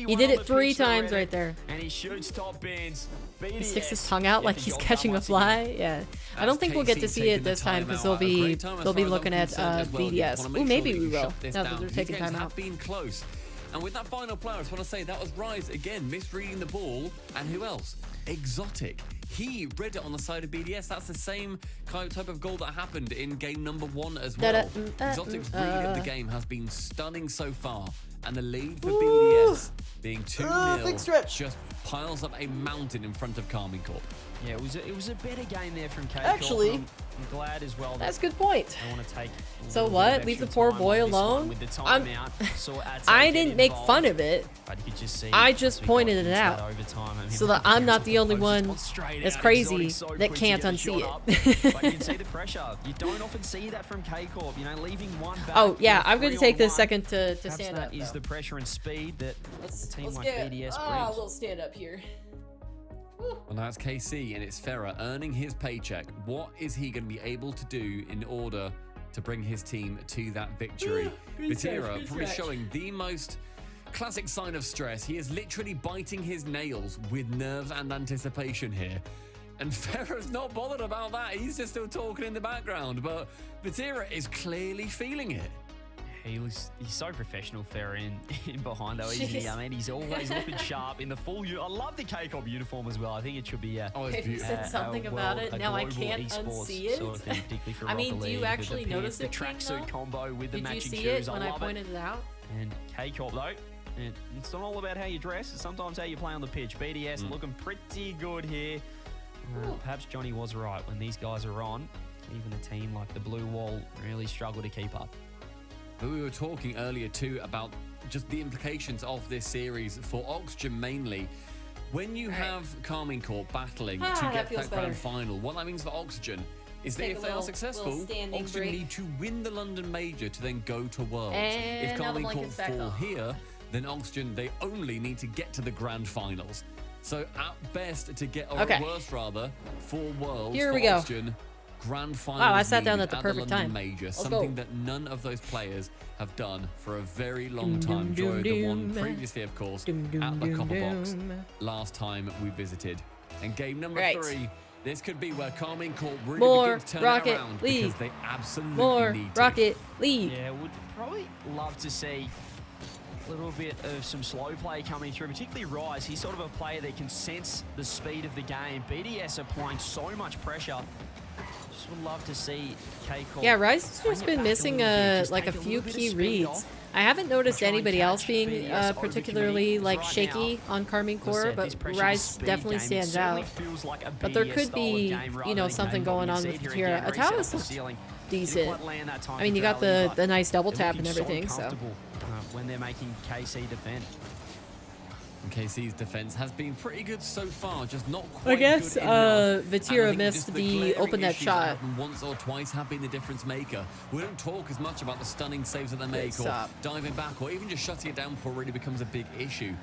He did it 3 times right there. And he shoots top bins. He sticks his tongue out like he's catching a fly. Yeah. I don't think we'll get to see it this time because they'll be looking at BDS. Ooh, maybe we will. Now that they're taking time out. And with that final player, I just want to say that was Rise again, misreading the ball. And who else? Exotic. He read it on the side of BDS. That's the same type of goal that happened in game number 1 as well. Exotic's read of the game has been stunning so far. And the lead for BDS being 2-0 just piles up a mountain in front of Carmine Corp. Yeah, it was a better game there from K. Actually, I'm glad as well. That's a good point. I want to take. So what? Leave the poor boy alone? I didn't make fun of it. I just pointed it out. So that I'm not the only one that's crazy that can't unsee it. But you can see the pressure. You don't often see that from K Corp. You know, leaving one back. Oh yeah, I'm going to take this second to stand up. That is the pressure and speed that a team like BDS brings. A little stand up here. Well, that's KC, and it's Ferrer earning his paycheck. What is he going to be able to do in order to bring his team to that victory? Vatira probably showing the most classic sign of stress. He is literally biting his nails with nerves and anticipation here. And Ferrer's not bothered about that. He's just still talking in the background. But Vatira is clearly feeling it. He's so professional, Ferrer, in behind though, isn't he? I mean, he's always looking sharp in the full. I love the K-Corp uniform as well. I think it should be. Oh, it's beautiful. Said something about it. Now I can't unsee it. Sort of thing, particularly for I mean, do you actually notice the tracksuit combo with the matching shoes? Did you see it when I pointed it out? And K-Corp though, it's not all about how you dress. It's sometimes how you play on the pitch. BDS looking pretty good here. Perhaps Johnny was right when these guys are on. Even a team like the Blue Wall really struggle to keep up. But we were talking earlier too about just the implications of this series for Oxygen mainly. When you have Carmine Corp battling to get that grand final, what that means for Oxygen is that if they are successful, Oxygen need to win the London Major to then go to Worlds. If Carmine Corp fall here, then Oxygen, they only need to get to the grand finals. So at best to get, or at worst rather, 4 worlds Here for we go. Oxygen. Grand final. Wow, I sat down at the perfect London time. Major, Let's something go. that none of those players have done for a very long time. Joy the one previously, of course, at the Copper Box last time we visited. And game number 3, this could be where Carmine Corp really begins to turn it around because they absolutely need to. Rocket League. Yeah, would probably love to see a little bit of some slow play coming through, particularly Rise. He's sort of a player that can sense the speed of the game. BDS applying so much pressure. Just would love to see K-Corp. Yeah, Rise has just been missing like a few key reads. I haven't noticed anybody else being particularly like shaky on Carmine Corp, but Rise definitely stands out. But there could be, you know, something going on with Vatira. Atalis looks decent. I mean, you got the nice double tap and everything, so. When they're making KC defend. And KC's defense has been pretty good so far, just not quite I guess good enough. Vatira missed the open net shot. Once or twice have been the difference maker. We don't talk as much about the stunning saves that they make or diving back or even just shutting it down before it really becomes a big issue.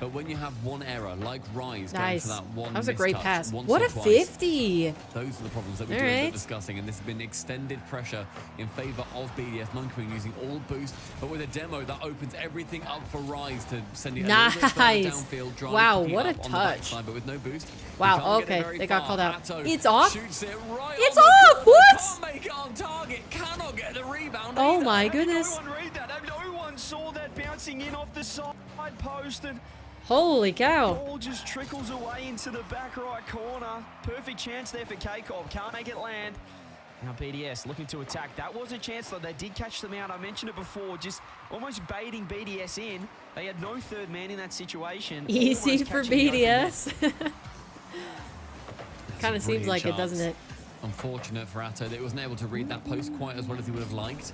But when you have one error, like Rise, going for that one that was a great mistouch pass. once What or a twice, 50! those are the problems that we do end up discussing, and this has been extended pressure in favor of BDS. Monkey Queen using all boost, but with a demo that opens everything up for Rise to send it a little bit further downfield. Dryly Wow, picking what a up on the touch. backside, but with no boost. Wow, okay, they got called out. Atto It's off? shoots it right It's on the off! ball. What? Can't make it on target. Cannot get the rebound. Oh either. my goodness. No one read that. No one saw that bouncing in off the side post, and Holy cow. ball just trickles away into the back right corner. Perfect chance there for K-Corp. Can't make it land. Now BDS looking to attack. That was a chance, though. They did catch them out. I mentioned it before, just almost baiting BDS in. They had no third man in that situation. Easy Almost for catching the open net. BDS. Kind of seems like it, doesn't it? Unfortunate for Atto that he wasn't able to read that post quite as well as he would have liked.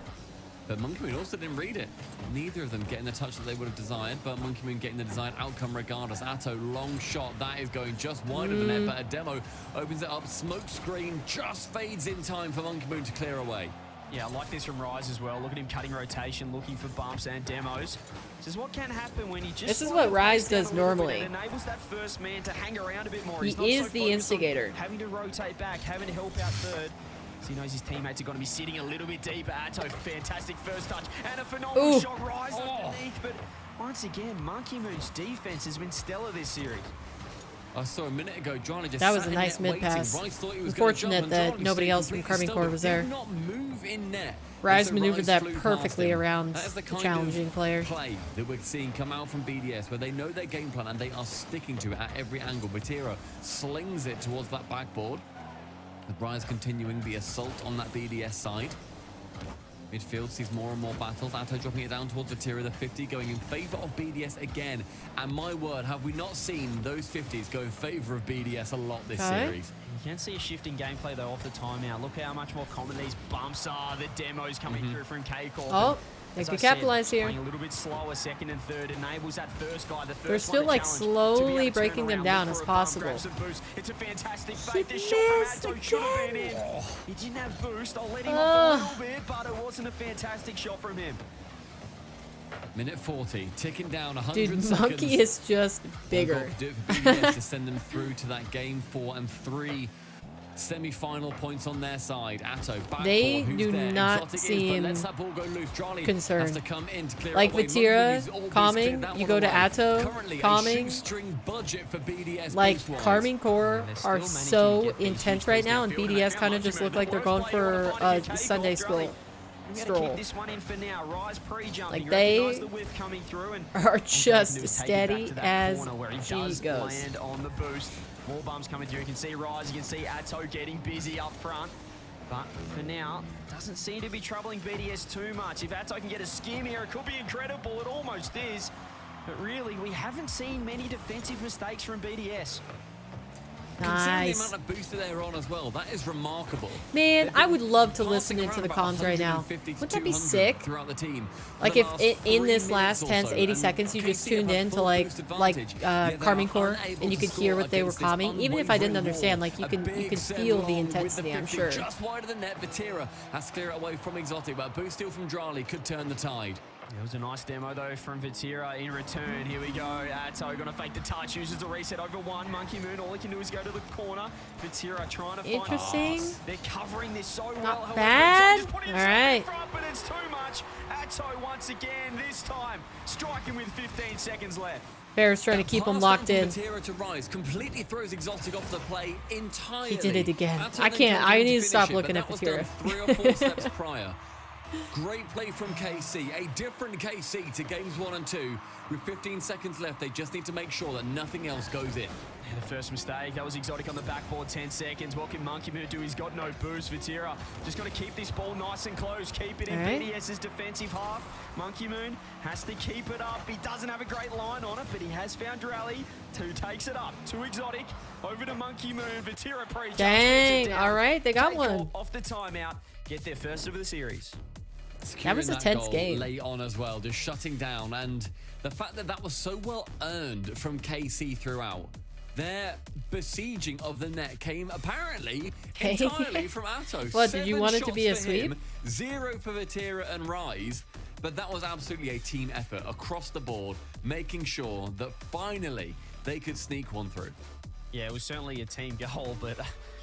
But Monkey Moon also didn't read it. Neither of them getting the touch that they would have desired, but Monkey Moon getting the desired outcome regardless. Atto, long shot. That is going just wide of the net, but a demo opens it up. Smoke screen just fades in time for Monkey Moon to clear away. Yeah, I like this from Rise as well. Look at him cutting rotation, looking for bumps and demos. This is what can happen when you just... This is what Rise does normally. It enables that first man to hang around a bit more. He is the instigator. Having to rotate back, having to help out third. So he knows his teammates are going to be sitting a little bit deeper. Atto, fantastic first touch and a phenomenal shot. Rise underneath, but once again, Monkey Moon's defense has been stellar this series. I saw a minute ago, Johnny just that was sat a in nice net mid pass. Rice thought he was Unfortunate that nobody else from Carmine Corp was there. Did not move in net. Rise As maneuvered that flew past perfectly him. around That is the the kind challenging of player. play that we're seeing come out from BDS, where they know their game plan and they are sticking to it at every angle. Vatira slings it towards that backboard. With Rise continuing the assault on that BDS side. Midfield sees more and more battles. Atto dropping it down towards Vatira, the 50 going in favor of BDS again. And my word, have we not seen those 50s go in favor of BDS a lot this series? You can see a shift in gameplay though off the timeout. Look how much more common these bumps are. The demos coming through from K-Corp. Oh, they could capitalize here. Playing a little bit slower, second and third enables that first guy. They're still like slowly breaking them down as possible. It's a fantastic fake. This shot from Atto should have been in. He didn't have boost. I'll let him off a little bit, but it wasn't a fantastic shot from him. Minute 40, ticking down 100 Dude, seconds. Monkey is just bigger. Do it for BDS to send them through to that game 4 and 3 semi-final points on their side. Atto, back they ball, do there? not Exotic seem lets that ball go loose. Charlie concerned. has to come in to clear like away. Vatira, calming, you go to Atto, calming. Budget for BDS like Carmine Corp are so intense right now, and BDS kind of just look like they're going for a Sunday school stroll. Like they are just steady as she goes. More bumps coming through. You can see Rise, you can see Atto getting busy up front. But for now, doesn't seem to be troubling BDS too much. If Atto can get a skim here, it could be incredible. It almost is. But really, we haven't seen many defensive mistakes from BDS. Considering the amount of booster they're on as well, that is remarkable. Man, I would love to listen into the comms right now. Wouldn't that be sick? Throughout the team. Like if in this last 10 to 80 seconds you just tuned in to like Carmine Corp and you could hear what they were calming, even if I didn't understand, like you can feel the intensity, I'm sure. Just wide of the net, Vatira has to clear it away from Exotic, but a boost steal from Drali could turn the tide. It was a nice demo, though, from Vatira in return. Here we go. Atto going to fake the touch. Uses the reset over one. Monkey Moon, all he can do is go to the corner. Vatira trying to find... Interesting. They're covering this so well. Not bad. All right. Front, but it's too much. Atto once again, this time, striking with 15 seconds left. Bear's trying to keep him locked in. Vatira to Rise completely throws Exotic off the play entirely. He did it again. Atto I then can't. I continued need to to stop finish it, looking but at that was Vatira. done 3 or 4 steps prior. Great play from KC, a different KC to games 1 and 2. With 15 seconds left, they just need to make sure that nothing else goes in. The first mistake, that was Exotic on the backboard, 10 seconds. What can Monkey Moon do? He's got no boost. Vatira just got to keep this ball nice and close. Keep it in BDS's defensive half. Monkey Moon has to keep it up. He doesn't have a great line on it, but he has found Drally, who takes it up to Exotic. Over to Monkey Moon. Vatira pre-jumps. Dang, all right, they got one. Off the timeout, get their first of the series. That was a tense game. Late on as well, just shutting down. And the fact that that was so well earned from KC throughout. Their besieging of the net came apparently entirely from Atto. What, did you want it to be a sweep? Him, 0 for Vatira and Rise. But that was absolutely a team effort across the board, making sure that finally they could sneak one through. Yeah, it was certainly a team goal, but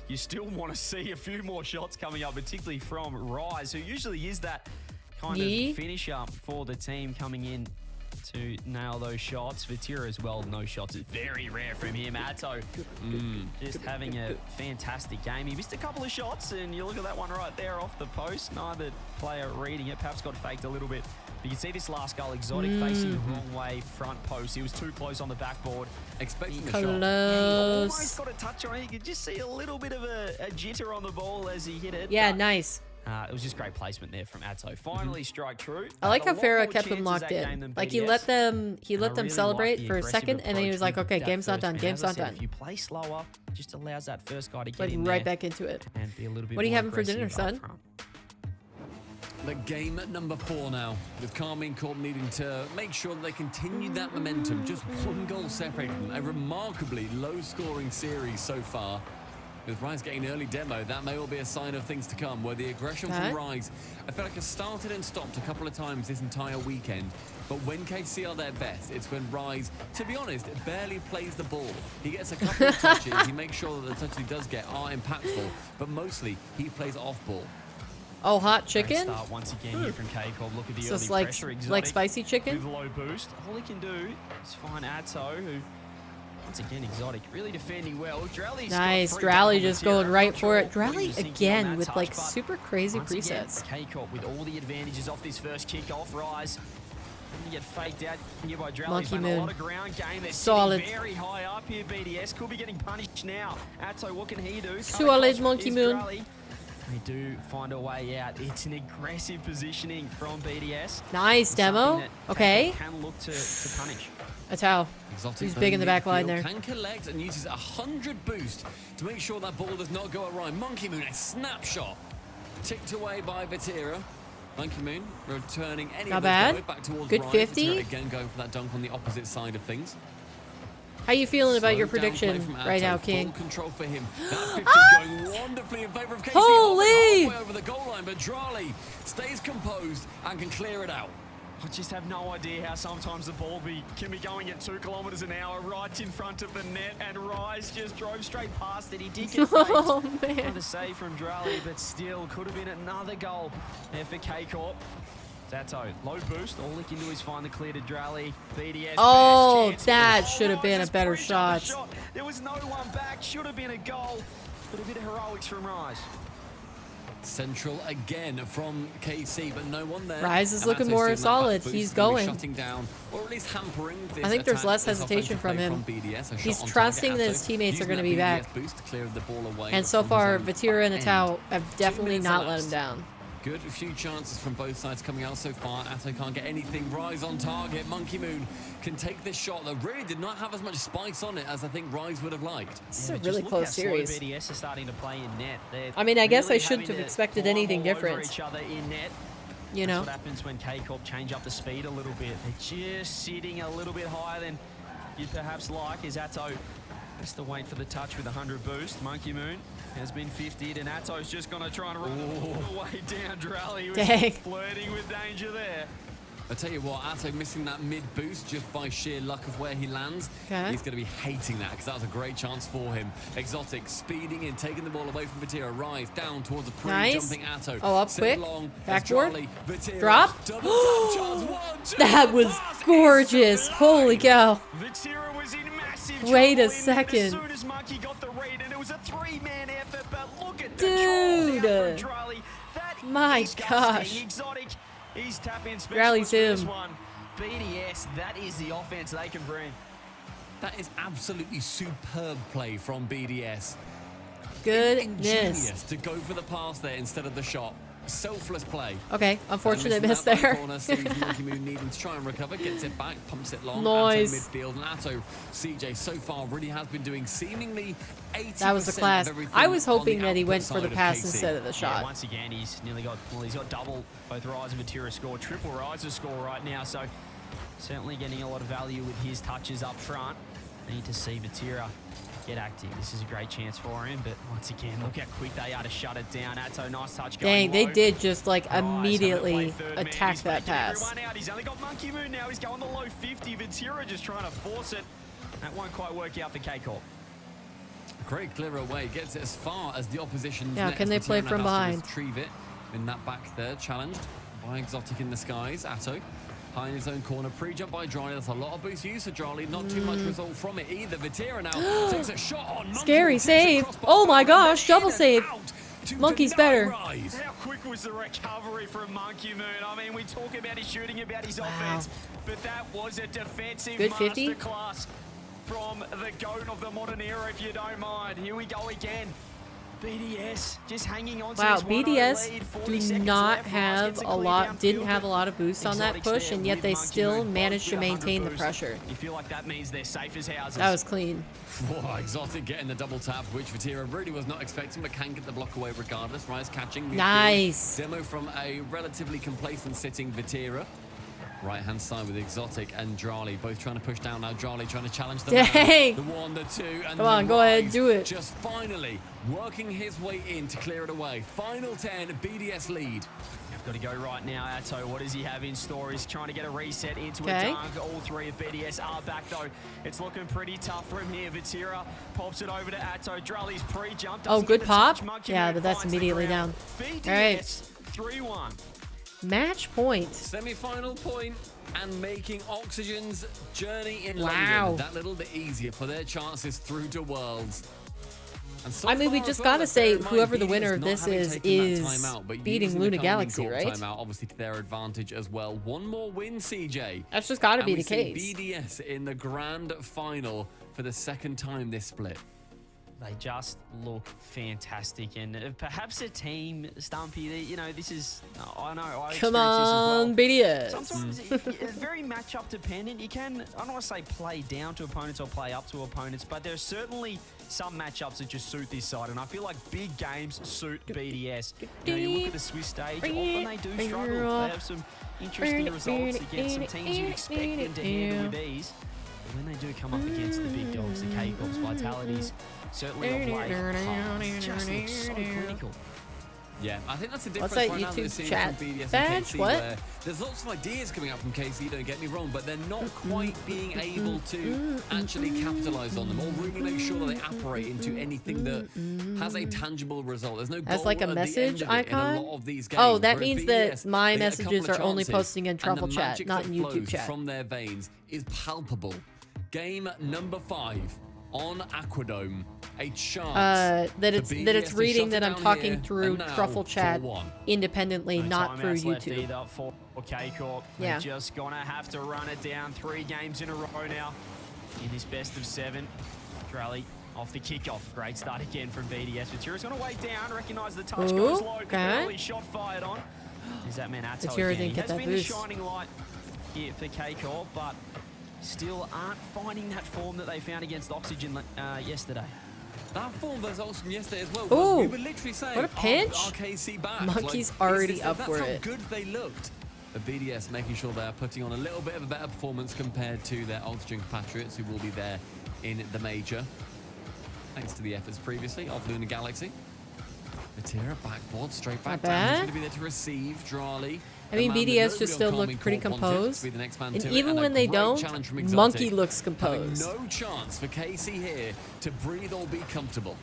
you still want to see a few more shots coming up, particularly from Rise, who usually is that kind of finisher for the team coming in to nail those shots. Vatira as well, no shots. It's very rare from him. Atto just having a fantastic game. He missed a couple of shots, and you look at that one right there off the post. Neither player reading it. Perhaps got faked a little bit. But you can see this last goal, Exotic facing the wrong way, front post. He was too close on the backboard. Expecting the shot. Yeah, he almost got a touch on it. You could just see a little bit of a jitter on the ball as he hit it. Yeah, nice. It was just great placement there from Atto. Finally strike true. I like how Farah kept them locked in. Like he let them celebrate for a second, and then he was like, okay, game's not done, game's not done. If you play slower, it just allows that first guy to get Like in right there back into it. and be a little bit What are you more having for dinner, aggressive son? up front. The game at number 4 now, with Carmine Corp needing to make sure that they continue that momentum. Just 1 goal separated them. A remarkably low-scoring series so far. With Rise getting an early demo, that may all be a sign of things to come, where the aggression from Rise, I feel like, has started and stopped a couple of times this entire weekend. But when KC are their best, it's when Rise, to be honest, barely plays the ball. He gets a couple of touches, he makes sure that the touches he does get are impactful, but mostly he plays off-ball. Oh, hot chicken? Start once again here from K-Cob. Look at the So early it's like, pressure. Exotic like spicy chicken? with low boost. All he can do is find Atto, who, once again, Exotic really defending well. Drally's Nice, Drally just going right for it. Drally again with like super crazy presets. K-Cob with all the advantages off this first kick-off. Rise. You get faked out here by Drally. Monkey A Moon. lot of ground game. They're Solid. sitting very high up here, BDS. Could be getting punished now. Atto, what can he do? Solid, Monkey Moon. They do find a way out. It's an aggressive positioning from BDS. Nice demo. Okay. Can look to punish. That's how. Exotic He's big in the back line there. Can collect and uses 100 boost to make sure that ball does not go awry. Monkey Moon, a snapshot. Ticked away by Vatira. Monkey Moon returning any Not of those bad. demos back towards Good Rise. 50. Vatira again going for that dunk on the opposite side of things. How you feeling about your Slow down play prediction from right Atto. now, King? Full control for him. That 50 going wonderfully in favor of KC. Holy! Halfway over the goal line, but Drally stays composed and can clear it out. I just have no idea how sometimes the ball can be going at 2 kilometers an hour right in front of the net, and Rise just drove straight past it. He did get Oh, faked. man. Another save from Drally, but still could have been another goal there for K-Corp. Zatto, low boost. All he can do is find the clear to Drally. BDS. Oh, best chance. that should have been a Just better pre-jumped the shot. There was no one back. Should have been a goal. But a bit of heroics from Rise. Central again from KC, but no one there. Rise is And looking Atto's more doing that solid. back boost, He's gonna be going. Shutting down, or at least hampering this I think there's attack, less this hesitation offensive from play him. BDS. A He's shot on trusting target. that his Atto teammates are using going to that be BDS back. boost to clear the ball away And so from far, his own Vatira and end. Atao have definitely minutes not let elapsed. him down. Good, a few chances from both sides coming out so far. Atto can't get anything. Rise on target. Monkey Moon can take this shot that really did not have as much spice on it as I think Rise would have liked. This is a Just really look close how slow series. BDS is starting to play in net. They're I mean, I guess really I shouldn't having have to expected climb anything all over different. each other in net. You know? That's what happens when K-Corp change up the speed a little bit. They're just sitting a little bit higher than you'd perhaps like. Is Atto has to wait for the touch with 100 boost. Monkey Moon has been 50'd, and Atto's just going to try and run all the way down Drally. He was Dang. flirting with danger there. I tell you what, Atto missing that mid boost just by sheer luck of where he lands. Okay. He's going to be hating that because that was a great chance for him. Exotic speeding in, taking the ball away from Vatira. Rise down towards a pre-jumping Atto. Oh, up quick. Backboard. Drop. That was gorgeous. Holy cow. Vatira was in massive Wait a trouble second. as soon as Monkey got the read, and it was a 3-man effort, but look at the Dude. control from Drali. That My is gosh. disgusting. Exotic, he's tapping Rallies specialist for this him. one. BDS, that is the offense they can bring. That is absolutely superb play from BDS. Goodness. Ingenious to go for the pass there instead of the shot. Selfless play. Okay, unfortunate miss Missing that back there. corner, sees Monkey Moon needing to try and recover, gets it back, pumps it long. Nice. Atto midfield, and Atto CJ so far really has been doing seemingly 80% That was the class. of everything I was on hoping the that he output went for side the of pass KC. instead of the Yeah, shot. once again, he's nearly got, well, he's got double both Rise and Vatira score, triple Riser score right now, so certainly getting a lot of value with his touches up front. Need to see Vatira get active. This is a great chance for him, but once again, look how quick they are to shut it down. Atto, nice touch going Dang, they low. did just like Rise, immediately gonna play third man. attack He's that faking pass. everyone out. He's only got Monkey Moon now. He's going the low 50. Vatira just trying to force it. That won't quite work out for K-Corp. Great clear away, gets it as far as the opposition's Yeah, net. can they Vatira play now from has to behind? Retrieve it in that back there, challenged by Exotic in the skies. Atto high in his own corner, pre-jump by Drali. That's a lot of boost use for Drali. Not too much result from it either. Vatira now takes a shot on Monkey. Scary save. Oh my gosh, double save. Monkey's better. How quick was the recovery from Monkey Moon? I mean, we talk about his shooting, about his offense, but that was a defensive Good 50. masterclass from the GOAT of the modern era, if you don't mind. Here we go again. BDS just hanging on to Wow, his 1-0 BDS lead, 40 do seconds not left. Rise have gets a clear lot, didn't downfield, have a but lot of boost on that Exotic's push, there and yet with they Monkey still Moon. Both managed to with 100 maintain the boost. pressure. You feel like that means they're safe as houses. That was clean. Whoa, Exotic getting the double tap, which Vatira really was not expecting, but can get the block away regardless. Rise catching. midfield. Nice. Demo from a relatively complacent sitting Vatira. Right-hand side with Exotic and Drali, both trying to push down now. Drali trying to challenge the Dang. man. The one, the two, and Come on, the go ahead, Rise do it. Just finally working his way in to clear it away. Final 10, BDS lead. Got to go right now, Atto. What does he have in store? He's trying to get a reset into a Okay. dunk. All three of BDS are back, though. It's looking pretty tough for him here. Vatira pops it over to Atto. Drali's pre-jump. Oh, doesn't good get the pop. touch. Monkey Yeah, Moon but that's finds the immediately ground. down. BDS 3-1. Match point. Semi-final point and making Oxygen's journey in Wow. London that little bit easier for their chances through to Worlds. And so I mean, we far just as well, gotta bear say, in mind, whoever the BDS winner of not this having is taken that timeout, but beating using the Luna Carmine Galaxy, Corp right? Timeout, obviously to their advantage as well. One more win, CJ. That's just gotta And be we the see case. BDS in the grand final for the second time this split. They just look fantastic, and perhaps a team, Stumpy, that, you know, this is, I know, I Come experience this as well. on, BDS. Sometimes it's very matchup dependent. You can, I don't want to say play down to opponents or play up to opponents, but there's certainly some matchups that just suit this side, and I feel like big games suit BDS. You know, you look at the Swiss stage, often they do struggle. They have some interesting results against some teams you'd expect them to handle with ease. But when they do come up against the big dogs, the K-Corps, Vitalities, certainly of late, it just looks so clinical. Yeah, I think that's the What's difference that right now that we're YouTube seeing chat from BDS badge? and KC, What? where there's lots of ideas coming out from KC, don't get me wrong, but they're not quite being able to actually capitalize on them or really make sure that they operate into anything that has a tangible result. There's no goal As like a at the message end of it in icon? a lot of these games. Oh, that whereas means BDS, that my they get a messages couple of are only chances, posting in and the Truffle Chat, magic not that in YouTube flows chat. from their veins is palpable. Game number 5 on Aquadome. A chance that it's for that it's BDS to reading shut that it I'm down talking here, through and now Truffle Chat 4-1. independently, No not through timeouts left YouTube. either for K-Corp. Yeah. They're just gonna have to run it down 3 games in a row now in this best of 7. Drali off the kickoff. Great start again from BDS. Vatira's gonna wait down, recognize the touch Ooh, goes low. okay. Early shot fired on. Is that man Atto Vatira again? didn't He get has that been boost. the shining light here for K-Corp, but still aren't finding that form that they found against Oxygen yesterday. That form versus Oxygen yesterday as well. Ooh, We were literally saying, what a pinch. RKC back. Monkey's like, already that's up for how it. good they looked. The BDS making sure they're putting on a little bit of a better performance compared to their Oxygen compatriots who will be there in the major. Thanks to the efforts previously of Luna Galaxy. Vatira backboard, straight back Not down. He's bad. going to be there to receive. Drali I mean, BDS just still look pretty composed. And even when they don't, Monkey looks composed. No chance for KC here to breathe or be comfortable.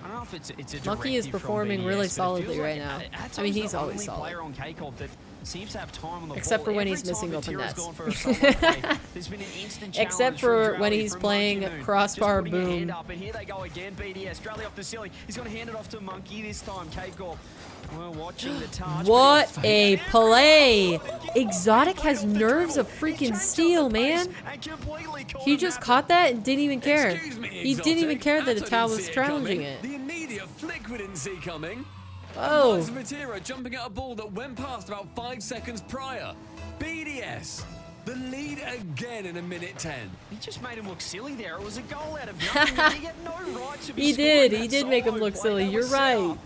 I don't know if it's a Monkey is performing really solidly right now. I mean, he's always solid. On K-Corp that seems to have time on the Except ball. for when Every he's missing time open Vatira's nets. gone for a solo play, there's been an instant Except challenge for from when Drally he's from playing Monkey Moon. crossbar Just putting a hand boom. up, and here they go again, BDS. Drally off the ceiling. He's going to hand it off to Monkey this time. K-Corp. We're watching the touch. What a play! Exotic has nerves of freaking steel, man. He just caught that and didn't even care. He didn't even care that Atal was challenging it. The immediate flick we didn't see coming. Oh. Vatira jumping at a ball that went past about 5 seconds prior. BDS, the lead again in a minute 10. He just made him look silly there. It was a goal out of nothing. He had no right to be He scoring did. He that did make him solo look play. silly. That You're was set up. right.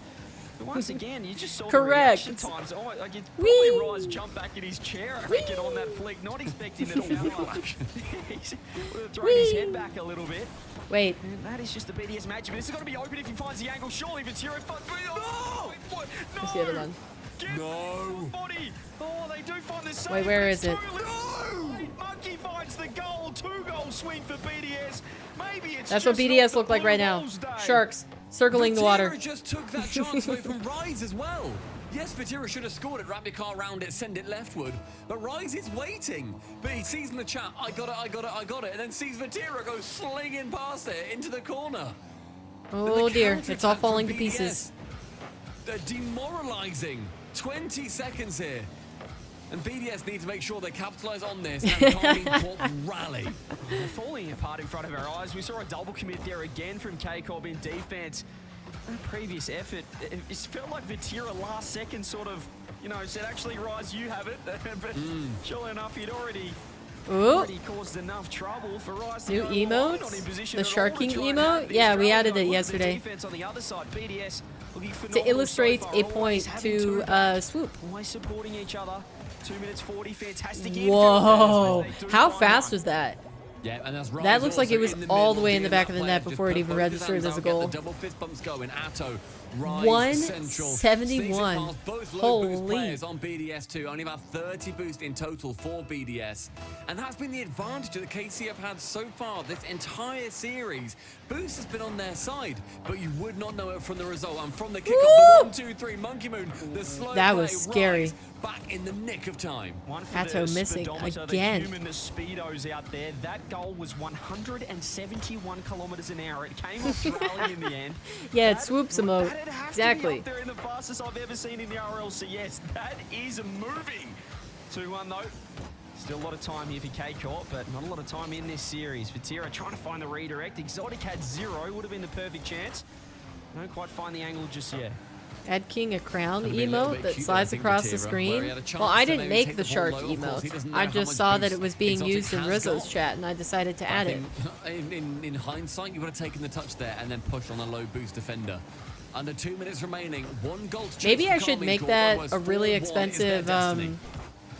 But once again, you just saw Correct. the reaction times. Oh, like it's Whee! probably Rise jump back in his chair, I reckon, on that flick, not expecting it to follow. He's thrown his head back a little bit. Wait. And that is just the BDS match, but this has got to be open if he finds the angle. Surely Vatira. Oh! What? No! What's the other one? Get No. body. Oh, they do find the same. Wait, where is it? No! Monkey finds the goal. 2-goal swing for BDS. Maybe it's That's what just BDS not look the like right blue now. balls day. Sharks circling the water. Vatira just took that chance away from Rise as well. Yes, Vatira should have scored it, wrap your car around it, send it leftward. But Rise is waiting. But he sees in the chat, I got it, I got it, I got it. And then sees Vatira go slinging past it into the corner. Oh dear, counter it's all attack from falling to BDS. pieces. They're demoralizing. 20 seconds here. And BDS need to make sure they capitalize on this and Carmine Corp rally. They're falling apart in front of our eyes. We saw a double commit there again from K-Corp in defense. That previous effort, it felt like Vatira last second sort of, you know, said, actually, Rise, you have it. But sure enough, he'd already caused enough trouble for Rise New to go wide, not in emotes? position The at all to sharking try and emote? have this. Yeah, we Drally added going it good with the yesterday. defense on the other side. BDS looking To phenomenal illustrate so a far, point always having two to back. Swoop. Always supporting each other. 2 minutes 40, fantastic. Whoa, infield pass. how fast was that? Yeah, and that's That looks like it was all the way in the back of the middle, net just before it put even both his registered hands as a out, get goal. the double fist bumps going. Atto, Rise, Central, 171. sneaks it past both low boost Holy. players on BDS2. Only about 30 boost in total for BDS. And that's been the advantage that KC have had so far this entire series. Boost has been on their side, but you would not know it from the result. And from the kickoff, the 1-2-3 Monkey Moon, the slow That play, was scary. Rise back in the nick of time. One for Atto the missing speedometer, again. The human, the speedos out there. That goal was 171 kilometers an hour. It came off Rally in the end. Yeah, it swoops emote. That'd have Exactly. to be up there in the fastest I've ever seen in the RLCS. That is moving. 2-1 though. Still a lot of time here for K-Corp, but not a lot of time in this series. Vatira trying to find the redirect. Exotic had 0. Would have been the perfect chance. Don't quite find the angle just yet. Add King a crown Gonna be a little emote bit that cute, slides I think, across Vatira, the where screen. he had a chance Well, I to didn't maybe make take the the ball shark low. Of course, he emote. doesn't know I how just much saw that boost it was being Exotic used in has Rizzo's got. chat, and I decided to add it. In hindsight, you would have taken the touch there and then pushed on a low boost defender. Under 2 minutes remaining, 1 goal to chase Maybe for I should Carmine make Corp, that otherwise a really 4-1 is their expensive, destiny.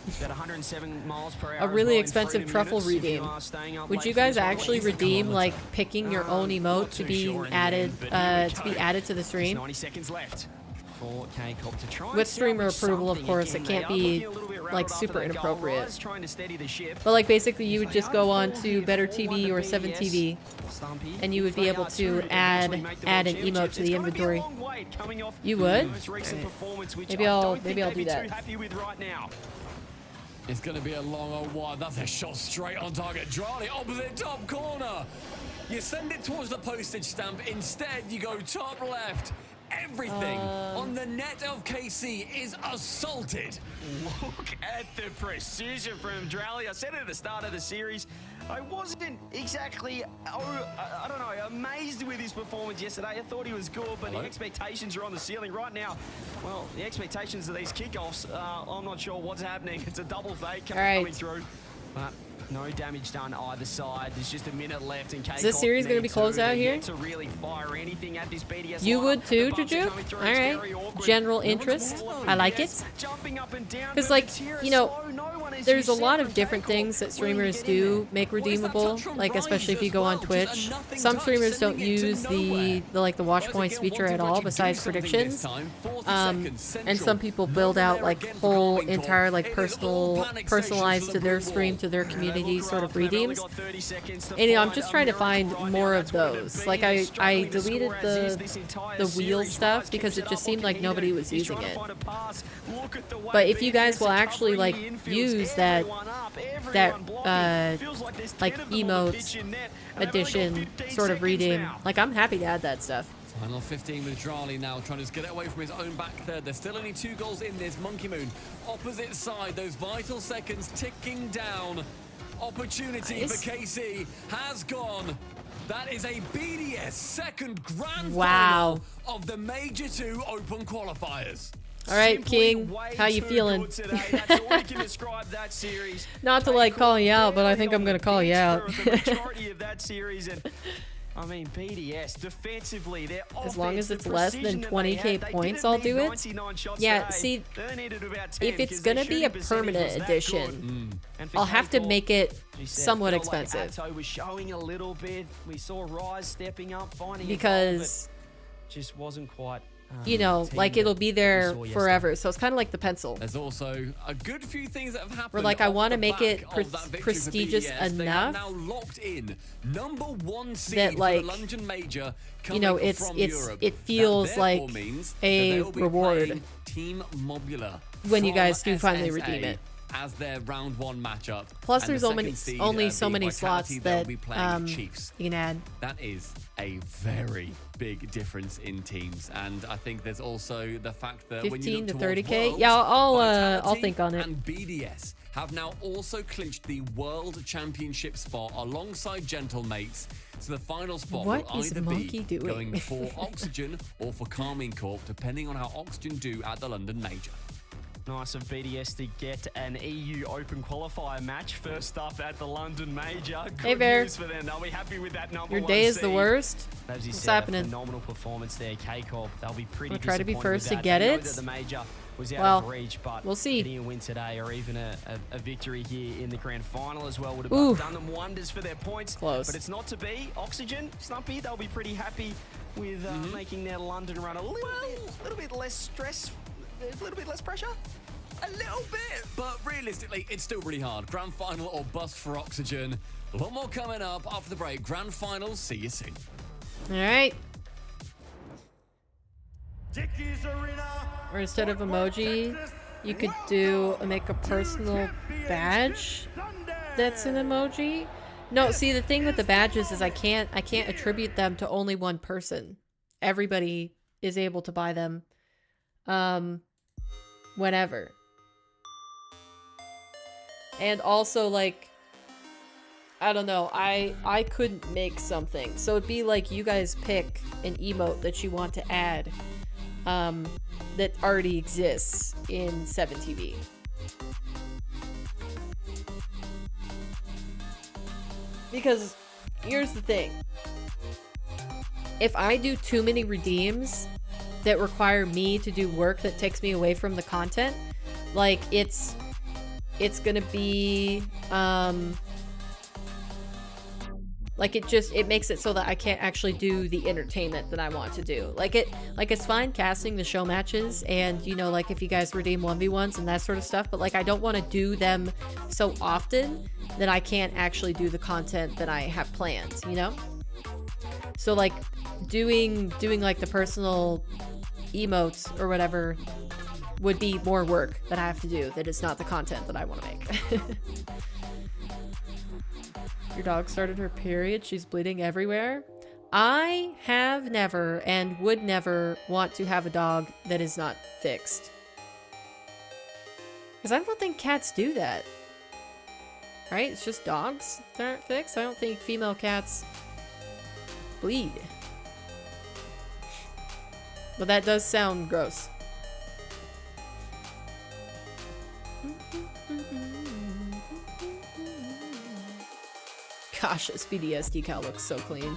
It's about 107 miles per hour. a as really well in expensive freedom truffle units if you redeem. are staying up Would late you for this guys one. actually What is the redeem kilometer? like picking your own Not emote too to be sure in the added end, but here we to be go. added to the There's stream? 90 seconds left for K-Corp to try and With streamer salvage approval, of something course. again. It can't They are be looking a little bit like rattled super after that goal. inappropriate. Rise trying to steady the ship. But like basically you would If just they go are on full to here, Better 4-1 TV to or BDS, 7TV, Stumpy. and you would If be they able are to to add eventually make the an World emote to the Championships, it's gonna be a inventory. long wait coming off You the would? most recent performance, which Maybe I I'll don't think do they'd be that. too happy with right now. It's going to be a long old one. That's a shot straight on target. Drali, opposite top corner. You send it towards the postage stamp. Instead, you go top left. Everything on the net of KC is assaulted. Look at the precision from Drally. I said it at the start of the series. I wasn't exactly, I don't know, amazed with his performance yesterday. I thought he was good, but the expectations are on the ceiling right now. Well, the expectations of these kickoffs, I'm not sure what's happening. It's a double fake coming through. But no damage done either side. There's just a minute left in K-Corp. Is this series going to be closed out here? To really fire anything at this BDS You lineup. would too, The bumps are Juju? coming through. All It's right. very awkward. General No one's interest. following. I like Yes, it. jumping up and down, Because but like, Vatira you know, slow. No one there's a lot of different things that streamers do make redeemable, like especially if you go on Twitch. Some streamers don't use the watch points feature at all besides predictions. And some people build out like whole entire like personalized to their stream, to their community sort of redeems. And you know, I'm just trying to find more of those. Like I deleted the wheel stuff because it just seemed like nobody was using it. But if you guys will actually like use that like emotes edition sort of redeem, like I'm happy to add that stuff. Final 15 with Drali now trying to get it away from his own back third. There's still only 2 goals in this. Monkey Moon, opposite side, those vital seconds ticking down. Opportunity for KC has gone. That is a BDS second grand final of the Major 2 Open qualifiers. All right, King, how you feeling? Not to like call you out, but I think I'm gonna call you out. I mean, BDS defensively, their as long as it's less than 20k points, I'll do it. Yeah, see, if it's gonna be a permanent edition, I'll have to make it somewhat expensive. Because just wasn't quite. You know, like it'll be there forever. So it's kind of like the pencil. There's also a good few things that have happened. Where like I want to make it prestigious enough now locked in #1 seed that like for the London Major, you know, it feels like a reward Team Mobular when you guys do finally redeem it. As their round 1 matchup. Plus, there's only so many slots that you can add. That is a very big difference in teams, and I think there's also the fact that 15 to 30k. Yeah, I'll think on it. And BDS have now also clinched the World Championship spot alongside Gentlemates. So the final spot will either be going for Oxygen or for Carmine Corp, depending on how Oxygen do at the London Major. Nice of BDS to get an EU Open qualifier match first up at the London Major. Good news for them. They'll be happy with that number. Your day is the worst. What's happening? Phenomenal performance there, K-Corp. They'll be pretty. We'll try to be first to get it. The major was out of reach, but we'll see. Getting a win today, or even a victory here in the grand final as well, would have done them wonders for their points. Close. But it's not to be. Oxygen, Snumpy, they'll be pretty happy with making their London run a little bit less stress. A little bit less pressure? A little bit, but realistically, it's still really hard. Grand final or bust for Oxygen. A lot more coming up after the break. Grand finals, see you soon. All right. Or instead of emoji, you could make a personal badge that's an emoji. No, see, the thing with the badges is I can't attribute them to only one person. Everybody is able to buy them. Whenever. And also, like, I don't know, I couldn't make something. So it'd be like you guys pick an emote that you want to add that already exists in 7TV. Because here's the thing. If I do too many redeems that require me to do work that takes me away from the content, like it's gonna be like it makes it so that I can't actually do the entertainment that I want to do. Like it's fine casting the show matches and, you know, like if you guys redeem 1v1s and that sort of stuff, but like I don't want to do them so often that I can't actually do the content that I have planned, you know? So like doing like the personal emotes or whatever would be more work that I have to do, that it's not the content that I want to make. Your dog started her period. She's bleeding everywhere. I have never and would never want to have a dog that is not fixed. Because I don't think cats do that. Right? It's just dogs that aren't fixed. I don't think female cats bleed. But that does sound gross. Gosh, this BDS decal looks so clean.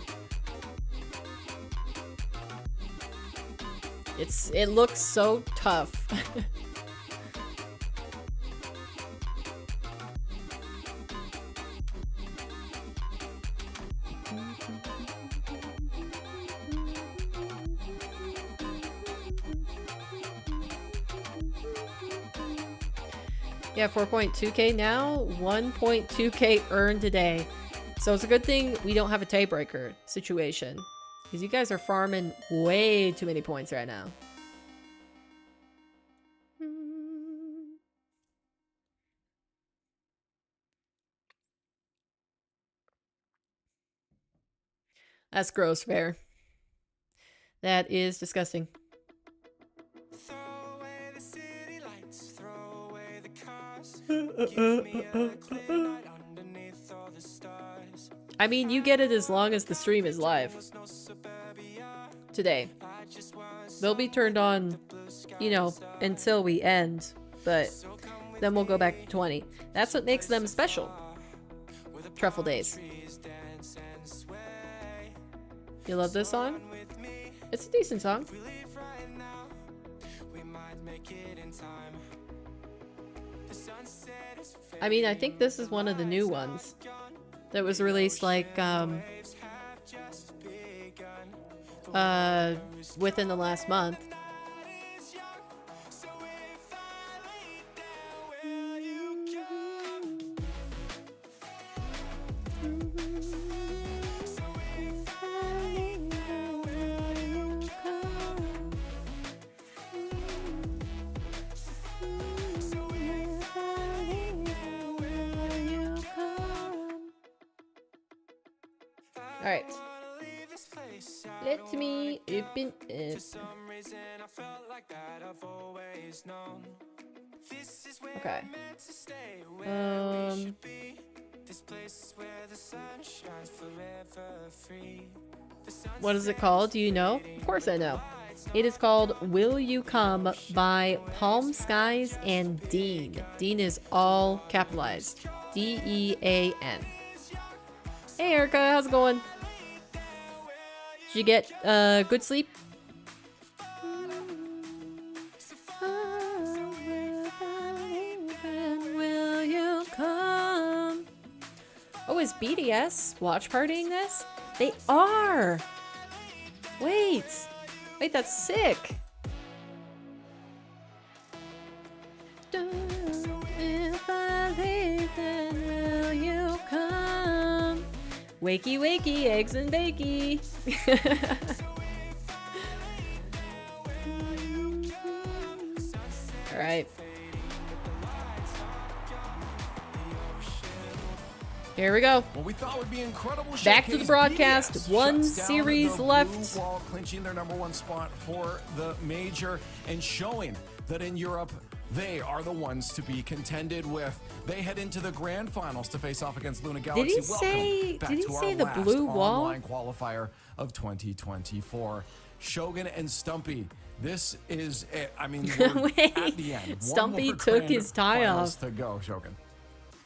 It looks so tough. Yeah, 4.2k now, 1.2k earned today. So it's a good thing we don't have a tiebreaker situation. Because you guys are farming way too many points right now. That's gross, Fair. That is disgusting. I mean, you get it as long as the stream is live. Today. They'll be turned on, you know, until we end. But then we'll go back to 20. That's what makes them special. Truffle Days. You love this song? It's a decent song. I mean, I think this is one of the new ones that was released like within the last month. All right. Let me open it. Okay. What is it called? Do you know? Of course I know. It is called Will You Come by Palm Skies and Dean. Dean is all capitalized. D-E-A-N. Hey Erica, how's it going? Did you get good sleep? Will you come? Oh, is BDS watch partying this? They are! Wait, that's sick! If I leave, then will you come? Wakey, wakey, eggs and bakey. All right. Here we go. Well, we thought would be incredible. Back to the broadcast. BDS One shuts down series the left. Blue Wall, clinching their #1 spot for the major and showing that in Europe they are the ones to be contended with. They head into the grand finals to face off against Luna Galaxy. Did he say the last blue wall? online qualifier of 2024. Shogun and Stumpy. This is it. I mean, we're at the end. Stumpy One more took grand his tie finals off. to go, Shogun.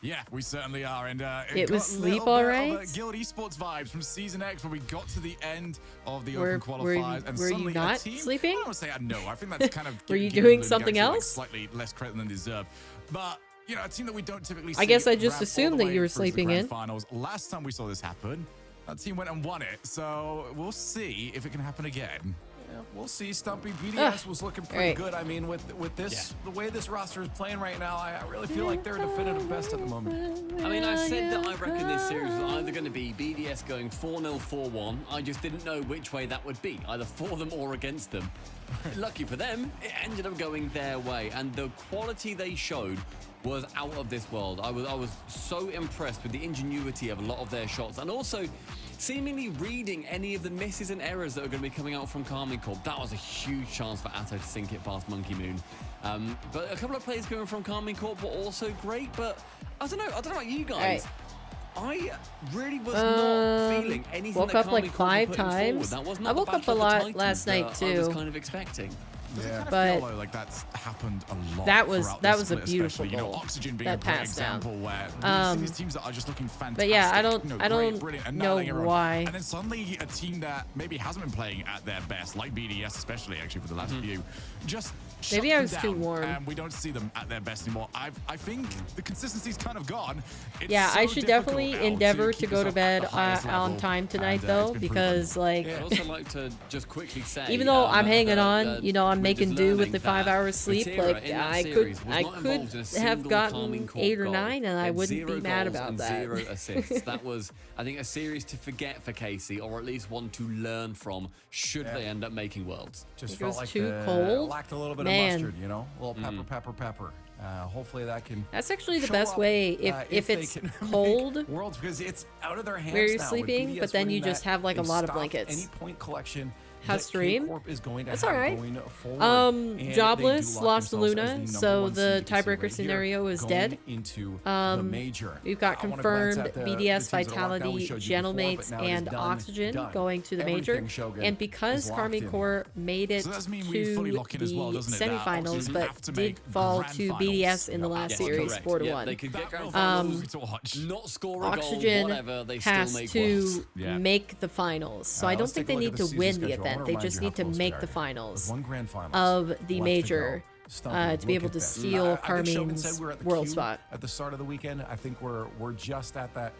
Yeah, we certainly are, and It got was a sleep little all bit right? of Guild Esports vibes from Season X when we got to the end of the Were- Open were you- qualifiers, and were you suddenly not a team, sleeping? I don't want to say no. I think that's kind of Were you giving doing Luna something Galaxy, else? slightly less credit than they deserve, but. You know, a team that we don't typically see. I guess I just ramp all assumed the that way you were through to the sleeping grand in. Finals. Last time we saw this happen, that team went and won it. So we'll see if it can happen again. Yeah, we'll see. Stumpy BDS was looking pretty right. good. I mean, with this, the way this roster is playing right now, I really feel like they're definitive best at the moment. I mean, I said that I reckon this series was either going to be BDS going 4-0, 4-1. I just didn't know which way that would be, either for them or against them. Lucky for them, it ended up going their way, and the quality they showed was out of this world. I was so impressed with the ingenuity of a lot of their shots, and also seemingly reading any of the misses and errors that are going to be coming out from Carmine Corp. That was a huge chance for Atto to sink it past Monkey Moon. But a couple of plays going from Carmine Corp were also great, but I don't know about you guys. I really was not feeling anything. Woke that up like Carmine Corp were 5 putting times. forward. That was I not the woke up a Battle of the lot Titans last night that I was too. kind of expecting. Does it kind of But feel though like that's happened a lot that was- throughout that this was a split, beautiful especially, you know, goal. Oxygen being That a great pass down. example where we see these teams that are just looking fantastic. But yeah, I don't- you know, I don't great, brilliant, and know nailing everyone. why. And then suddenly a team that maybe hasn't been playing at their best, like BDS especially actually for the last few, just Maybe shuts I them was too down, warm. and we don't see them at their best anymore. I think the consistency's kind of gone. It's Yeah, so I should difficult definitely now endeavor to keep go us to up at bed the highest on level, time tonight and, though, it's been proven. because like I'd also like to just quickly say, even though I'm hanging on, the you know, I'm I'm making do with the 5 hours sleep. Like I could have gotten 8 or 9, and I wouldn't be mad about that. 0 assists. That was, I think, a series to forget for Casey, or at least one to learn from. Should they end up making Worlds? Just It felt was like too cold. lacked a little bit Man. of mustard, you know, a little pepper. Hopefully that can. That's actually the show best up, way if they it's can make cold Worlds, because it's out of their hands where you're now with sleeping, BDS but then you winning just that. have like a They've lot of stopped blankets. Any point collection How that stream? K-Corp is going to That's have all right. going forward, and they do Jobless lock lost to themselves as Luna, number so one the seed. You can see tiebreaker right scenario here, is going dead. Into the major. We've got I wanna glance confirmed at the BDS, teams that are locked down. Vitality, We showed you before, but Gentlemates, now it is and done. Oxygen going to the Everything major. Shogun And because is locked Karmine in. Core made it So does mean to we fully lock in as well, the doesn't it, that semifinals, Oxygen but have to did make fall grand to finals? BDS in the Yeah, last Yes, series, correct. 4-1. Yeah, they could get grand finals, to watch. not score a Oxygen goal, whatever, they still has make to Worlds. Yeah. make the finals. So I don't Let's think take they a look need at to the win season the schedule. I event. wanna They remind just you need how to close make we the are. finals With one grand finals of the left to major go. Stumpy, to be look able at to this. steal I think Shogun said Carmine's we're at the world queue spot. at the start of the weekend. I think we're just at that.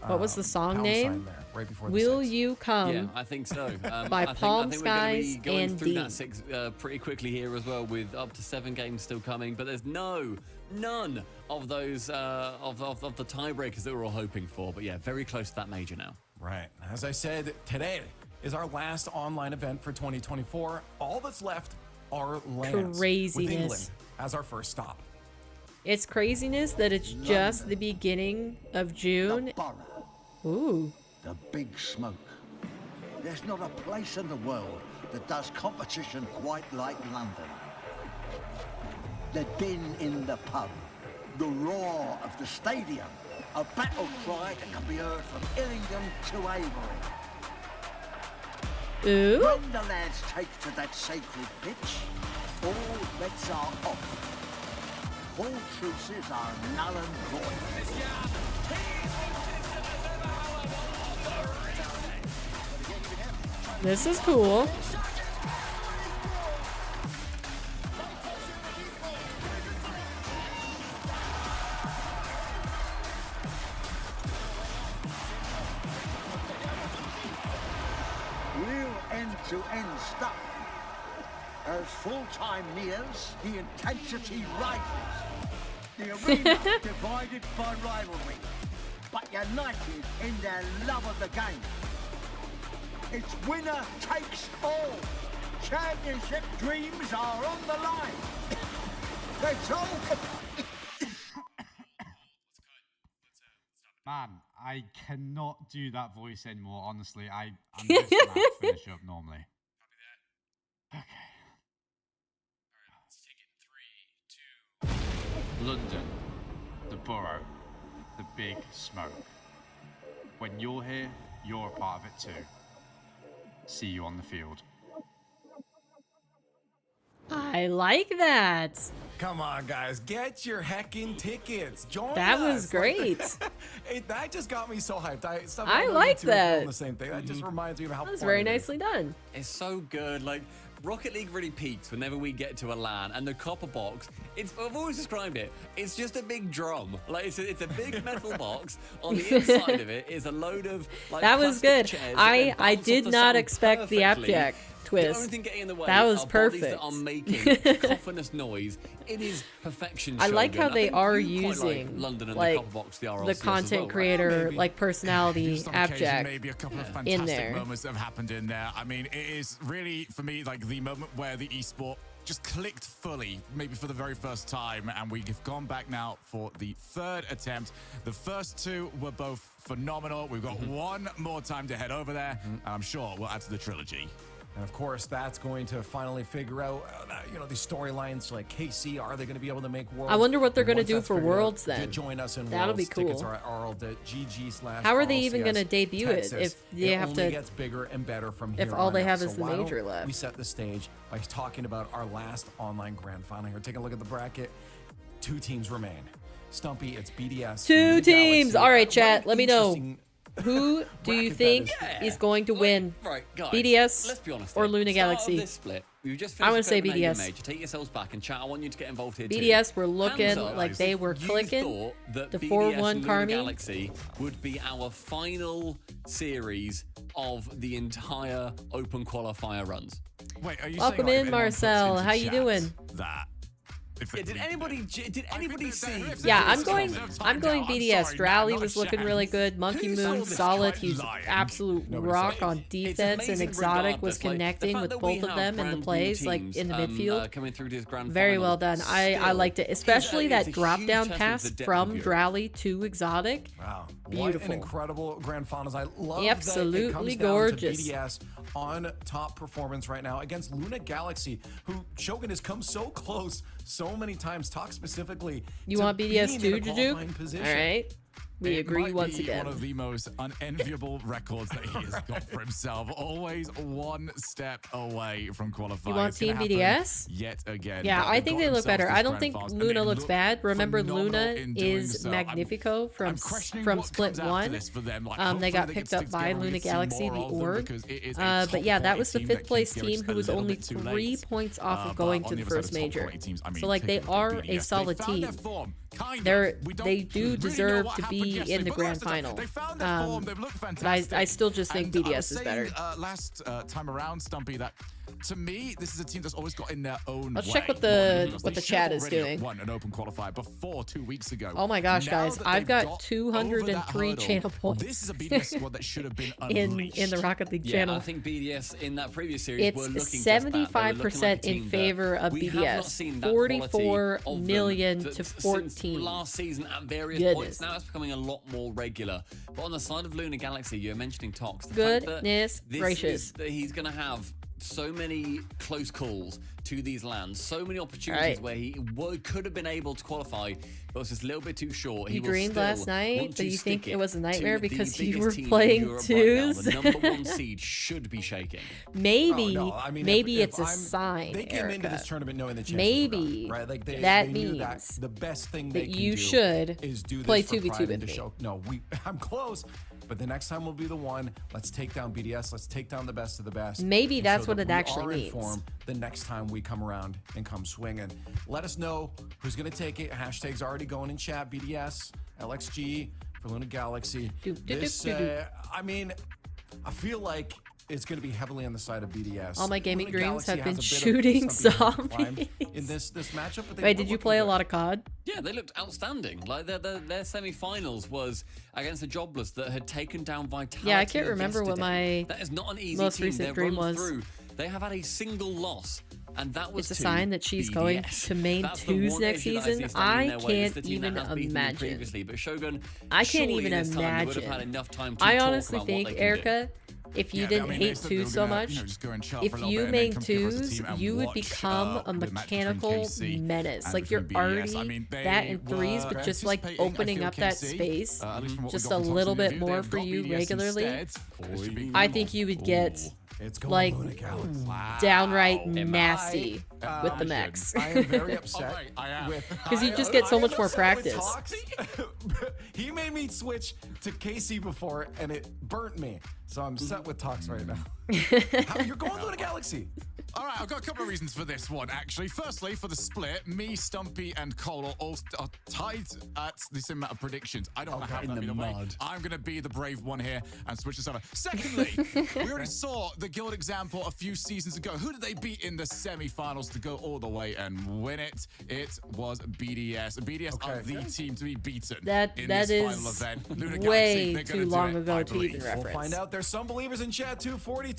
What was the song pound name? sign there, right before the Will 6. You Come? Yeah, I think so. by I Palm think we're gonna be Skies going and through Dean. that 6 pretty quickly here as well, with up to 7 games still coming. But there's none of those of the tiebreakers that we're all hoping for. But yeah, very close to that major now. Right. As I said, today is our last online event for 2024. All that's left are lands. Craziness. With England as our first stop. It's craziness that it's just the beginning of June. Ooh. The big smoke. There's not a place in the world that does competition quite like London. The din in the pub, the roar of the stadium, a battle cry that can be heard from Illingham to Avery. Ooh. When the lads take to that sacred pitch, all bets are off. All truces are null and void. This is cool. Real end-to-end stuff. As full-time nears, the intensity rises. The arena divided by rivalry, but united in their love of the game. It's winner takes all. Championship dreams are on the line. It's all. Man, I cannot do that voice anymore, honestly. I'm just gonna have to finish up normally. Okay. Alright, let's take it 3, 2. London, the borough, the big smoke. When you're here, you're a part of it too. See you on the field. I like that. Come on, guys, get your heckin' tickets. Join That us. was great. That just got me so hyped. I like that. The same thing. That just reminds me of how That was fun very it is. nicely done. It's so good. Like, Rocket League really peaks whenever we get to a LAN, and the copper box, I've always described it, it's just a big drum. Like, it's a big metal box. On the inside of it is a load of, like, That was plastic good. chairs I that bounce did off the not sound expect the perfectly. Appjack The twist. only thing getting in the way That was are bodies perfect. that are making cacophonous noise. It is perfection. I like Shogun. how they think are you quite like using London and like the copper box, the RLCS the as content well, right? creator Maybe. like personality Just on occasion, Appjack. maybe a couple of in fantastic there. moments that have happened in there. I mean, it is really, for me, like the moment where the esport just clicked fully, maybe for the very first time, and we've gone back now for the 3rd attempt. The first 2 were both phenomenal. We've got one more time to head over there, and I'm sure we'll add to the trilogy. And of course, that's going to finally figure out, these storylines like KC. Are they going to be able to make Worlds? I wonder what they're And gonna once do that's for figured out, Worlds to then. join us in That'll Worlds. be Tickets cool. are at rl.gg/RLCS. How are they even gonna debut it Texas. if they have only to- gets bigger and better from if here all on they out. have So is the why major don't left? We set the stage by talking about our last online grand final here. Taking a look at the bracket. 2 teams remain. Stumpy, it's BDS. 2 Luna teams. Galaxy. All right, What chat. an Let me know. interesting Who do you bracket think that is going to win? Right, guys, BDS let's be honest or here. Luna Start of Galaxy? this split, we've just I wanna finished say Copenhagen BDS. Major. Take yourselves back, and chat, I want you to get involved here too. BDS were looking Hands up like they were if you clicking. thought that The BDS 4-1 Luna Carmi. Galaxy would be our final series of the entire open qualifier runs. Wait, are you Welcome saying, like, in, if anyone puts Marcel. into How you chat doing? That Yeah, did anybody see? Yeah, I'm going BDS. Drally was looking really good. Monkey Who saw Moon, this solid. guy He's lying? absolute rock on defense, and amazing Exotic was regardless. Like, the connecting fact with that we both of have them in the brand new plays, like teams, in the midfield. coming through to this grand Very final well done. I still liked it, especially is that a drop huge down testament pass to the depth from of Europe. Drally to Exotic. Wow. What Beautiful. an incredible grand finals. I love Absolutely that it comes gorgeous. down to BDS on top performance right now against Luna Galaxy, who Shogun has come so close so many times. Talk specifically. You to want BDS being in too, a Juju? qualifying position. All right. We It agree might once be again. one of the most unenviable records that he has got for himself. Always one step away from qualifying. You want It's gonna Team happen BDS? Yet again. Yeah, But I they've think got they look themselves better. this I don't grand think finals, and Luna they looks look bad. Remember, phenomenal Luna in doing is so. Magnifico I'm questioning from what Split comes after 1. this for them. Like, They hopefully got they picked get up to by stick together Luna and see Galaxy, more the of them org. because it is a But yeah, that top was the quality 5th place team that team keeps who was a little only bit too 3 late. points off of But going on to the other side, first top major. quality teams, I mean, So like they take a look are at a BDS. solid They found their team. form, kind of. We don't They do really deserve know what to happened be yesterday, in the but grand rest of the time, final. They found their form. They've looked But fantastic. I still just think And I BDS was is saying, better. last time around, Stumpy, that to me, this is a team that's always got in their own Let's way. check what more than the- anything else. what They the should have chat is already doing. won an open qualifier before 2 weeks ago. Oh my gosh, Now guys, that I've they've got over that 203 hurdle, channel points. This is a BDS squad that should have been in unleashed. the Rocket League Yeah, channel. I think BDS in that previous series It's were looking just 75% bad. They were looking like a in team favor that of we have BDS. not seen that 44 quality of million them to since 14. last season at various Goodness. points. Now it's becoming a lot more regular. But on the side of Luna Galaxy, you're mentioning Tox. The fact that Goodness this gracious. is that he's going to have so many close calls to these lands, so many opportunities where he could have been able to qualify, but was just a little bit too short. You will dreamed still last night, want but to you think stick it was a nightmare to the because you biggest were team in playing Europe twos? Right now. The number 1 seed should be shaking. Maybe, Oh, no, I mean, maybe if it's a sign. They came into this Erica. tournament knowing the chances Maybe were up, right? Like that they knew means that the best thing that they can you do should is do this play for 2v2 pride with and to me. show. No, I'm close, but the next time will be the one. Let's take down BDS. Let's take down the best of the best. Maybe and that's show what that it we actually are in means. form the next time we come around and come swinging. Let us know who's gonna take it. Hashtag's already going in chat. BDS, LXG for Luna Galaxy. I mean, I feel like it's going to be heavily on the side of BDS. All my gaming Luna dreams Galaxy have been has a bit of shooting something to climb zombies. in this matchup. But they Wait, were did you looking play a good. lot of COD? Yeah, they looked outstanding. Like their semi-finals was against the Jobless that had taken down Vitality. Yeah, I can't remember what yesterday. my That is not an easy most team. recent Their dream run was. Through, they have had a single loss, and that was It's a to sign that she's going BDS. to main That's the twos one next issue that season. see standing in I their way. It's can't the team that even has beaten them imagine. previously, but Shogun, I can't surely even this time they would have imagine. had enough time to I talk honestly about what think, they can do. Erica, if you didn't they hate said they were twos so gonna, much, just go and chill if for a little you bit and main then come together as a twos, team and you would watch, become a the match between mechanical KC menace. and Like you're between BDS. already I mean, that in they threes, were but just like anticipating, I opening feel, up that KC, space at least from what we just got a from little Toxic bit Review, more they've for got you BDS regularly. instead. This should be I think you would get It's going like Luna Galaxy. downright nasty with the I- mechs. I am very upset I am. with Because you just get so much more upset with practice. Tox. He made me switch to KC before, and it burnt me. So I'm set with Tox right now. You're going Luna Galaxy. All right, I've got a couple of reasons for this one, actually. Firstly, for the split, me, Stumpy, and Cole are all are tied at the same amount of predictions. I don't want to have that be the way. I'm going to be the brave one here and switch this over. Secondly, we already saw the Guild example a few seasons ago. Who did they beat in the semi-finals to go all the way and win it? It was BDS. BDS are the team to be beaten in this final event. Luna way Galaxy, they're too gonna do long it, ago I to believe. even We'll reference. find out. There's some believers in chat too. 42%.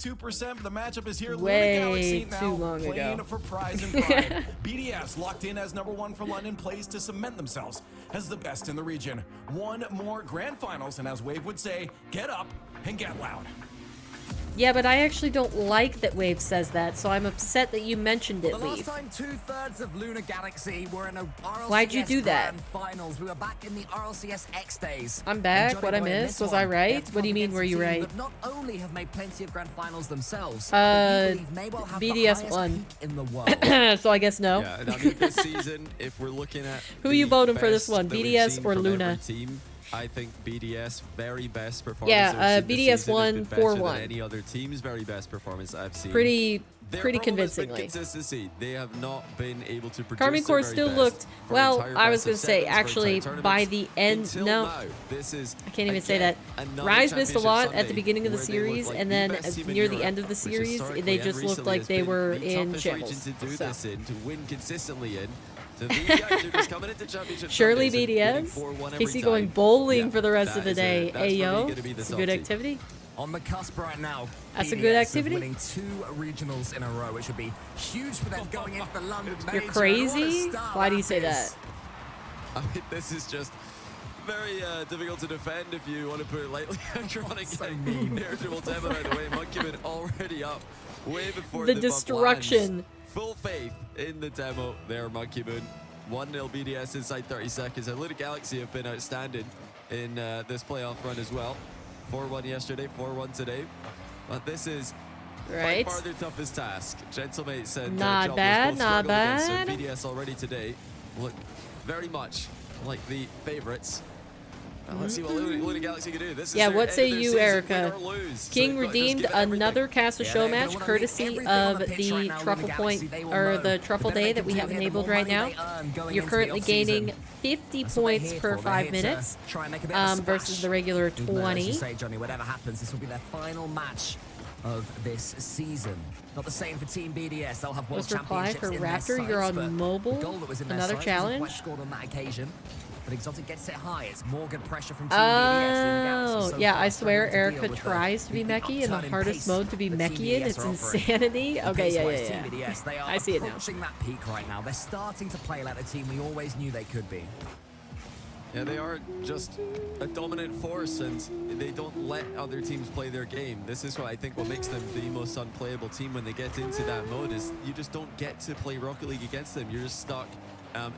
But the matchup is here. Way Luna Galaxy now too long playing ago. for prize and pride. BDS locked in as #1 for London plays to cement themselves as the best in the region. One more grand finals, and as Wave would say, get up and get loud. Yeah, but I actually don't like that Wave says that, so I'm upset that you mentioned it, The last Leaf. time 2/3 of Luna Galaxy were in a RLCS Why'd you do that? Grand Finals. We were back in the RLCS X days. I'm back. And What I Johnny Boy in missed? this Was I one, right? they have to What do you come mean, against were a you team right? that not only have made plenty of Grand Finals themselves, Uh, but you believe may well have BDS the highest won. peak in the world. So I guess no. Yeah, and I mean, this season, if we're looking at Who you the voting for this best one, that we've BDS seen or from Luna? every team, I think BDS very best performance. Yeah, BDS won 4-1. Any other team's very best performance I've seen. Pretty Their convincingly. Consistency. They have not been able to produce Karmine Corps their still very looked best for well. entire I was best gonna of say sevens, for actually entire by tournaments. the end. Until No, now, this is I can't even say again that. another Rise missed a championship lot at the Sunday beginning of the where they looked series, like and the then best team in near the Europe, end of the which series, historically they and just looked recently like has they been were the in toughest shambles. region to do So. this in, to win consistently in. So these guys are just coming into championship Surely Sundays and winning BDS. 4-1 every Casey going time. bowling Yeah, for the rest of the that is day. that's for me Ayo, gonna be the it's a good top team. activity. On the cusp right now. That's a BDS good are activity. Winning 2 regionals in a row, which would be huge for them going into the London You're Major. crazy? Why do you say that? I mean, this is just very difficult to defend if you want to put it lightly. Chronic So getting mean. irritable demo out of the way. Monkeyman already up way before The bump destruction. lands. Full faith in the demo there, Monkeyman. 1-0 BDS inside 30 seconds. And Luda Galaxy have been outstanding in this playoff run as well. 4-1 yesterday, 4-1 today. But this is Right. by far their toughest task. Gentlemates and Not Jobless bad, both not struggled against them. bad. BDS already today look very much like the favorites. Let's see what Luda Galaxy can do. This is Yeah, their what say end of you, their season, Erica? win or lose. So King they've got to just redeemed give it everything. another Castle Yeah, show they're match gonna wanna courtesy leave everything on of the pitch the right now, Truffle Luda Point Galaxy, they will or know. the Truffle The better Day they that can we do have here, the enabled more right money now. they earn going You're into the currently gaining off-season. 50 That's what they're points here per for. They're 5 here to minutes try and make a bit of a versus splash. the regular Even though, as 20. you say, Johnny, whatever happens, this will be their final match of this season. Not the same for Team BDS. They'll have world Post reply championships for in their Raptor. You're sights, on but mobile. the goal that was in their Another sights wasn't challenge. quite scored on that occasion. But Exotic gets it high. It's more good pressure from Team BDS. Luda Galaxy Oh, so yeah, far I swear struggling to deal Erica with tries to be the mechy in the upturn in hardest pace mode to be that Team mechy in. BDS It's are offering. insanity. And Okay, yeah, pace-wise, yeah, Team yeah. BDS, they are I see it now. approaching that peak right now. They're starting to play like the team we always knew they could be. Yeah, they are just a dominant force, and they don't let other teams play their game. This is what I think what makes them the most unplayable team when they get into that mode is you just don't get to play Rocket League against them. You're just stuck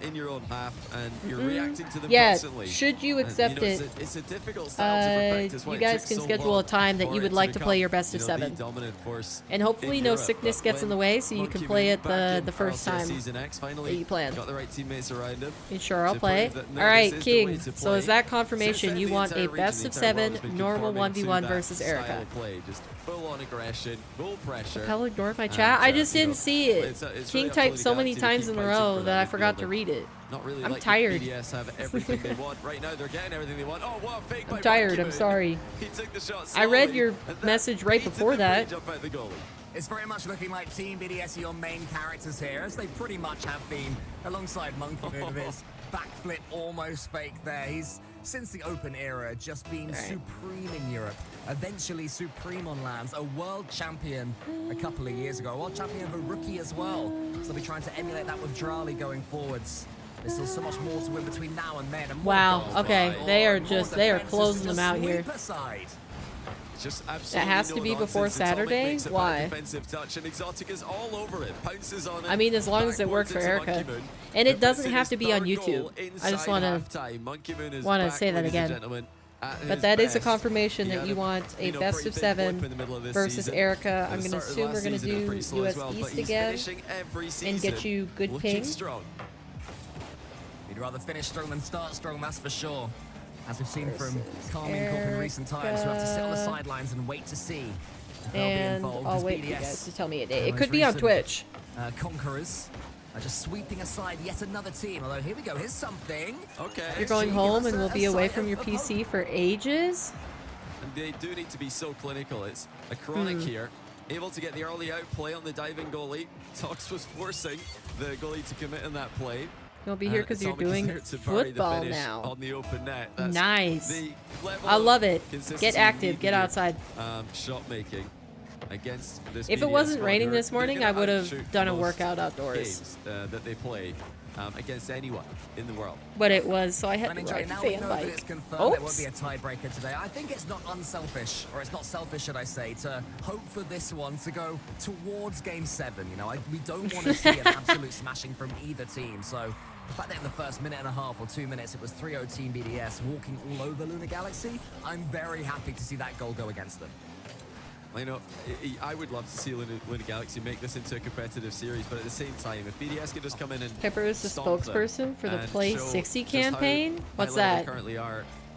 in your own half, and you're reacting to them Yeah, constantly. should you And, accept know, it? It's a difficult style to perfect. It's why You it guys took can so schedule long a time that for you it would to like to become, play your best of the 7. dominant force And hopefully in no Europe. sickness But gets in the when way so you can Monkeyman play it back in the first RLCS time Season X finally that you planned. got the right teammates around him. Sure, I'll to play. prove that, no, All right, this is the way King. to So is play. that confirmation Since you then, want the a entire region, best the of entire world 7 has been normal conforming to 1v1 that versus style Erica? of play. Just full on aggression, full pressure. Hell, ignored my And, chat. I just you didn't know, see it. it's really King up to typed the so many Galaxy to times keep in a fighting row for that I midfield forgot to and read it. Not really I'm like tired. BDS have everything they want. Right now they're getting everything they want. Oh, what a fake by I'm tired. I'm Monkeyman. sorry. He took the shot I read slowly, your and that message right baited before the that. bridge up at the goalie. It's very much looking like Team BDS are your main characters here, as they pretty much have been, alongside Monkeyman with his backflip almost fake there. He's, since the Open era, just been supreme in Europe, eventually supreme on lands, a world champion a couple of years ago, a world champion of a rookie as well. So they'll be trying to emulate that with Drali going forwards. There's still so much more to win between now and then. And more Wow, goals, okay, right? they are More just, they are defenses closing to them just out here. sweep aside. Just That absolutely has to no be before nonsense. Atomic Saturday? makes a bad Why? defensive touch, and Exotic is all over it. Pounces on it. I mean, as long as it works for backwards Erica. into Monkeyman. And it Puts doesn't in have his to be on third YouTube. goal I just inside want halftime. Monkeyman is to back, say that ladies and again. gentlemen, at But his that is a best. confirmation He that had you want a you know, best pretty of big 7 blip in the middle of this versus season. Erica. At I'm the going to start of assume we're last going to season, it was do pretty slow US as well, but East he's again finishing every and get season you good looking ping. strong. You'd rather finish strong than start strong, that's for sure. As we've seen from Versus Karmine Corp in recent times, who have to sit on the Erica. sidelines and wait to see if they'll be And involved. I'll as wait for you BDS, guys to tell me a the date. It most could be on recent, Twitch. Conquerors are just sweeping aside yet another team. Although here we go, here's something. Okay. You're going Give home us and a- we'll a be away sight from of your hope. PC for ages? And they do need to be so clinical. It's a chronic here. Able to get the early out play on the diving goalie. Tox was forcing the goalie to commit in that play. You'll be here And because you're Atomic is doing there to bury the football finish now. on the open net. That's Nice. the level I love of it. consistency Get you active. need Get in your, outside. Shot making against this. If it BDS wasn't squad raining who are- this morning, they're I gonna would have outshoot done a most workout outdoors. games that they play against anyone in the world. But it was, so I had And to enjoy. ride the Now we fan know that bike. it's confirmed there won't Oops. be a tiebreaker today. I think it's not unselfish, or it's not selfish, should I say, to hope for this one to go towards Game 7. You know, we don't want to see an absolute smashing from either team. So the fact that in the first minute and a half or 2 minutes it was 3-0 Team BDS walking all over Luna Galaxy, I'm very happy to see that goal go against them. You know, I would love to see Luna Galaxy make this into a competitive series, but at the same time, if BDS could just come in and Pepper is the stomp them spokesperson for the and Play show 60 just how campaign? high What's level they that? currently are,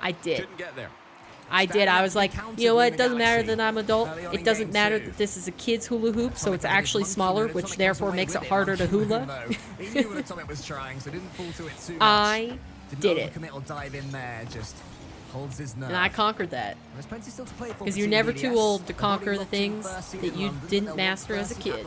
I did. Couldn't get there. I did. I was like, you know what? It doesn't matter that I'm adult. It doesn't matter that this is a kid's hula hoop, so it's actually smaller, which therefore makes it harder to hula. I did it. And I conquered that. Because you're never too old to conquer the things that you didn't master as a kid.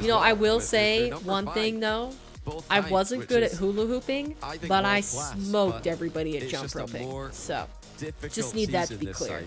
as You know, well, I will with say their number one 5. thing though. Both I heights, wasn't which good at is, hula hooping, I think, but I world-class, smoked but everybody at it's jump just a roping. more So difficult just need that to season be this clear. side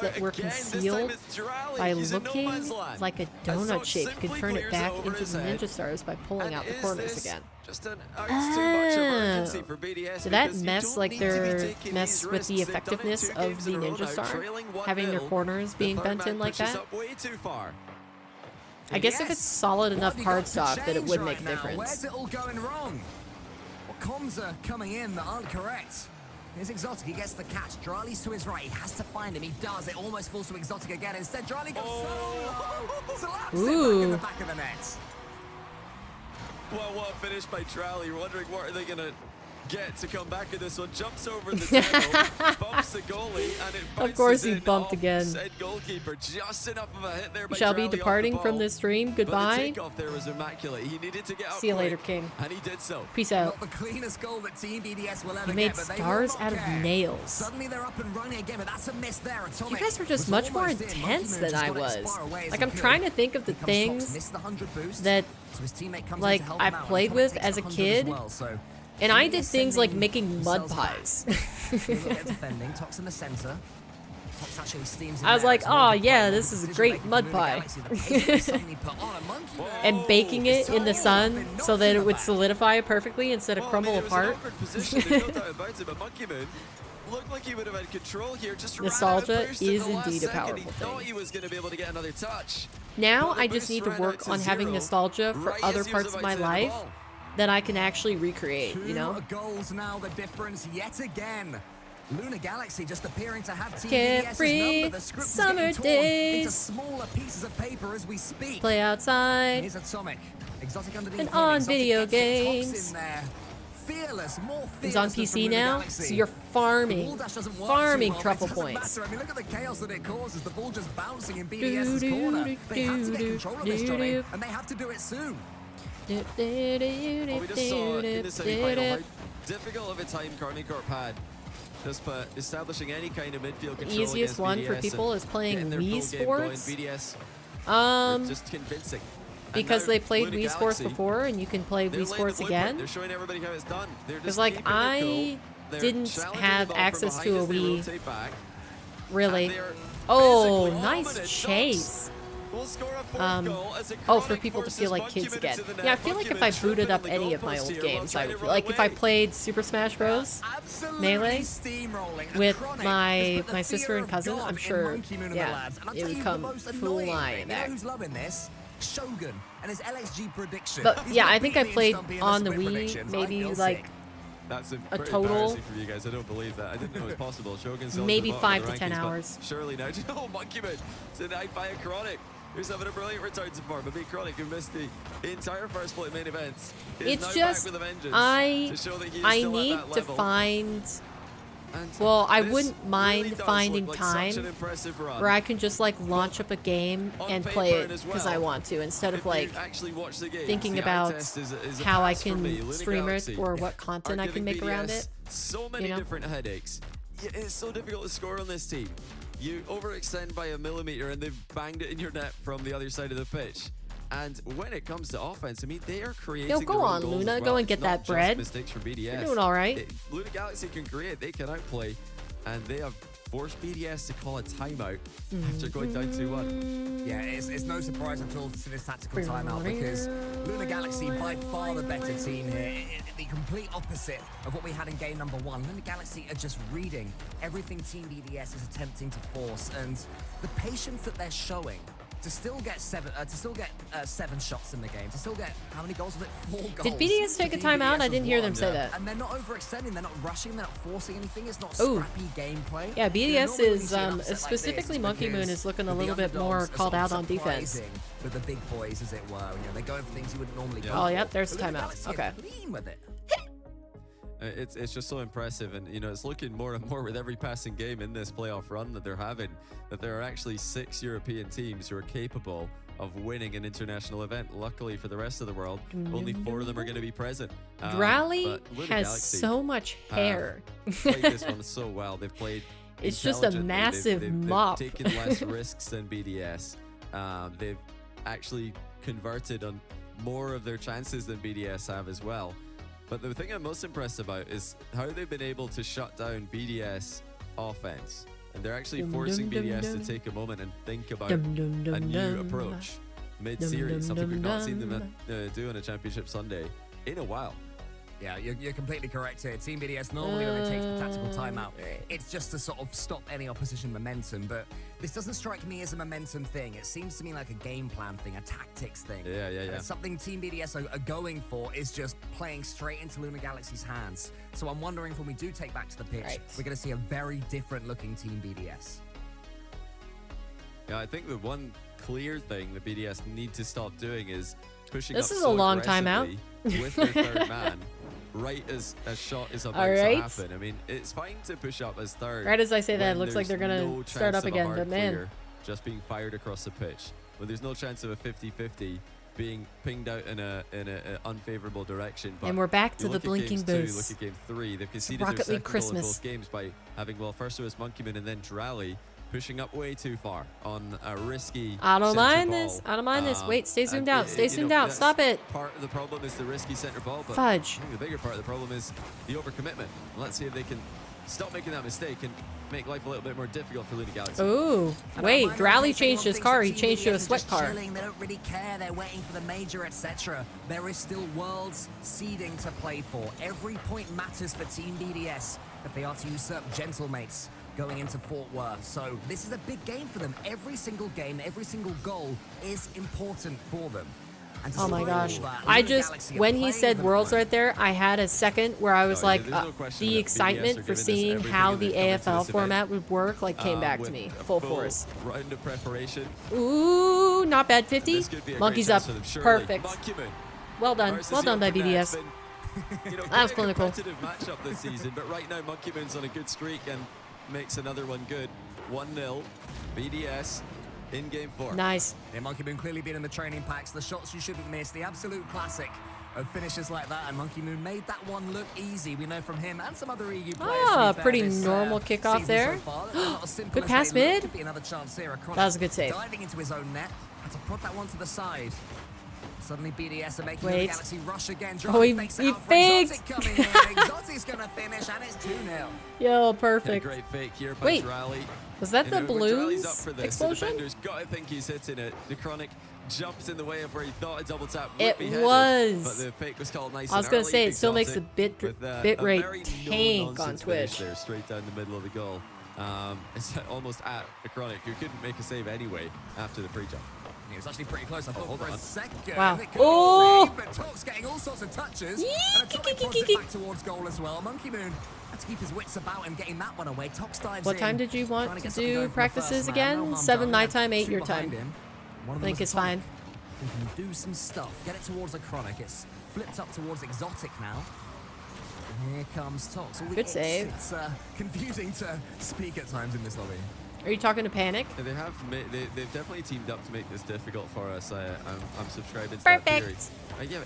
that were concealed by looking like a donut shape. You can turn it back into the Ninja Stars by pulling out the corners again. Just an ounce too much of urgency for BDS. Did that mess with the effectiveness of the Ninja Star? Having their corners being bent in like that? I guess if it's solid enough cardstock that it would make a difference. Where's it all going wrong? Well, comms are coming in that aren't correct. Here's Exotic. He gets the catch. Drali's to his right. He has to find him. He does. It almost falls to Exotic again. Instead, Drali goes solo. Slaps it back in the back of the net. Well, what a finish by Drali. You're wondering what are they going to get to come back in this one. Jumps over the tunnel, bumps the goalie, and it Of course he bounces bumped in again. offside goalkeeper. Just enough of a hit there by Shall be Drali off the departing from ball. this stream. But the Goodbye. takeoff there was immaculate. He needed to get out See you later, quick, King. and he did so. Peace out. Not the cleanest goal that Team BDS will ever You made get, but they stars will not out of care. nails. Suddenly they're up and running again, but that's a miss there. Atomic You guys were just was much more almost in. intense Monkey Moon than I just got it as was. far away as Like, he I'm could. trying to think of the Here comes Fox, things missed the 100 boost, that, so his teammate comes in like, to help I him out, and played Atomic with takes as a 100 kid, well, so and I BDS did things like sending making mud themselves back. pies. Look at defending. Tox in the center. Tox actually steams in I was there. like, It's more oh of a yeah, problem this is a decision great making mud from the pie. Galaxy. The pace that they suddenly put on a Monkey Moon. And baking it in the sun Not so that in it the would back. solidify perfectly instead of Well, crumble it was apart. an awkward position. There's no doubt about it, but Monkey Moon looked like he would have had control here. Just ran out Nostalgia of boost in is the last indeed a second. powerful He thing. thought he was going to be able to get another touch. Now But the I just boost need to ran work out to on having zero nostalgia for right other as he was parts of about my to hit the life ball. that I can actually recreate, you know? 2 goals now, the difference yet again. Lunar Galaxy just appearing to have Team Carefree BDS's number. The script is summer getting torn into days. smaller pieces of paper as we speak. Play outside. Here's Atomic. Exotic underneath And him. on Exotic video gets the Tox games. in there. Fearless, more He's on fearlessness PC from Lunar now, Galaxy. so you're The farming, ball dash doesn't work farming too well, truffle but it doesn't points. matter. I mean, look at the chaos that it causes. The ball just bouncing in BDS's corner. They have to get control of this, Johnny, and they have to do it soon. Well, we just saw in the semi-final how difficult of a time Carney Corp had. Just establishing any kind of midfield control. The easiest against one for BDS people and is playing getting their Wii full game going. Sports. BDS are Um, just convincing. And because now they played Lunar Wii Sports Galaxy, before, and you can play they're Wii laying Sports the blueprint. again. They're showing everybody how it's done. They're Because just like keeping it cool. I They're didn't challenging have the ball from access behind to a as they Wii, rotate back. really. And they're Oh, physically nice dominant. chase. We'll score a fourth goal as Oh, for Chronic people to forces feel like Monkey kids Moon again. into the net. Yeah, I feel like Monkey if I Moon tripping booted up on the any of my goalpost old here while games, trying I to would run like if I away. played Super Smash Bros. Absolutely Melee steamrolling. And with Chronic my has put the sister fear and of cousin, God I'm in sure, Monkey Moon and the yeah, lads. And I'll it tell would you come the most flying annoying thing. You back. know who's loving this? Shogun and his LXG prediction. But He's yeah, gonna I think beat I me and played Stumpy in on the split Wii predictions. I maybe feel like sick. That's a pretty total embarrassing for you guys. I don't believe that. I didn't know it was possible. Shogun's still at maybe the bottom 5 of to the 10 rankings, but hours. Surely now. Oh, Monkey Moon denied by a Chronic. Who's having a brilliant return to form. But Big Chronic, who missed the entire first play main event, is It's now just back with a vengeance I to show that he is I still need at that to level. find. And Well, I this wouldn't mind really does finding look like such time an impressive run. where I can just like launch up a game On and paper play it and as because well, I want to, instead If of you like actually watch the games, thinking the eye about test is a how I pass from me. can Lunar stream it Galaxy or what are content I can giving make around BDS it. So many you know? different headaches. It's so difficult to score on this team. You overextend by a millimeter and they've banged it in your net from the other side of the pitch. And when it comes to offense, I mean, they are creating Yo, their go own on, goals Luna. as Go well. and get It's not that just bread. mistakes from BDS. You're doing all right. Lunar Galaxy can create, they can outplay, and they have forced BDS to call a timeout after going down 2-1. Yeah, it's no surprise at all to see this tactical timeout because Lunar Galaxy by far the better team here. The complete opposite of what we had in game number 1. Lunar Galaxy are just reading everything Team BDS is attempting to force, and the patience that they're showing to still get seven shots in the game, to still get how many goals was it? 4 goals. Did BDS take a Team timeout? BDS I didn't was hear them one. say that. And they're not overextending, they're not rushing, they're not forcing anything. It's not Ooh. scrappy gameplay. Yeah, You know, BDS normally when you is see an upset like specifically this, Monkey it's Moon because is looking a the little bit more underdogs are called sort out of on defense. surprising with the big boys, as it were. You know, they're going for things you wouldn't normally go Oh, for. yep, there's But the Lunar timeout. Galaxy are Okay. clean with it. It's just so impressive, and you know it's looking more and more with every passing game in this playoff run that they're having, that there are actually 6 European teams who are capable of winning an international event. Luckily for the rest of the world, only 4 of them are going to be present. Rally but Lunar has Galaxy so much hair. played this one so well. They've played. It's just a intelligently. massive they've mop. taken less risks than BDS. They've actually converted on more of their chances than BDS have as well. But the thing I'm most impressed about is how they've been able to shut down BDS offense. And they're actually forcing BDS to take a moment and think about a new approach mid-series, something we've not seen them do on a Championship Sunday in a while. Yeah, you're completely correct here. Team BDS normally when they take the tactical timeout, it's just to sort of stop any opposition momentum. But this doesn't strike me as a momentum thing. It seems to me like a game plan thing, a tactics thing. Yeah. And something Team BDS are going for is just playing straight into Lunar Galaxy's hands. So I'm wondering if when we do take back to the pitch, we're going to see a very different looking Team BDS. Yeah, I think the one clear thing the BDS need to stop doing is pushing This up is so a long timeout. with their third man. Right as a shot is about to happen. I mean, it's fine to push up as third. Right as I say that, it when looks like they're there's gonna no start chance up of a again, hard but man. clear just being fired across the pitch. When there's no chance of a 50-50 being pinged out in a unfavorable direction. But And we're back to you the look at blinking game 2, boost. look at game 3. They've conceded Rocket their League second goal in Christmas. both games by having, well, first it was Monkeyman and then Drally pushing up way too far on a risky I don't center mind ball. this. I don't mind this. Wait, stay zoomed and out. Stay zoomed out. that's Stop it. Part of the problem is the risky center ball, but Fudge. I think the bigger part of the problem is the overcommitment. Let's see if they can stop making that mistake and make life a little bit more difficult for Lunar Galaxy. Ooh, wait, Drally changed his car. He changed to a sweat car. Chilling. They don't really care. They're waiting for the major, etc. There is still worlds seeding to play for. Every point matters for Team BDS if they are to usurp Gentlemates going into Fort Worth. So this is a big game for them. Every single game, every single goal is important for them. And Oh my gosh. that, I Lunar just, Galaxy are when he playing said them Worlds right. right there, I had a second where I was like, there's no question the that BDS are excitement for giving us seeing everything how that the they've come into AFL this event, format would work, like came back to with me, a full force. round of preparation. Ooh, not bad 50. This could be a Monkeys great up. chance for them, surely. Perfect. Monkeyman Well done. versus Well the done by Open Net. It's BDS. been, That was quite a clinical. competitive matchup this season, but right now Monkeyman's on a good streak and makes another one good. 1-0, BDS in game 4. Nice. Yeah, Monkey Moon clearly been in the training packs, the shots you shouldn't miss, the absolute classic of finishes like that, and Monkey Moon made that one look easy. We know from him and some other EU players. Ah, to be fair, pretty this, normal kickoff season there. So far. They're not as simple Good as pass they look. mid. Could be another chance here. That was a good save. Diving into his own net, had to prod that one to the side. Suddenly BDS are making Wait. the Galaxy rush again. Oh, he Fakes it out for faked. Exotic coming in. Exotic's gonna finish, and it's 2-0. Yo, A perfect. great fake here by Wait, Drally. was that the When Drally's balloons up for this, explosion? The defender's got to think he's hitting it. The Chronic jumps in the way of where he thought a double tap would It be headed, was. but the fake was called nice I was and gonna early. say, it still makes the Exotic bit with, rate a very tank on no-nonsense finish Twitch. there, straight down the middle of the goal. It's almost at the Chronic, who couldn't make a save anyway after the pre-jump. He was actually pretty close. I thought for a second. Wow. It could Oh! save, but Talk's getting all sorts of touches. Yee! And Atomic pods it back towards goal as well. Monkey Moon had to keep his wits about and getting that one away. Tox dives What in, time did you want trying to get something do going from the practices first man. No again? harm 7 done. my time, 8 Two your behind time. him. One of I them think was it's fine. He can do some stuff. Get it towards the Chronic. It's flipped up towards Exotic now. And here comes Tox. Good save. It's confusing to speak at times in this lobby. Are you talking to Panic? And they've definitely teamed up to make this difficult for us. I'm subscribing to that theory. Perfect.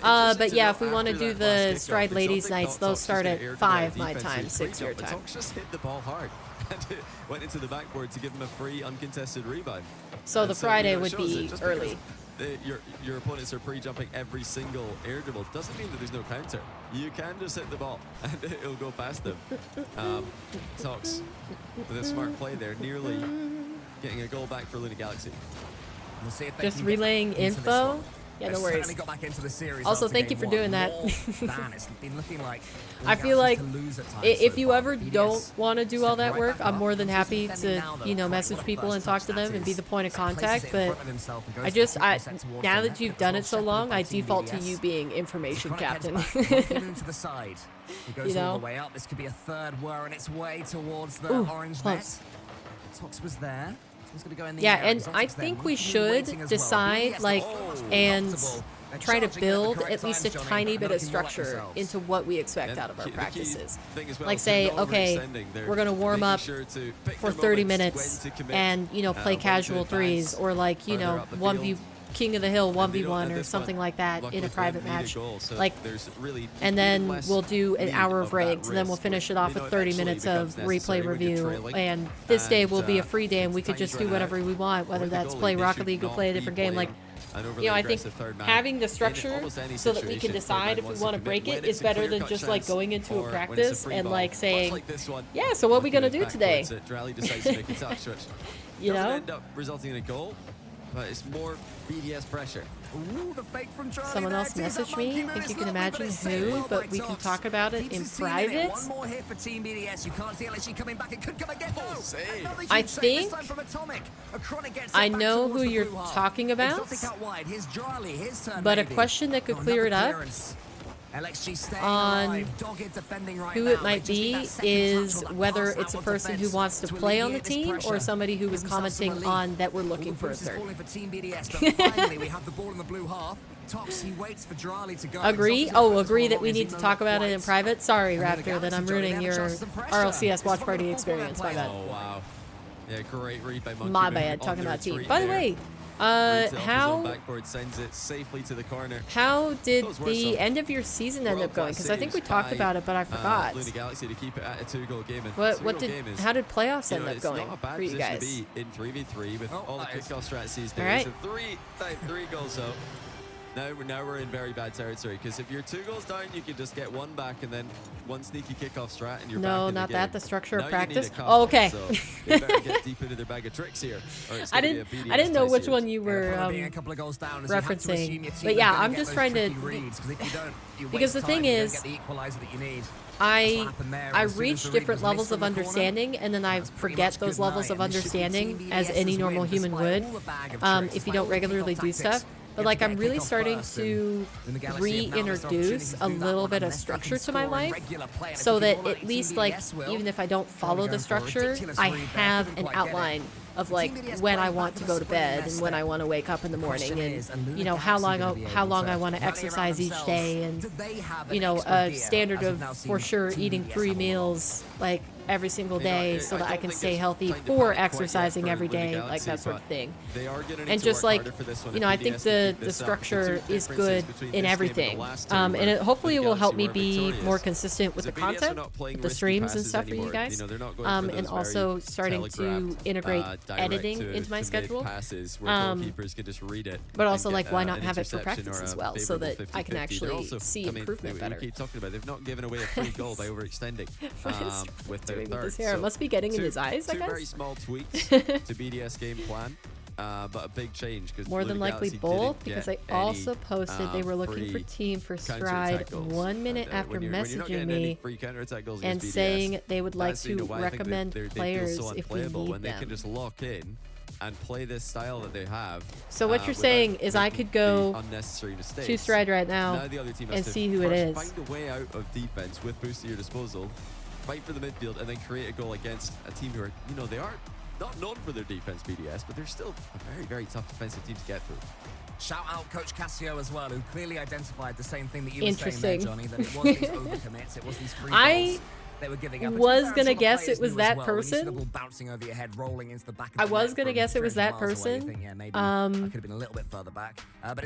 Yeah, But yeah, if we after want to do that the last kickoff, Stride Ladies Exotic Nights, thought those Tox was start gonna at air 5 to my defensive time, 6 your pre-jump, but time. Tox just hit the ball hard and it went into the backboard to give him a free uncontested rebound. So And the Friday it would shows be that just early. because your opponents are pre-jumping every single air dribble doesn't mean that there's no counter. You can just hit the ball and it'll go past them. Tox with a smart play there, nearly getting a goal back for Lunar Galaxy. We'll see if they Just can get relaying into this info? one. Yeah, They've no worries. certainly got back into the series Also, after thank you game for one. doing that. More than it's been looking like I feel like to lose at times if so you far. ever BDS don't want to do all that right work, back I'm up. more than He's happy defending to, now, though. you know, Quite message what a people and first talk touch to them that and be is. the point of Places contact. it in But front of himself and goes I for just, a quick set towards the now net. that you've It's done all it so shepherded long, by I Team default to BDS. you being information Chronic heads captain. back. Monkey Moon to the side. He goes You all know? the way up. This could be a third whir on its way towards the Ooh, orange close. net. Tox was there. He's gonna go in the Yeah, air. and Exotic's I there. think we Monkey Moon waiting should as well. decide, BDS like, looks and comfortable. They're try to charging at the build correct at least a times, Johnny, tiny and bit they're of looking more like structure themselves. into what we expect And out of our the key practices. thing as well Like is say, they're not okay, overextending. They're we're gonna warm making up sure to pick for their 30 moments, minutes when to commit, and, you know, play when to casual advance threes or like, you further know, up the 1v field. King of the Hill And they don't 1v1 let or this something one like that luck in a with them private need a match. goal, so Like, there's really and even then less we'll do an need hour of that breaks, and then we'll risk, finish it which, off you with know, 30 eventually minutes of becomes necessary replay when you're review. trailing. And this day will be a And, free day, and we could time's just do running whatever out. we want, whether With the that's goalie, play they Rocket should League or not play a be different game. Like, playing an you know, I overly think aggressive third man having the in structure almost any so that we can situation. decide Third if man we wants want to commit break when it it's is a better than clear-cut just like chance going into or a when it's practice free and ball. like Much saying, like this one, yeah, so what are we looking gonna at do today? backwards, Drally decides to make a touch, which You doesn't know? end up resulting in a goal, but it's more BDS pressure. Ooh, the fake from Charlie. Someone else messaged me. I think you can imagine who, but we can talk about it in private. One more hit for Team BDS. You can't see LSG coming back. It could come again. I think I know who you're talking about, but a question that could clear it up on who it might be is whether it's a person who wants to play on the team or somebody who was commenting on that we're looking for a third. Agree? Oh, agree that we need to talk about it in private? Sorry, Raptor, that I'm ruining your RLCS watch party experience. My bad. Oh, wow. Yeah, great read by Monkey. My bad, talking about team. By the way, how did the end of your season end up going? Because I think we talked about it, but I forgot. Luna Galaxy to keep it at a 2-goal game. How did playoffs end up going for you guys? To be in 3v3 with all the kickoff strategies All there. right. So three goals though. Now we're in very bad territory because if you're 2 goals down, you can just get 1 back and then 1 sneaky kickoff strat and you're back in the game. No, not that. The structure of practice. Oh, okay. So they better get deep into their bag of tricks here. I didn't know which one you were referencing. But yeah, I'm just trying to. Because the thing is, I reach different levels of understanding, and then I forget those levels of understanding as any normal human would if you don't regularly do stuff. But like I'm really starting to reintroduce a little bit of structure to my life so that at least like even if I don't follow the structure, I have an outline of like when I want to go to bed and when I want to wake up in the morning and you know how long I want to exercise each day and you know a standard of for sure eating 3 meals like every single day so that I can stay healthy for exercising every day, like that sort of thing. And just like, you know, I think the structure is good in everything. And it hopefully will help me be more consistent with the content, with the streams and stuff for you guys. And also starting to integrate editing into my schedule. But also like why not have it for practice as well so that I can actually see improvement better. We keep talking about they've not given away a free goal by overextending with their with his hair. It must be getting in his eyes, I guess. Two very small tweaks to BDS game plan, but a big change. More than likely both, because I also posted they were looking for team for Stride 1 minute after messaging me and saying they would like to recommend players if we need them. They can just lock in and play this style that they have. So what you're saying is I could go to Stride right now and see who it is. Find a way out of defense with boost at your disposal, fight for the midfield, and then create a goal against a team who are, you know, they are not known for their defense, BDS, but they're still a very, very tough defensive team to get through. Shout out Coach Cassio as well, who clearly identified the same thing that you were saying there, Johnny, that it was these overcommits, it was these free goals. They were giving up. Was gonna guess it was that person. I was gonna guess it was that person. I could have been a little bit further back.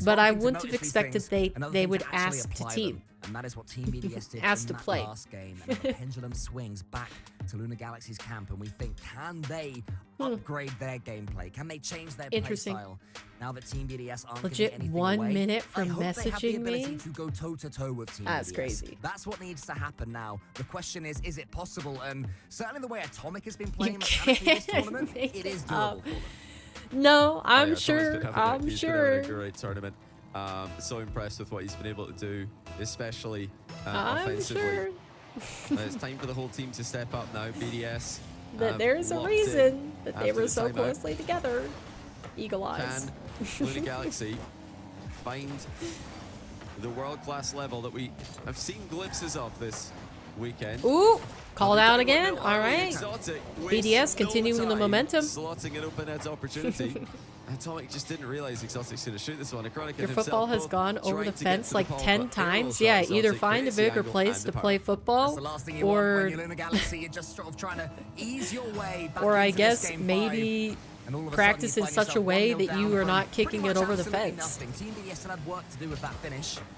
But I wouldn't have expected they would ask to team. And that is what Team BDS did asked in to that play. last game. And the pendulum swings back to Luna Galaxy's camp, and we think, can they upgrade their gameplay? Can they change their play style? Now that Team BDS aren't legit giving 1 away, minute from I hope they have the messaging ability me. to go toe-to-toe with Team That's BDS. crazy. That's what needs to happen now. The question is it possible? And certainly the way Atomic has been playing this tournament, it is doable for them. No, I'm Yeah, sure. I'm He's sure. been having a great tournament. So impressed with what he's been able to do, especially offensively. Sure. It's time for the whole team to step up now. BDS. That there's a reason that they were so closely together. Eagle eyes. Can Luna Galaxy find the world-class level that we have seen glimpses of this weekend? Ooh, called out again. All right. BDS continuing the momentum. Slotting an open heads opportunity. Atomic just didn't realize Exotic's going to shoot this one. Your football has gone over the fence like 10 times. Yeah, either find a bigger place to play football, or I guess maybe practice in such a way that you are not kicking it over the fence.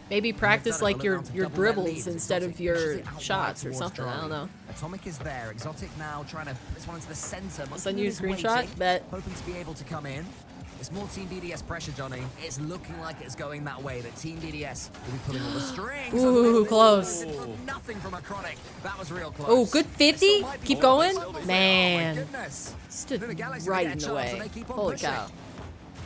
Maybe practice like your dribbles instead of your shots or something. I don't know. Atomic is there. Exotic now trying to put this one into the center. Send you a screenshot, but hoping to be able to come in. It's more Team BDS pressure, Johnny. It's looking like it's going that way, that Team BDS will be pulling all the strings. Ooh, close. Nothing from Acronic. That was real close. Oh, good 50. Keep going. Man. Stood right in the way. Holy cow.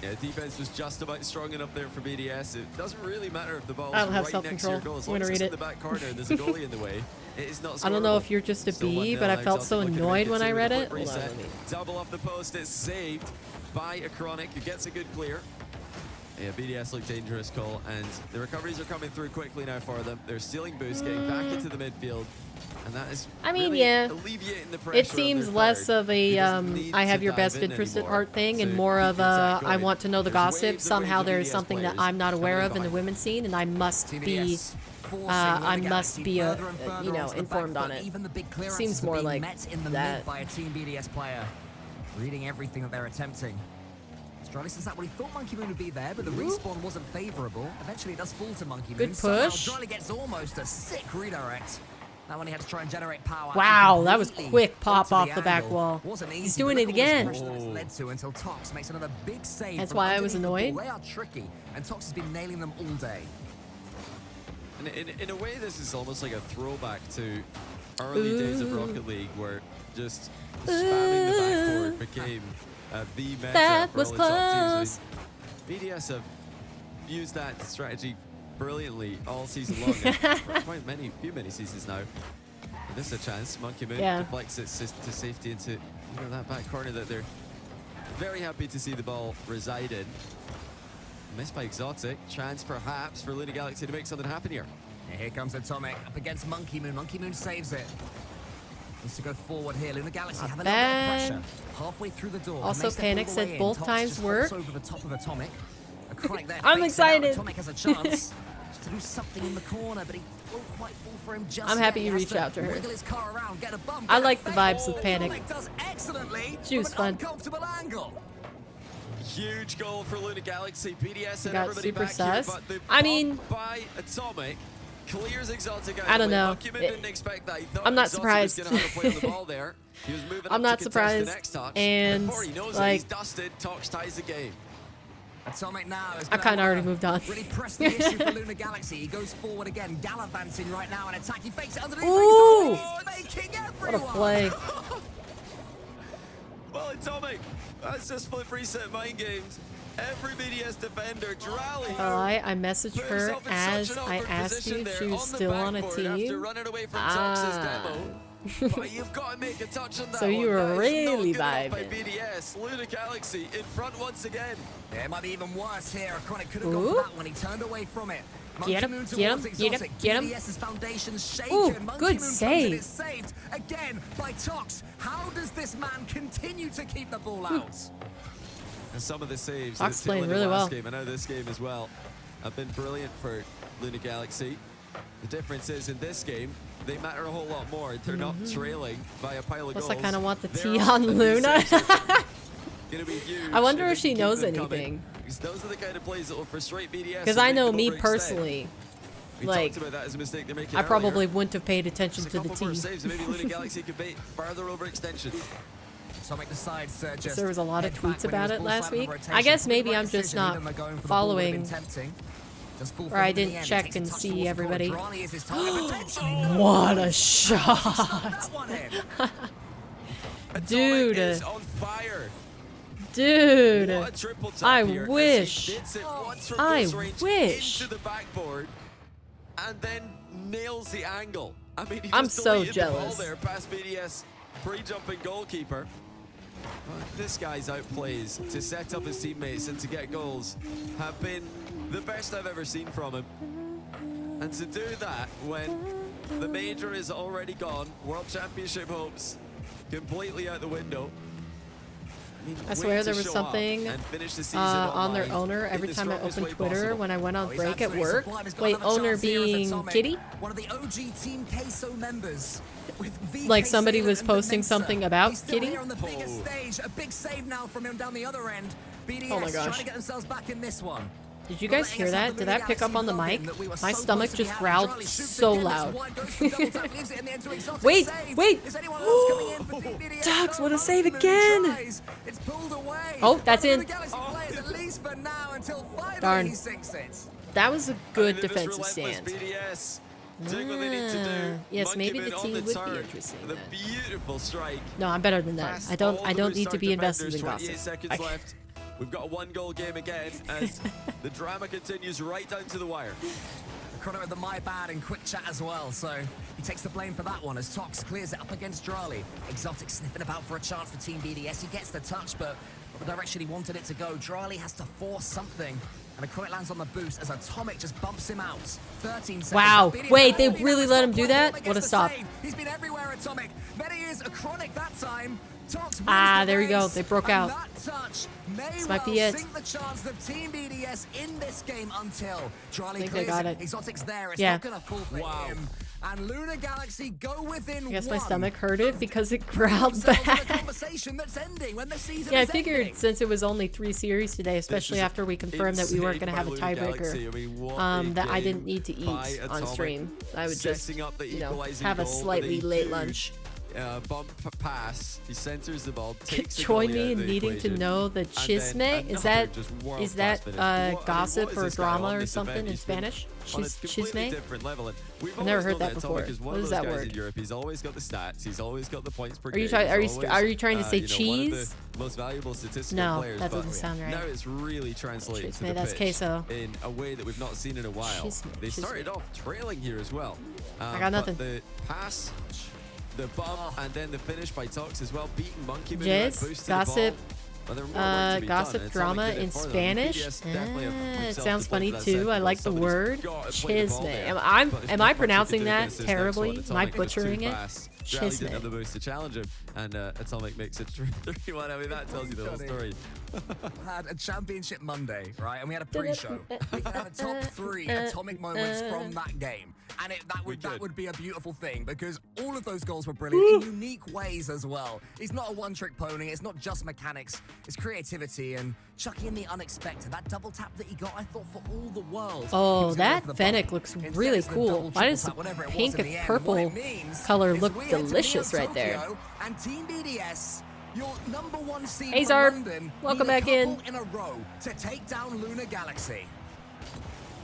Yeah, defense was just about strong enough there for BDS. It doesn't really matter if the ball's I don't have right next to your self-control. goal. As I'm long gonna as it's read in the back corner and there's a goalie in the way, it is not scoreable. I don't know if you're just a Still B, 1-0 but I now. felt so Exotic looking to annoyed make when I two read with a it. quick Hold on, reset. let me... Double off the post. It's saved by a Chronic who gets a good clear. Yeah, BDS look dangerous, Cole, and the recoveries are coming through quickly now for them. They're stealing boost, getting back into the midfield, and that is really alleviating the pressure. It seems less of a I have your best interest at heart thing and more of a I want to know the gossip. Somehow there's something that I'm not aware of in the women's scene, and I must be you know, informed on it. Even the big clearances Seems more are being like met in the that. mid by a Team BDS player, reading everything that they're attempting. Strongly since that, well, he thought Monkey Moon would be there, but the respawn wasn't favorable. Eventually, it does fall to Monkey Moon. Good push. Somehow, Drolly gets almost a sick redirect. That one he had to try and generate power. Wow, that was quick pop off the back wall. He's doing it again. Led to until Tox makes another big save. That's why I was annoyed. They are tricky, and Tox has been nailing them all day. And in a way, this is almost like a throwback to early days of Rocket League, where just spamming the backboard became the meta That for was all the top close. teams. I mean, BDS have used that strategy brilliantly all season long, and for quite many seasons now. And this is a chance. Monkey Moon deflects it to safety into that back corner that they're very happy to see the ball reside in. Missed by Exotic. Chance perhaps for Luna Galaxy to make something happen here. And here comes Atomic up against Monkey Moon. Monkey Moon saves it. Needs to go forward here. Luna Galaxy have a little bit of pressure. Halfway through the door. Also, Panic said both times work. Over the top of Atomic. A Chronic there. I'm excited. Atomic has a chance to do something in the corner, but he won't quite fall for him just I'm happy yet. you He has reached to out to her. wriggle his car around, get a bump, I get a like the fake. vibes with Panic. Atomic does excellently She was from fun. an uncomfortable angle. Huge goal for Luna Galaxy. BDS and Got everybody super back here, sus. but the I mean, bump by Atomic clears Exotic out. I don't of the way. know. Monkey Moon didn't expect that. He thought I'm not Exotic surprised. was gonna have a play on the ball there. He was moving I'm up not to contest surprised. the next touch. And before he knows it, like, he's dusted. Tox ties the game. Atomic now is I kind of already moved on. really press the issue for Luna Galaxy. He goes forward again, gallivanting right now, and attack. He fakes it underneath. Ooh! He's making What a everyone. play. Well, Atomic, that's just flip reset mind games. Every BDS defender, Drally. I messaged her as I asked you if she was still on a After team. running away from Tox's demo. But you've got to make a touch on that. So you were one. That is really not good enough by vibing. BDS. Luna Galaxy in front once again. Yeah, it might be even worse here. Chronic could have gone for that one. He turned away from it. Get him, Monkey Moon get him, towards get him, Exotic. get him. BDS's foundation's shaken. Ooh, Monkey good Moon comes save. in, it's saved again by Tox. How does this man continue to keep the ball out? And some of the saves Tox that Till in playing the really last well. game, I know this game as well, have been brilliant for Luna Galaxy. The difference is in this game, they matter a whole lot more. They're not trailing by a pile of Plus, goals. I kind of want the They're T up, on and these Luna. saves are gonna be huge I wonder if they she keep knows them coming. anything. Because those are the kind of plays that will frustrate BDS. Because and I make know them me overextend. personally, We like, talked about that as a mistake they're making I probably earlier. wouldn't have paid attention Just a to the couple more T. saves, and maybe Luna Galaxy could bait further overextension. Atomic decides to just There was a lot of head back tweets when he about was it ball last side on week. rotation. I guess Pretty maybe right I'm just decision, not even though going for the ball would have been following, tempting. Just full or forward I in the didn't end. check Takes a and touch see towards the everybody. corner. Drani is his target, potentially. What a shot. That one in. Atomic Dude. is on fire. Dude. What a triple tap I here as he wish. hits it once from I close range wish. into the backboard and then nails the angle. I mean, he I'm just so deleted the ball jealous. there past BDS pre-jumping goalkeeper. Well, this guy's outplays to set up his teammates and to get goals have been the best I've ever seen from him. And to do that when the major is already gone, World Championship hopes completely out the window. I swear there was something on their owner every time I opened Twitter when I went on break at work. Wait, owner being Kitty? One of the OG Team Queso members. With VK Like somebody was Salem posting Mensa. something about He's still Kitty? here on the biggest stage. A big save now from him down the other end. BDS Oh my gosh. trying to get themselves back in this one. Did you guys hear that? Did that pick up on the mic? My stomach just growled so loud. Wait, wait! Dogs, what a save again! Oh, that's in. Darn. That was a good defensive stand. Yes, maybe the team would be interesting. The beautiful strike. No, I'm better than that. I don't need to be invested in gossip. Seconds left. We've got a 1-goal game again as the drama continues right down to the wire. Chronic with the my bad and quick chat as well, so he takes the blame for that one as Tox clears it up against Drali. Exotic sniffing about for a chance for Team BDS. He gets the touch, but not the direction he wanted it to go. Drali has to force something, and a Chronic lands on the boost as Atomic just bumps him out. 13 seconds. Wow. Wait, they really let him do that? What a stop. He's been everywhere, Atomic. Then he is a Chronic that time. There we go. They broke out. This might be it. Sink the chance of Team BDS in this game until Drali think they got it. Exotic's there. It's Yeah. not gonna fall for him. And Luna Galaxy go within I guess my one. stomach hurted because it growled back. Conversation that's ending when the season Yeah, I is figured ending. since it was only 3 series today, especially after we confirmed that we weren't going to have a tiebreaker, that I didn't need to eat on stream. I would just, have a slightly late lunch. Bump pass. He centers the ball. Takes Join me in needing to know the chisme. Is that gossip or drama or something in Spanish? Chisme? Different level. I've never heard that before. What is that word? In Europe. He's always got the stats. He's always got the points per Are you game. are you trying to say cheese? One of the most valuable statistical No, players. that doesn't sound right. Now it's really translating to the That's pitch queso. in a way that we've not seen in a while. They started off trailing here as well. I got nothing. But the pass, the bump, and then the finish by Tox as well, beating Monkey. Jizz, gossip, gossip drama in Spanish. It sounds funny too. I like the word chisme. Am I pronouncing that terribly? Am I butchering it? Drali didn't have the boost to challenge him, and Atomic makes it 3-1. I mean, that tells you the whole story. Had a championship Monday, right? And we had a pre-show. We could have a top 3 Atomic moments from that game. And that would be a beautiful thing because all of those goals were brilliant in unique ways as well. He's not a one-trick pony. It's not just mechanics. It's creativity and chucking in the unexpected. That double tap that he got, I thought for all the world. Oh, that Fennec looks really cool. Why does the pink and purple color look delicious right there? And Team BDS, your #1 seed hey, from Zarb. London, Welcome back in. a row to take down Luna Galaxy.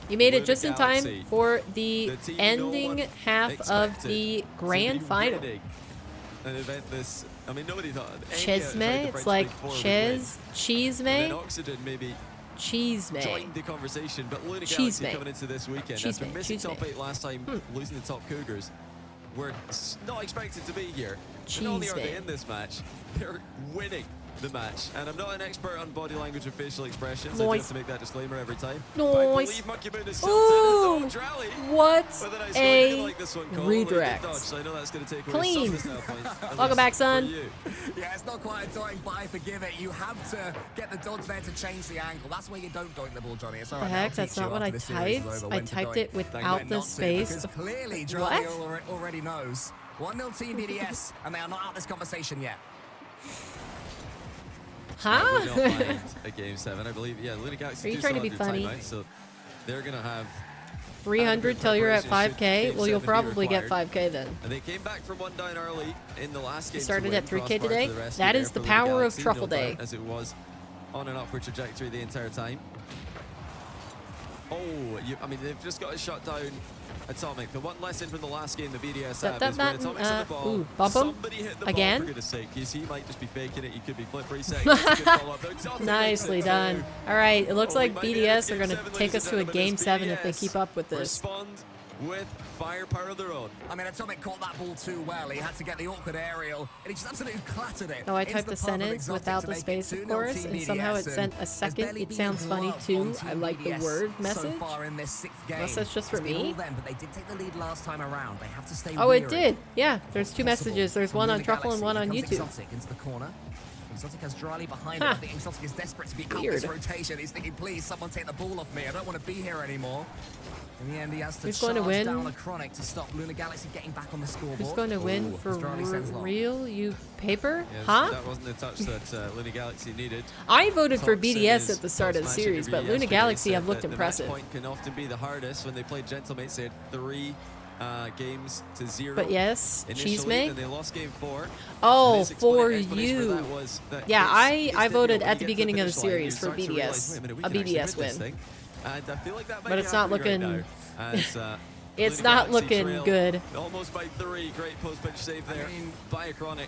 You made it just in time for the ending half of the grand final. An event this, I mean, nobody thought. Chisme, it's like cheeseme. Oxygen maybe Cheeseme. joined the conversation, but Luna Galaxy coming into this weekend after missing top 8 last time, losing the top Cougars, were not expected to be here. Not only are they in this match, they're winning the match. And I'm not an expert on body language or facial expressions. I do have to make that disclaimer every time. But I believe Monkey Moon is still in his own rally. What a like this one, redirect. So I know that's going to take Clean. away some points. Welcome back, son. Yeah, it's not quite a dodging, but I forgive it. You have to get the dodge there to change the angle. That's where you don't doink the ball, Johnny. It's all right. The heck? That's not what I typed. I typed it without the space. Clearly, What? already knows. 1-0 Team BDS, and they are not out of this conversation yet. Huh? A game 7, I believe. Yeah, Luna Galaxy. Are you trying to be funny? So they're gonna have 300 till you're at 5K. Well, you'll probably get 5K then. And they came back from 1 down early in the last game. Started at 3K today. That is the power of Truffle Day. As it was on an upward trajectory the entire time. Oh, I mean, they've just got it shut down. Atomic. The one lesson from the last game the BDS have is when Atomic's on the ball, bump him somebody hit the again. ball, for goodness sake. He might just be faking it. He could be flip reset. Nicely done. All right, it looks like BDS are going to take us to a game 7 if they keep up with this. Respond with firepower of their own. I mean, Atomic caught that ball too well. He had to get the awkward aerial, and he just absolutely clattered it. Oh, I typed the sentence without the space, of course, and somehow it sent a second. It sounds funny too. I like the word message. So far in this 6th game. Unless that's just for me. But they did take the lead last time around. They have to stay oh, it did. Yeah, there's 2 messages. There's one on Truffle and one on YouTube. Exotic into the corner. Exotic has Drali behind him. I think Exotic is desperate to be out this rotation. He's thinking, please, someone take the ball off me. I don't want to be here anymore. In the end, he has to charge down a Chronic to stop Luna Galaxy getting back on the scoreboard. Who's going to win for real? You paper? Yes, huh? That wasn't the touch that Luna Galaxy needed. I voted for BDS at the start of the series, but Luna Galaxy have looked impressive. The match point can often be the hardest. When they played Gentlemates, they had 3 games to 0. But yes, Cheeseme. And they lost game 4. Oh, for you. Yeah, I voted at the beginning of the series for BDS. A BDS win. And I feel like that but it's not looking. Right as, it's not looking good. Almost by 3. Great post pitch save there by a Chronic.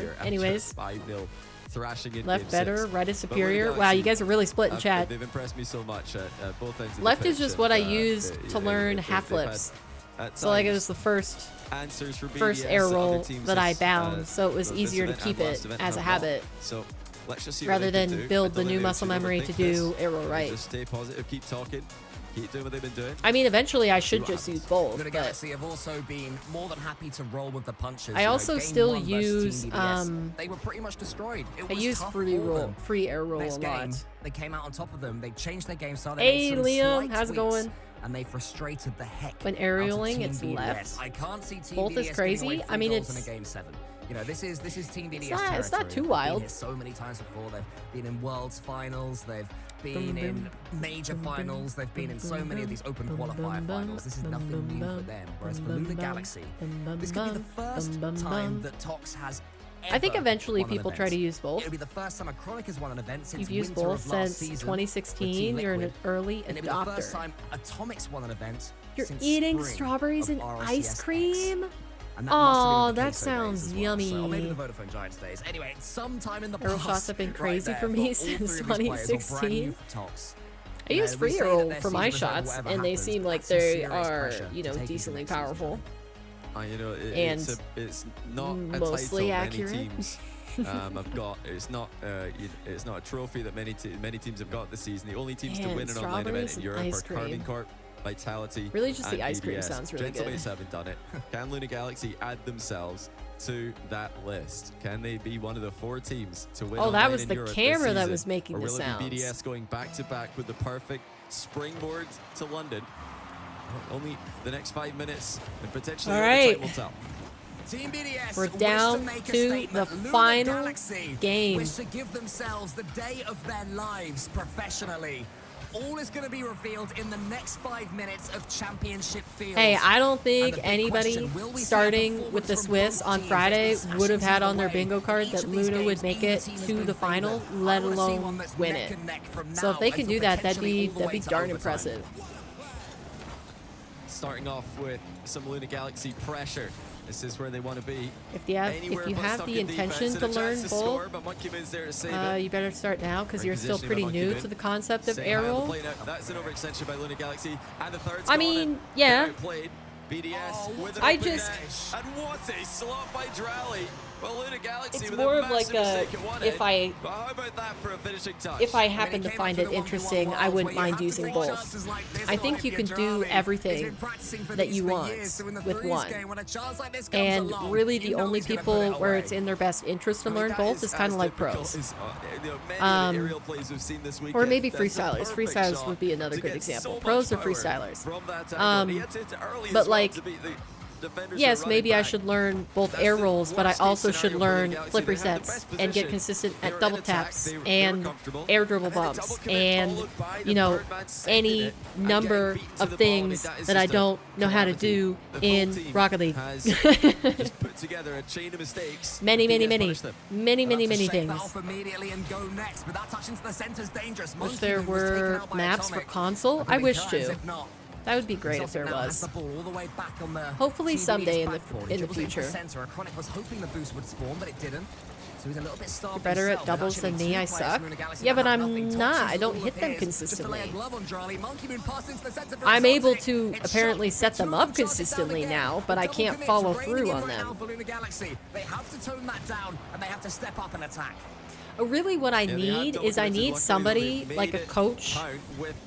Anyways. 5-0. thrashing in Left game better, 6. right is But superior. Luna Wow, you Galaxy, guys are really splitting chat. They've impressed me so much at both ends of the Left is pitch, just what I and, used to learn half they've had, flips. at So like it times, was the first answers for first BDS air that other roll teams that I this, bound, so it was this easier to event keep and it last event as a have not. habit. So let's just see rather what they can than do. build I the don't new think they muscle should memory to overthink do this. arrow right. Just stay positive, keep talking, keep doing what they've been doing. I mean, eventually I should just use both, Luna but Galaxy have also been more than happy to roll with the punches. I You know, also game still 1 versus use, Team BDS, they were pretty much destroyed. It I was use tough free for roll, them. free air roll Next a game, lot. they came out on top of them. They changed their game style. They Hey, made some Liam, slight how's it tweaks, going? And they frustrated the heck When out of aerialing, Team it's BDS. left. I can't see Team Both BDS is giving crazy. away I mean, goals it's in a game 7. You know, this is Team BDS it's not territory. too They've wild. been here so many times before. They've been in Worlds finals. They've been in major finals. They've been in so many of these open qualifier finals. This is nothing new for them. Whereas for Luna Galaxy, this could be the first time that Tox has I think ever eventually won an people try event. to use both. It'll be the first time a Chronic has won an event since You've used winter both of last since season with 2016. Team You're an Liquid. early And it'll be the first adopter. time Atomics won an event You're since eating spring strawberries of and RLCS ice X. cream? And that must have Oh, been the that queso days sounds as well. yummy. So, or maybe the Vodafone Giants days. Anyway, sometime in the Arrow past. shots have been right crazy there, for me all since three of these players are brand new 2016. for Tox. I You use know, we free say that roll their for my season is over, shots, whatever and they happens, seem but like that's some they serious are, pressure you to know, take into decently next season. powerful. You know, And it's not a mostly title accurate. many teams have got. It's not a trophy that many teams have got this season. The only teams to Man, win an online event strawberries in and Europe ice are Carmine cream. Corp, Vitality, Really just the and ice cream BDS. sounds really good. Gentlemen haven't done it. Can Luna Galaxy add themselves to that list? Can they be one of the 4 teams to win? Oh, that online was in the Europe this camera that season? was making Or the will it be sounds. BDS going back to back with the perfect springboard to London? Only the next 5 minutes and potentially All the right. time will tell. Team BDS We're wish down make a to statement. the Luna final Galaxy game. wish to give themselves the day of their lives professionally. All is going to be revealed in the next 5 minutes of championship fields. Hey, I don't think And the big anybody question, will we see a starting performance with the from Swiss both on teams Friday as it would have smashes had on either their way? bingo card Each that of these Luna would games, make either it team is to gonna the final, favour. let I wanna see one alone that's win neck it. and neck from So if now they can until do that, that'd potentially be all the way to darn overtime. impressive. Starting off with some Luna Galaxy pressure. This is where they want to be. If you Anywhere but have stuck the in defense intention and to a chance learn to score, both, but Monkey Moon's there to save it. you better start now because Great you're still positioning pretty by new Monkey to Moon. the concept of Staying high on the arrow. play now. That's an overextension by Luna Galaxy, and the third's I gone mean, and yeah. outplayed. BDS with an I open just- net. And what a slot by Drally. Well, Luna Galaxy It's with more a of like massive a, mistake at one if end. But how about that for a finishing touch? I happen to find it interesting, I wouldn't mind using both. I think you can do everything that you want with one. And really the only people where it's in their best interest to learn both is kind of like pros. Or maybe freestylers. Freestylers would be another good example. Pros or freestylers. But like, yes, maybe I should learn both air rolls, but I also should learn flip resets and get consistent at double taps and air dribble bumps and, you know, any number of things that I don't know how to do in Rocket League. Many things. Wish there were maps for console. I wish to. That would be great if there was. Hopefully someday in the future. Chronic was hoping the boost would spawn, but it didn't. So he's a little bit You're better at doubles than me, I suck. Yeah, but I'm not. I don't hit them consistently. I'm able to apparently set them up consistently now, but I can't follow through on them. They have to tone that down, and they have to step up and attack. Really what I need is I need somebody, like a coach,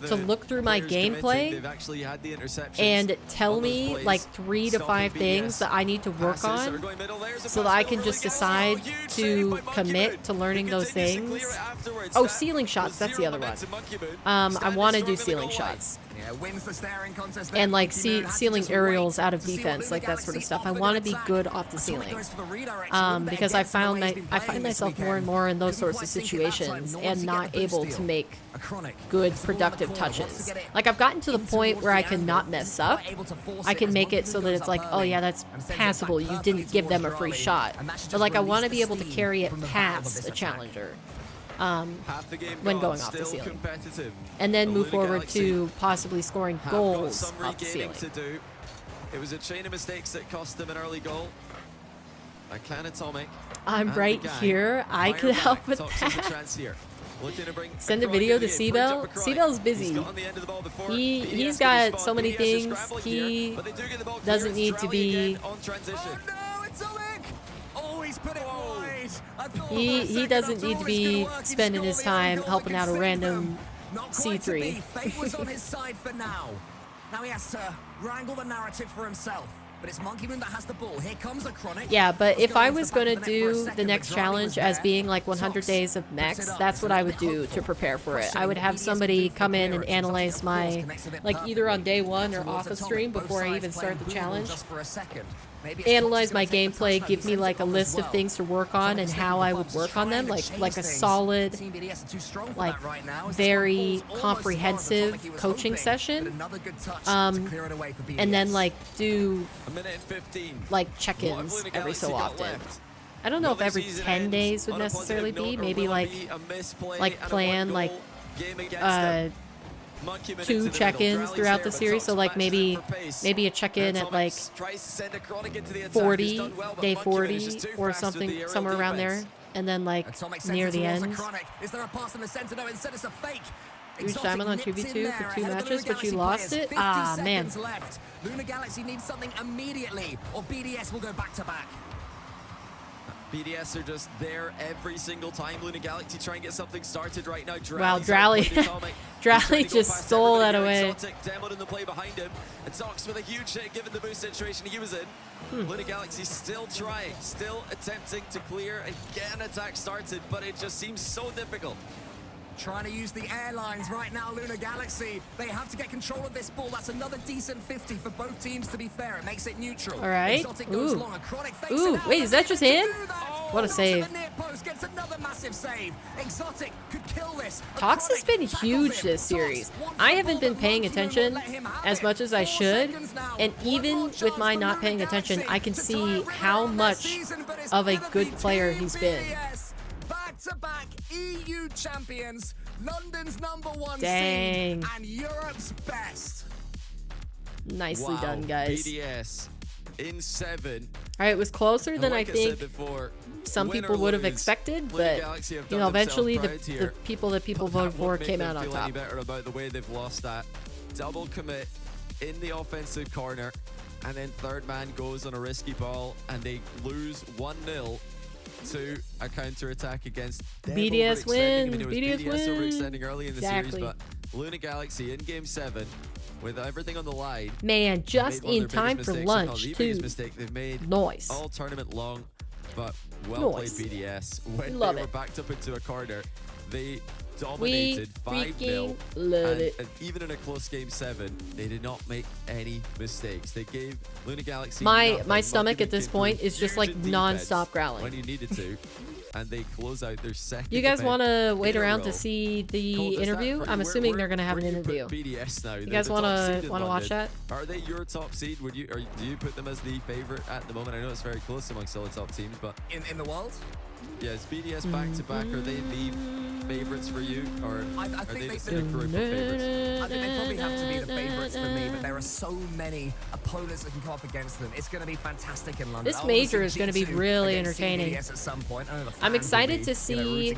to look through my gameplay and tell me like 3 to 5 things that I need to work on so that I can just decide to commit to learning those things. Oh, ceiling shots, that's the other one. I want to do ceiling shots. And like ceiling aerials out of defense, like that sort of stuff. I want to be good off the ceiling, because I find myself more and more in those sorts of situations and not able to make good productive touches. Like I've gotten to the point where I cannot mess up. I can make it so that it's like, oh yeah, that's passable. You didn't give them a free shot. But like I want to be able to carry it past a challenger. When going off the ceiling, and then move forward to possibly scoring goals off the ceiling. It was a chain of mistakes that cost them an early goal. I'm right here. I could help with that. Send a video to Seabell. Seabell's busy. He's got so many things. He doesn't need to be. He doesn't need to be spending his time helping out a random C3. Fate was on his side for now. Now he has to wrangle the narrative for himself. But it's Monkey Moon that has the ball. Here comes a Chronic. Yeah, but if I was going to do the next challenge as being like 100 days of mechs, that's what I would do to prepare for it. I would have somebody come in and analyze my, like either on day one or off a stream before I even start the challenge. Analyze my gameplay, give me like a list of things to work on and how I would work on them, like a solid, like very comprehensive coaching session. And then like do like check-ins every so often. I don't know if every 10 days would necessarily be, maybe like plan like 2 check-ins throughout the series, so like maybe a check-in at like 40, day 40 or something, somewhere around there, and then like near the end. Huge diamond on 2v2 for 2 matches, but you lost it? Ah, man. Lunar Galaxy needs something immediately, or BDS will go back-to-back. BDS are just there every single time. Lunar Galaxy try and get something started right now. Wow, Drally. Drally just stole that away. Demoed in the play behind him. And Sox with a huge hit given the boost situation he was in. Lunar Galaxy still trying, still attempting to clear and get an attack started, but it just seems so difficult. Trying to use the airlines right now, Lunar Galaxy. They have to get control of this ball. That's another decent 50 for both teams, to be fair. It makes it neutral. All right. Ooh. Ooh, wait, is that just him? What a save. Tox has been huge this series. I haven't been paying attention as much as I should. And even with my not paying attention, I can see how much of a good player he's been. Back-to-back EU champions, London's #1 Dang. seed, and Europe's best. Nicely done, guys. BDS in 7. All right, it was closer than I think before, some people would have expected, but you know, eventually the people that people voted for came out on top. Better about the way they've lost that double commit in the offensive corner, and then third man goes on a risky ball, and they lose 1-0. To a counter-attack against BDS win. I mean, it was BDS win. overextending early in the series, but Lunar Galaxy in Game 7 with everything on the line. Man, just in time for lunch, the too. biggest mistake they've made Nice. all tournament long, but well played BDS. When they were backed up into a corner, they dominated 5-0. Love it. And even in a close Game 7, they did not make any mistakes. They gave Lunar Galaxy my stomach at this point is just like non-stop growling. When you needed to, and they close out their second. You guys want to wait around to see the interview? I'm assuming they're gonna have an interview. BDS now. You guys want to watch that? Are they your top seed? Would you, or do you put them as the favorite at the moment? I know it's very close amongst all the top teams, but in the world. Yes, BDS back-to-back. Are they the favorites for you, or are they just in a group of favorites? I think they probably have to be the favorites for me, but there are so many opponents that can come up against them. It's going to be fantastic in London. This major is going to be really entertaining. At some point. I'm excited to see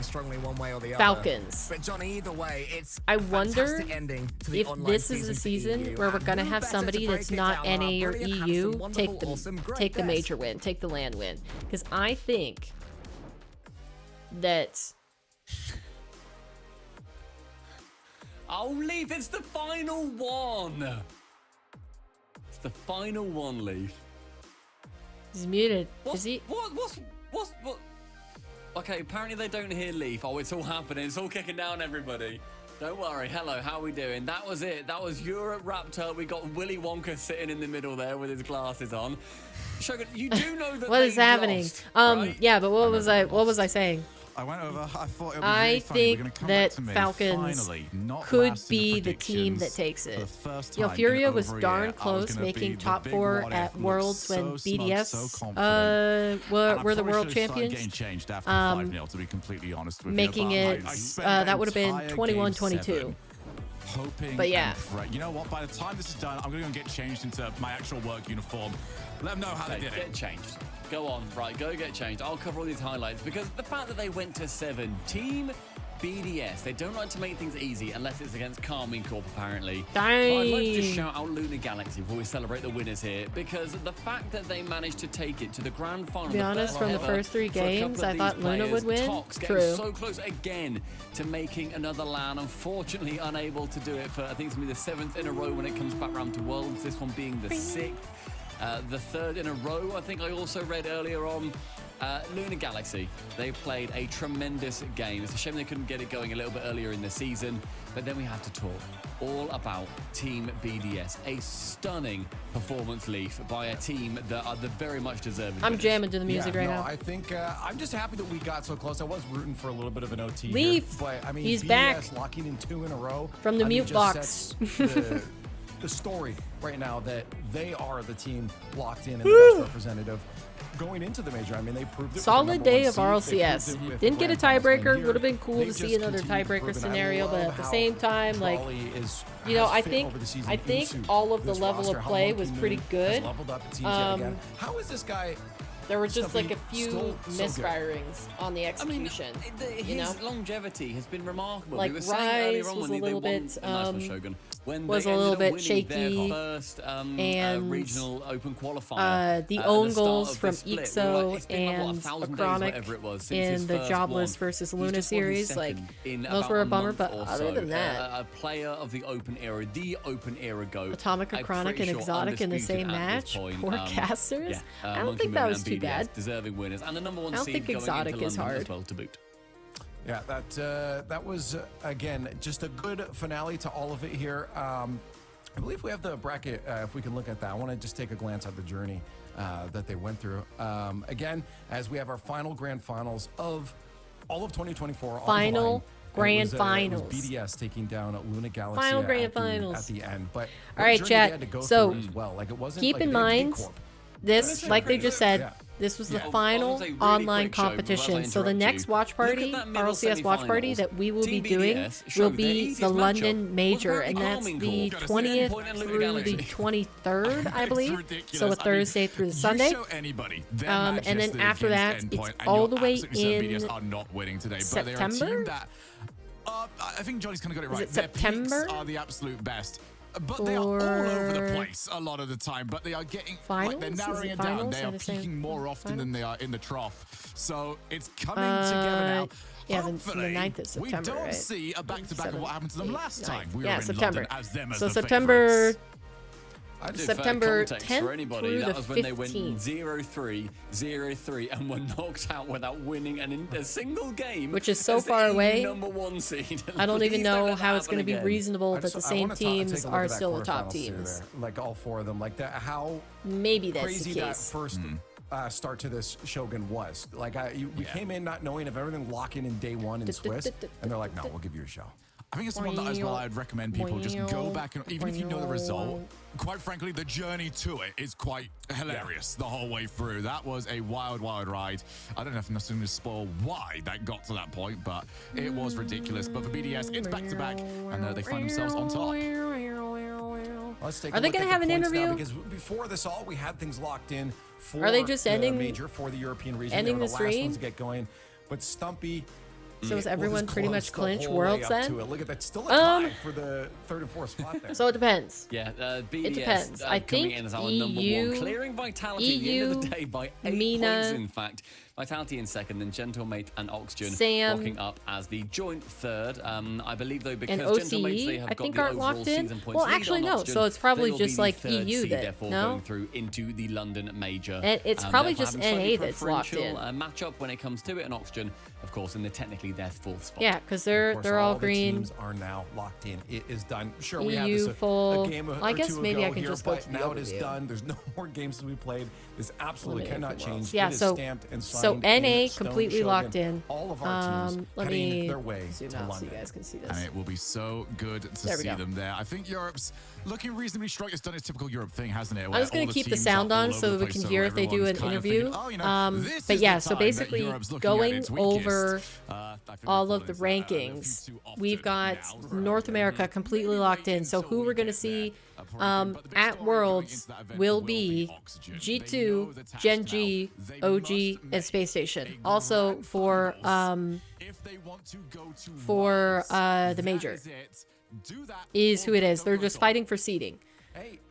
Falcons. But Johnny, either way, it's I wonder if this is a season where we're going to have somebody that's not NA or EU take the major win, take the LAN win, because I think that oh, Leaf, it's the final one. It's the final one, Leaf. He's muted. Is he? What? Okay, apparently they don't hear Leaf. Oh, it's all happening. It's all kicking down, everybody. Don't worry. Hello, how are we doing? That was it. That was Europe wrapped up. We got Willy Wonka sitting in the middle there with his glasses on. Shogun, you do know that what is happening? Lost, right? Yeah, but what was I saying? I went over. I thought it would be I really funny. We're gonna think come that back to me. Falcons Finally, not could last in be the team that takes for it. the first You know, time Furia in was over a darn year. close, making top 4 at Worlds when BDS were the world champions. Game changed after 5-0, to be completely honest with making you. it that would have been 21-22. hoping. But yeah. You know what? By the time this is done, I'm going to go and get changed into my actual work uniform. Let them know how they did Get it. changed. Go on, right, go get changed. I'll cover all these highlights because the fact that they went to 7, Team BDS, they don't like to make things easy unless it's against Carmine Corp, apparently. Dang. But I'd like to just shout out Lunar Galaxy before we celebrate the winners here, because the fact that they managed to take it to the grand final. To be honest, from the first 3 games, I thought Luna would win. Tox True. getting so close again to making another LAN. Unfortunately, unable to do it for, I think it's going to be the 7th in a row when it comes back round to Worlds. This one being the 6th. The 3rd in a row, I think I also read earlier on. Lunar Galaxy, they played a tremendous game. It's a shame they couldn't get it going a little bit earlier in the season, but then we have to talk all about Team BDS. A stunning performance, Leaf, by a team that are the very much deserving. I'm jamming to the music right now. I think I'm just happy that we got so close. I was rooting for a little bit of an OT Leaf, here, but I mean, he's BDS back. locking in 2 in a row From the mute just box. sets the story right now that they are the team locked in and the best representative going into the major. I mean, they proved it. Solid day of RLCS. RLCS. Didn't get a tiebreaker. Would have been cool to see another tiebreaker scenario, but at the same time, like, you know, I think all of the level of play was pretty good. How is this guy? There were just like a few misfirings on the execution. His you know, longevity has been remarkable. like We were saying Rise earlier on was a when little they bit won Shogun, when was they a little ended up bit winning shaky, their first and regional open qualifier. the at own the start goals of from this split. EXO It's been, and 1,000 days, Acronic whatever it was, since in his the first Jobless one. versus He's Luna just won his series, like, second in those about were a bummer, month but or other so. than that, a player of the open era, goat. Atomic, I'm Acronic, pretty and sure Exotic in the undisputed same at this match. point. Poor casters. Yeah, I don't Monkey think that Moon was and too BDS, bad. deserving winners, and the number 1 I don't seed think going Exotic into is London hard. as well to boot. Yeah, that was again just a good finale to all of it here. I believe we have the bracket. If we can look at that, I want to just take a glance at the journey that they went through. Again, as we have our final grand finals of all of 2024. Final grand finals. It was BDS taking down Luna Galaxy. Final grand at finals. the end. But all right, chat. So keep in mind, this, like they just said, this was the final really online quick show, competition. as I So the interrupt next you. watch party, Look at that middle RLCS watch party semi-finals. that we will be Team doing BDS will showed the be easiest the matchup London was Major, apparently and that's Carmine the Corp. 20th Point and Lunar through the Galaxy. 23rd, I believe. Ridiculous. So a Thursday through the Sunday. You show anybody their And match then yesterday after that, against it's Endpoint, and all you're the way absolutely certain in BDS are not winning today, but they're a September? team that I think Johnny's kind of got it Is right. it Their September? peaks are the absolute best. But they are all over the place a lot of the time. But they are getting like they're Finals? Is narrowing it it down. finals? They Are are they saying peaking more often than finals? they are in the trough. So it's coming together now. Yeah, the Hopefully, 9th of September, we don't right? see a back-to-back of what happened to them 7th, last 8th, time. We 9th. were in September. London as them as So the September. favorites. September For context 10th for anybody, through that the was when they went 15th. 0-3, 0-3, and were knocked out without winning a single game. Which is so as far the away. number 1 seed. I don't even Please know let that how it's going to happen be again. reasonable that the same teams are still the top quarterfinals teams. there. Like all 4 of them. Like that. How Maybe that's crazy the that case. first start to this Shogun was. Like we came in not knowing if everything locking in day 1 in Swiss, and they're like, no, we'll give you a show. I think it's the one that as well I'd recommend people just go back and even if you know the result, quite frankly, the journey to it is quite hilarious the whole way through. That was a wild ride. I don't know if I'm necessarily going to spoil why that got to that point, but it was ridiculous. But for BDS, it's back-to-back, and they find themselves on top. Let's take Are they going to have an interview? Because before this all, we had things locked in for Are they just the ending- major for the European region. ending they were the the last stream? ones to get going. But Stumpy. So is it everyone was pretty close much the clinch whole Worlds way up then? to it. Look at that, still a tie for the 3rd and 4th spot there. So it depends. Yeah, BDS It depends. I coming think in as our number EU 1, clearing Vitality at the end of the day by 8 Mina, points, in fact. Vitality in 2nd, then Gentlemate and Oxygen Sam, locking up as the joint 3rd. I believe, though, And because OCE, Gentlemates, they have I got think the aren't overall locked in. season points Well, lead actually, on no. Oxygen. So it's probably They will just be the like 3rd EU seed, then, therefore, no? going through into the London Major. And it's probably therefore just having slightly NA that's locked in. preferential, matchup when it comes to it, and Oxygen, of course, in the technically their 4th spot. Yeah, because Of they're course, all the green. teams are now locked in. It is done. Sure, we had EU this full. a game or I guess two maybe ago I can here, just go but to the now it is overview. done. There's no more games to be played. This absolutely Limited cannot for Worlds. change. Yeah, It is so stamped and signed So behind NA in Stone completely Shogun. locked in. All of our teams Let heading me their way zoom to out so London. you guys can see And this. it will be so good to There we see go. them there. I think Europe's looking reasonably strong. It's done its typical Europe thing, hasn't it? I'm just going to keep the sound on so we can hear if they do an interview. But yeah, so basically going over all of the rankings, we've got North America completely locked in. So who we're going to see at Worlds will be G2, Gen G, OG, and Space Station. Also for the major is who it is. They're just fighting for seeding.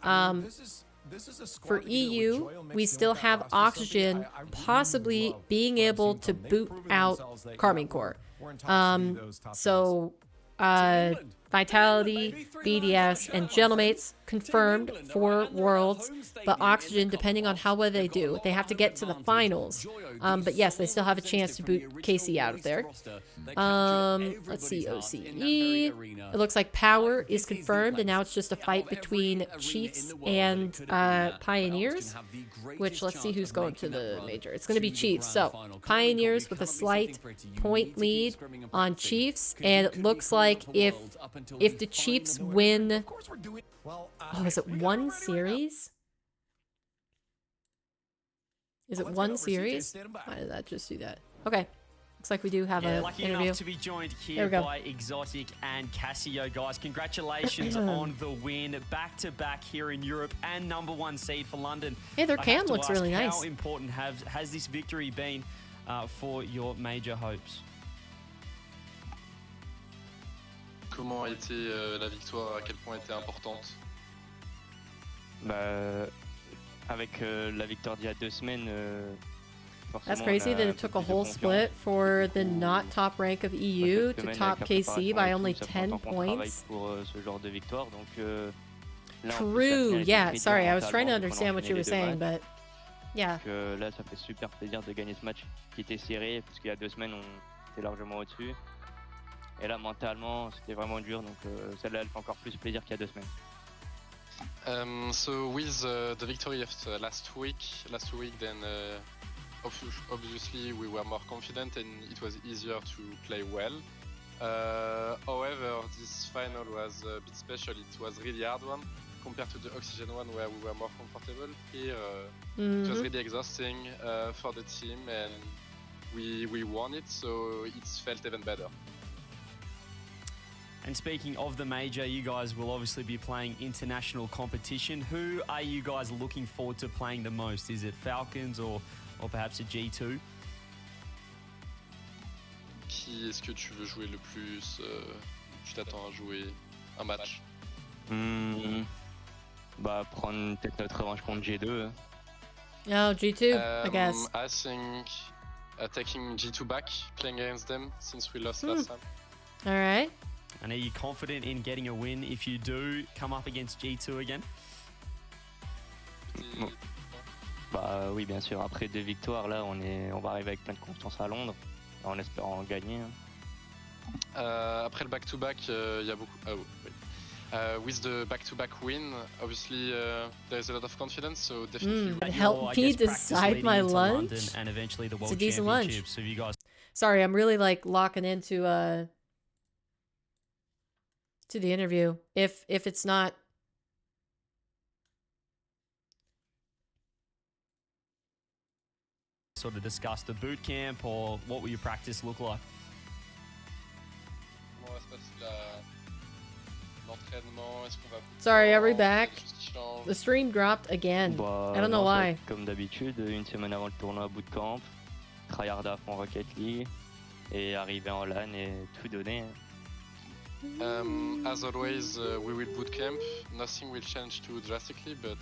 For EU, we still have Oxygen possibly being able to boot out Carmine Corps. Vitality, BDS, and Gentlemates confirmed for Worlds, but Oxygen, depending on how well they do, they have to get to the finals. But yes, they still have a chance to boot KC out of there. Let's see, OCE. It looks like Power is confirmed, and now it's just a fight between Chiefs and Pioneers, which let's see who's going to the major. It's going to be Chiefs. So Pioneers with a slight point lead on Chiefs, and it looks like if the Chiefs win, is it one series? Is it one series? Why did that just do that? Okay. Looks like we do have an lucky interview. enough to be joined here by Exotic and Cassio, guys. Congratulations on the win, back-to-back here in Europe and #1 seed for London. Hey, their cam looks really nice. How important has this victory been for your major hopes? Comment a été la victoire? À quel point était importante? Avec la victoire d'il y a 2 semaines. That's crazy that it took a whole split for the not top rank of EU to top KC by only 10 points. True, yeah, sorry, I was trying to understand what you were saying, but yeah. Là, ça fait super plaisir de gagner ce match qui était serré, parce qu'il y a 2 semaines, on était largement au-dessus. Et là, mentalement, c'était vraiment dur, donc celle-là, elle fait encore plus plaisir qu'il y a 2 semaines. So with the victory of last week, then obviously we were more confident and it was easier to play well. However, this final was a bit special. It was really hard one compared to the Oxygen one where we were more comfortable. Here, it was really exhausting for the team, and we won it, so it felt even better. And speaking of the major, you guys will obviously be playing international competition. Who are you guys looking forward to playing the most? Is it Falcons or perhaps a G2? Qui est-ce que tu veux jouer le plus? Tu t'attends à jouer un match? Prendre peut-être notre revanche contre G2. Oh, G2, I guess. I think taking G2 back, playing against them since we lost last time. All right. And are you confident in getting a win if you do come up against G2 again? Oui, bien sûr. Après 2 victoires, là, on va arriver avec plein de confiance à Londres, en espérant gagner. Après le back-to-back, il y a beaucoup. With the back-to-back win, obviously there's a lot of confidence, so definitely. Help me decide my lunch. And eventually the It's a World decent lunch. Championships. So you guys. Sorry, I'm really like locking into to the interview. If it's not. Sort of discuss the boot camp, or what will your practice look like? Sorry, are we back? The stream dropped again. I don't know why. Comme d'habitude, une semaine avant le tournoi bootcamp, tryhard à fond Rocket League, et arriver en LAN et tout donner. As always, we will bootcamp. Nothing will change too drastically, but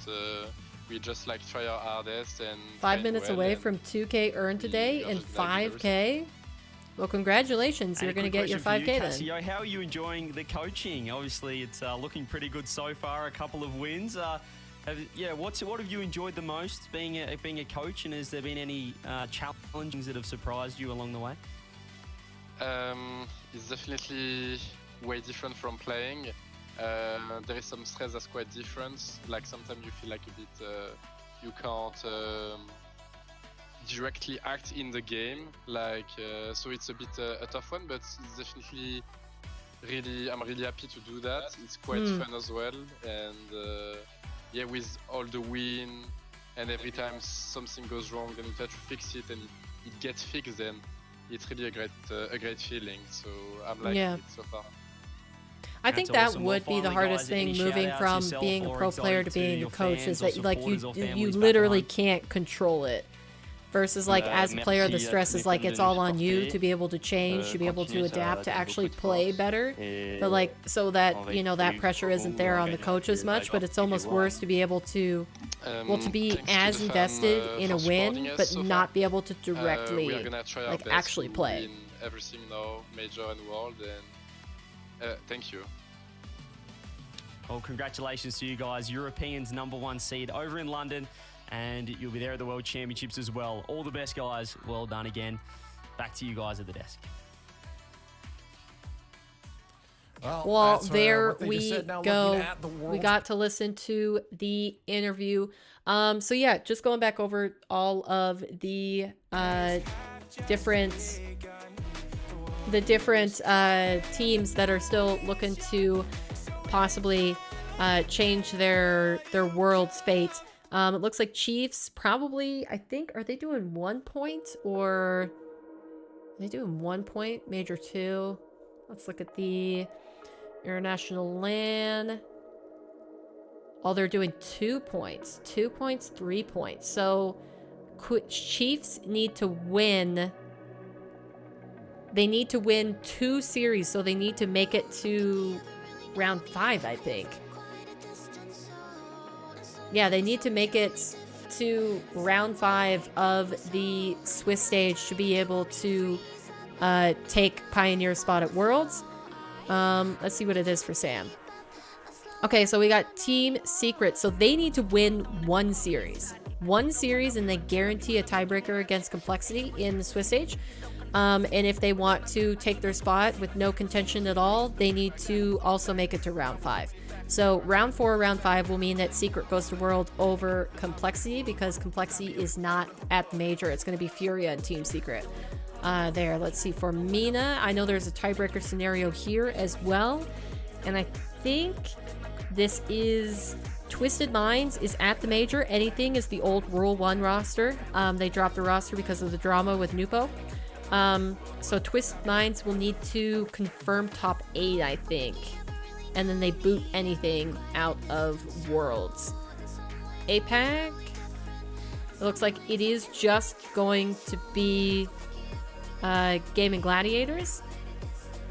we just like try our hardest and 5 minutes away from 2K earned today and 5K. Well, congratulations! You're going to get your 5K then. Cassio, how are you enjoying the coaching? Obviously, it's looking pretty good so far. A couple of wins. What have you enjoyed the most being a coach, and has there been any challenges that have surprised you along the way? It's definitely way different from playing. There is some stress that's quite different. Like sometimes you feel like a bit you can't directly act in the game. Like, so it's a bit a tough one, but it's definitely I'm really happy to do that. It's quite fun as well, and yeah, with all the win, and every time something goes wrong, then we try to fix it, and it gets fixed. Then it's really a great feeling. So I'm liking it so far. I think that would be the hardest thing, moving from being a pro player to being a coach, is that like you literally can't control it. Versus like as a player, the stress is like it's all on you to be able to change, to be able to adapt, to actually play better. But like so that, you know, that pressure isn't there on the coach as much, but it's almost worse to be able to, well, to be as invested in a win, but not be able to directly like actually play. Everything now, major and world, and thank you. Well, congratulations to you guys, Europeans #1 seed over in London. And you'll be there at the World Championships as well. All the best, guys. Well done again. Back to you guys at the desk. Well, there we go. We got to listen to the interview. So yeah, just going back over all of the different teams that are still looking to possibly change their world's fate. It looks like Chiefs probably, I think, are they doing 1 point, or are they doing 1 point? Major 2. Let's look at the international LAN. Oh, they're doing 2 points. 2 points, 3 points. So Chiefs need to win. They need to win 2 series, so they need to make it to round 5, I think. Yeah, they need to make it to round 5 of the Swiss stage to be able to take Pioneer spot at Worlds. Let's see what it is for Sam. Okay, so we got Team Secret. So they need to win 1 series. 1 series, and they guarantee a tiebreaker against Complexity in the Swiss stage. And if they want to take their spot with no contention at all, they need to also make it to round 5. So round 4, round 5 will mean that Secret goes to World over Complexity, because Complexity is not at the major. It's going to be Furia and Team Secret. There, let's see, for Mina, I know there's a tiebreaker scenario here as well. And I think this is Twisted Minds is at the major. Anything is the old Rule 1 roster. They dropped the roster because of the drama with Nupo. So Twisted Minds will need to confirm top 8, I think. And then they boot anything out of Worlds. APAC, it looks like it is just going to be Gaming Gladiators.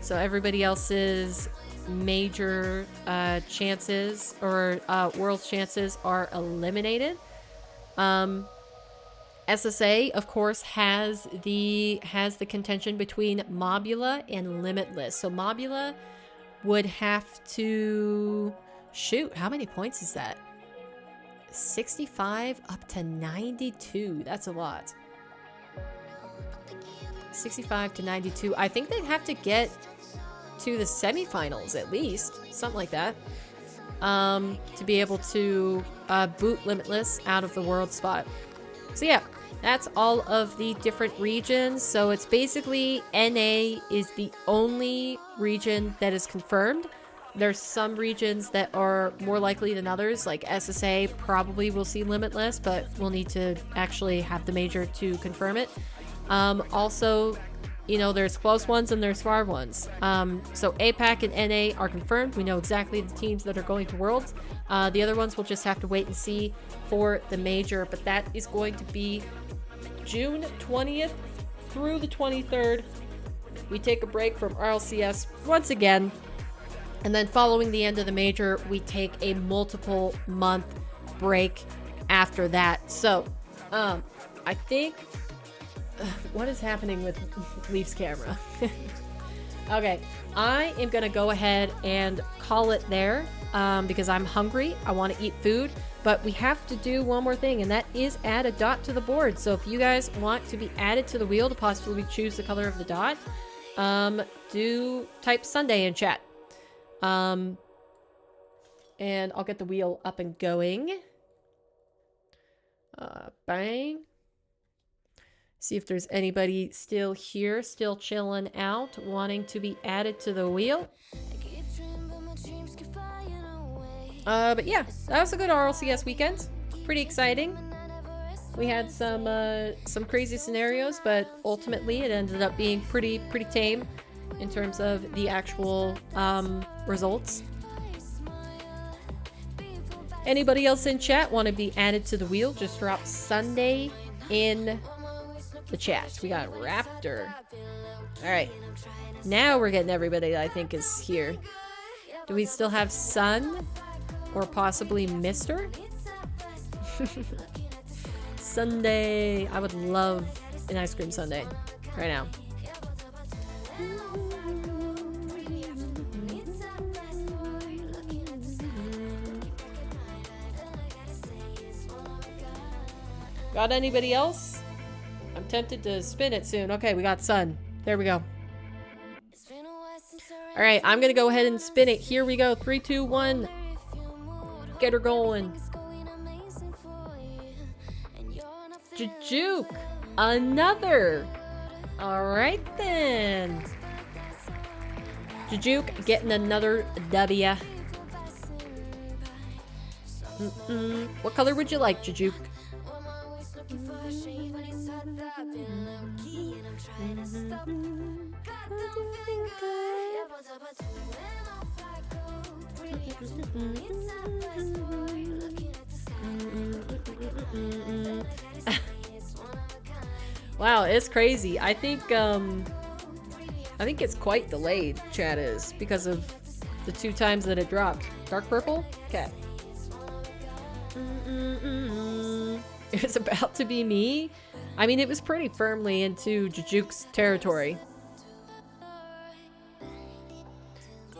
So everybody else's major chances or Worlds chances are eliminated. SSA, of course, has the contention between Mobula and Limitless. So Mobula would have to shoot. How many points is that? 65 up to 92. That's a lot. 65 to 92. I think they'd have to get to the semifinals at least, something like that, to be able to boot Limitless out of the world spot. So yeah, that's all of the different regions. So it's basically NA is the only region that is confirmed. There's some regions that are more likely than others, like SSA probably will see Limitless, but we'll need to actually have the major to confirm it. Also, you know, there's close ones and there's far ones. So APAC and NA are confirmed. We know exactly the teams that are going to Worlds. The other ones we'll just have to wait and see for the major, but that is going to be June 20th through the 23rd. We take a break from RLCS once again, and then following the end of the major, we take a multiple month break after that. So, I think, what is happening with Leaf's camera? Okay, I am gonna go ahead and call it there because I'm hungry. I want to eat food, but we have to do one more thing, and that is add a dot to the board. So if you guys want to be added to the wheel to possibly choose the color of the dot, do type Sunday in chat. And I'll get the wheel up and going. Bang. See if there's anybody still here, still chilling out, wanting to be added to the wheel. But yeah, that was a good RLCS weekend. Pretty exciting. We had some crazy scenarios, but ultimately it ended up being pretty tame in terms of the actual results. Anybody else in chat want to be added to the wheel? Just drop Sunday in the chat. We got Raptor. All right, now we're getting everybody that I think is here. Do we still have Sun or possibly Mister? Sunday. I would love an ice cream sundae right now. Got anybody else? I'm tempted to spin it soon. Okay, we got Sun. There we go. All right, I'm gonna go ahead and spin it. Here we go. 3, 2, 1. Get her going. Juke. Another. All right then. Juke getting another W. What color would you like, Juke? Wow, it's crazy. I think it's quite delayed, chat is, because of the 2 times that it dropped. Dark purple? Okay. It was about to be me. I mean, it was pretty firmly into Jujuke's territory.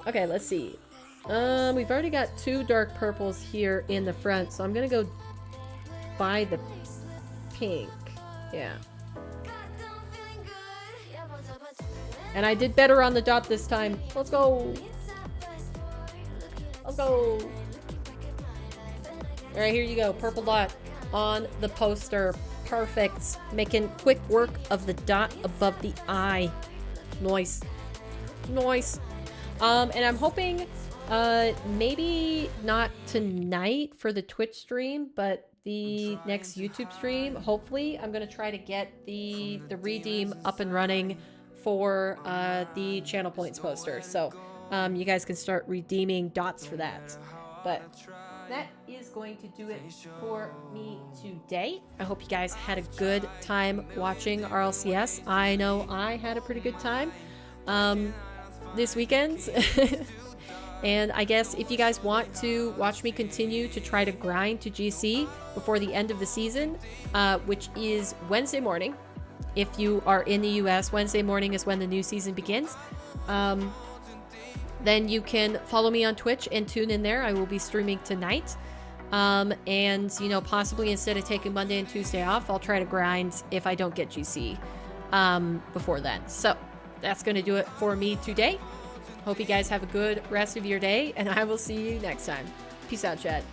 Okay, let's see. We've already got 2 dark purples here in the front, so I'm gonna go buy the pink. Yeah. And I did better on the dot this time. Let's go. Let's go. All right, here you go. Purple dot on the poster. Perfect. Making quick work of the dot above the eye. Nice. Nice. And I'm hoping maybe not tonight for the Twitch stream, but the next YouTube stream, hopefully I'm going to try to get the redeem up and running for the channel points poster. So you guys can start redeeming dots for that. But that is going to do it for me today. I hope you guys had a good time watching RLCS. I know I had a pretty good time this weekend. And I guess if you guys want to watch me continue to try to grind to GC before the end of the season, which is Wednesday morning. If you are in the US, Wednesday morning is when the new season begins. Then you can follow me on Twitch and tune in there. I will be streaming tonight. And, you know, possibly instead of taking Monday and Tuesday off, I'll try to grind if I don't get GC before then. So that's going to do it for me today. Hope you guys have a good rest of your day, and I will see you next time. Peace out, chat.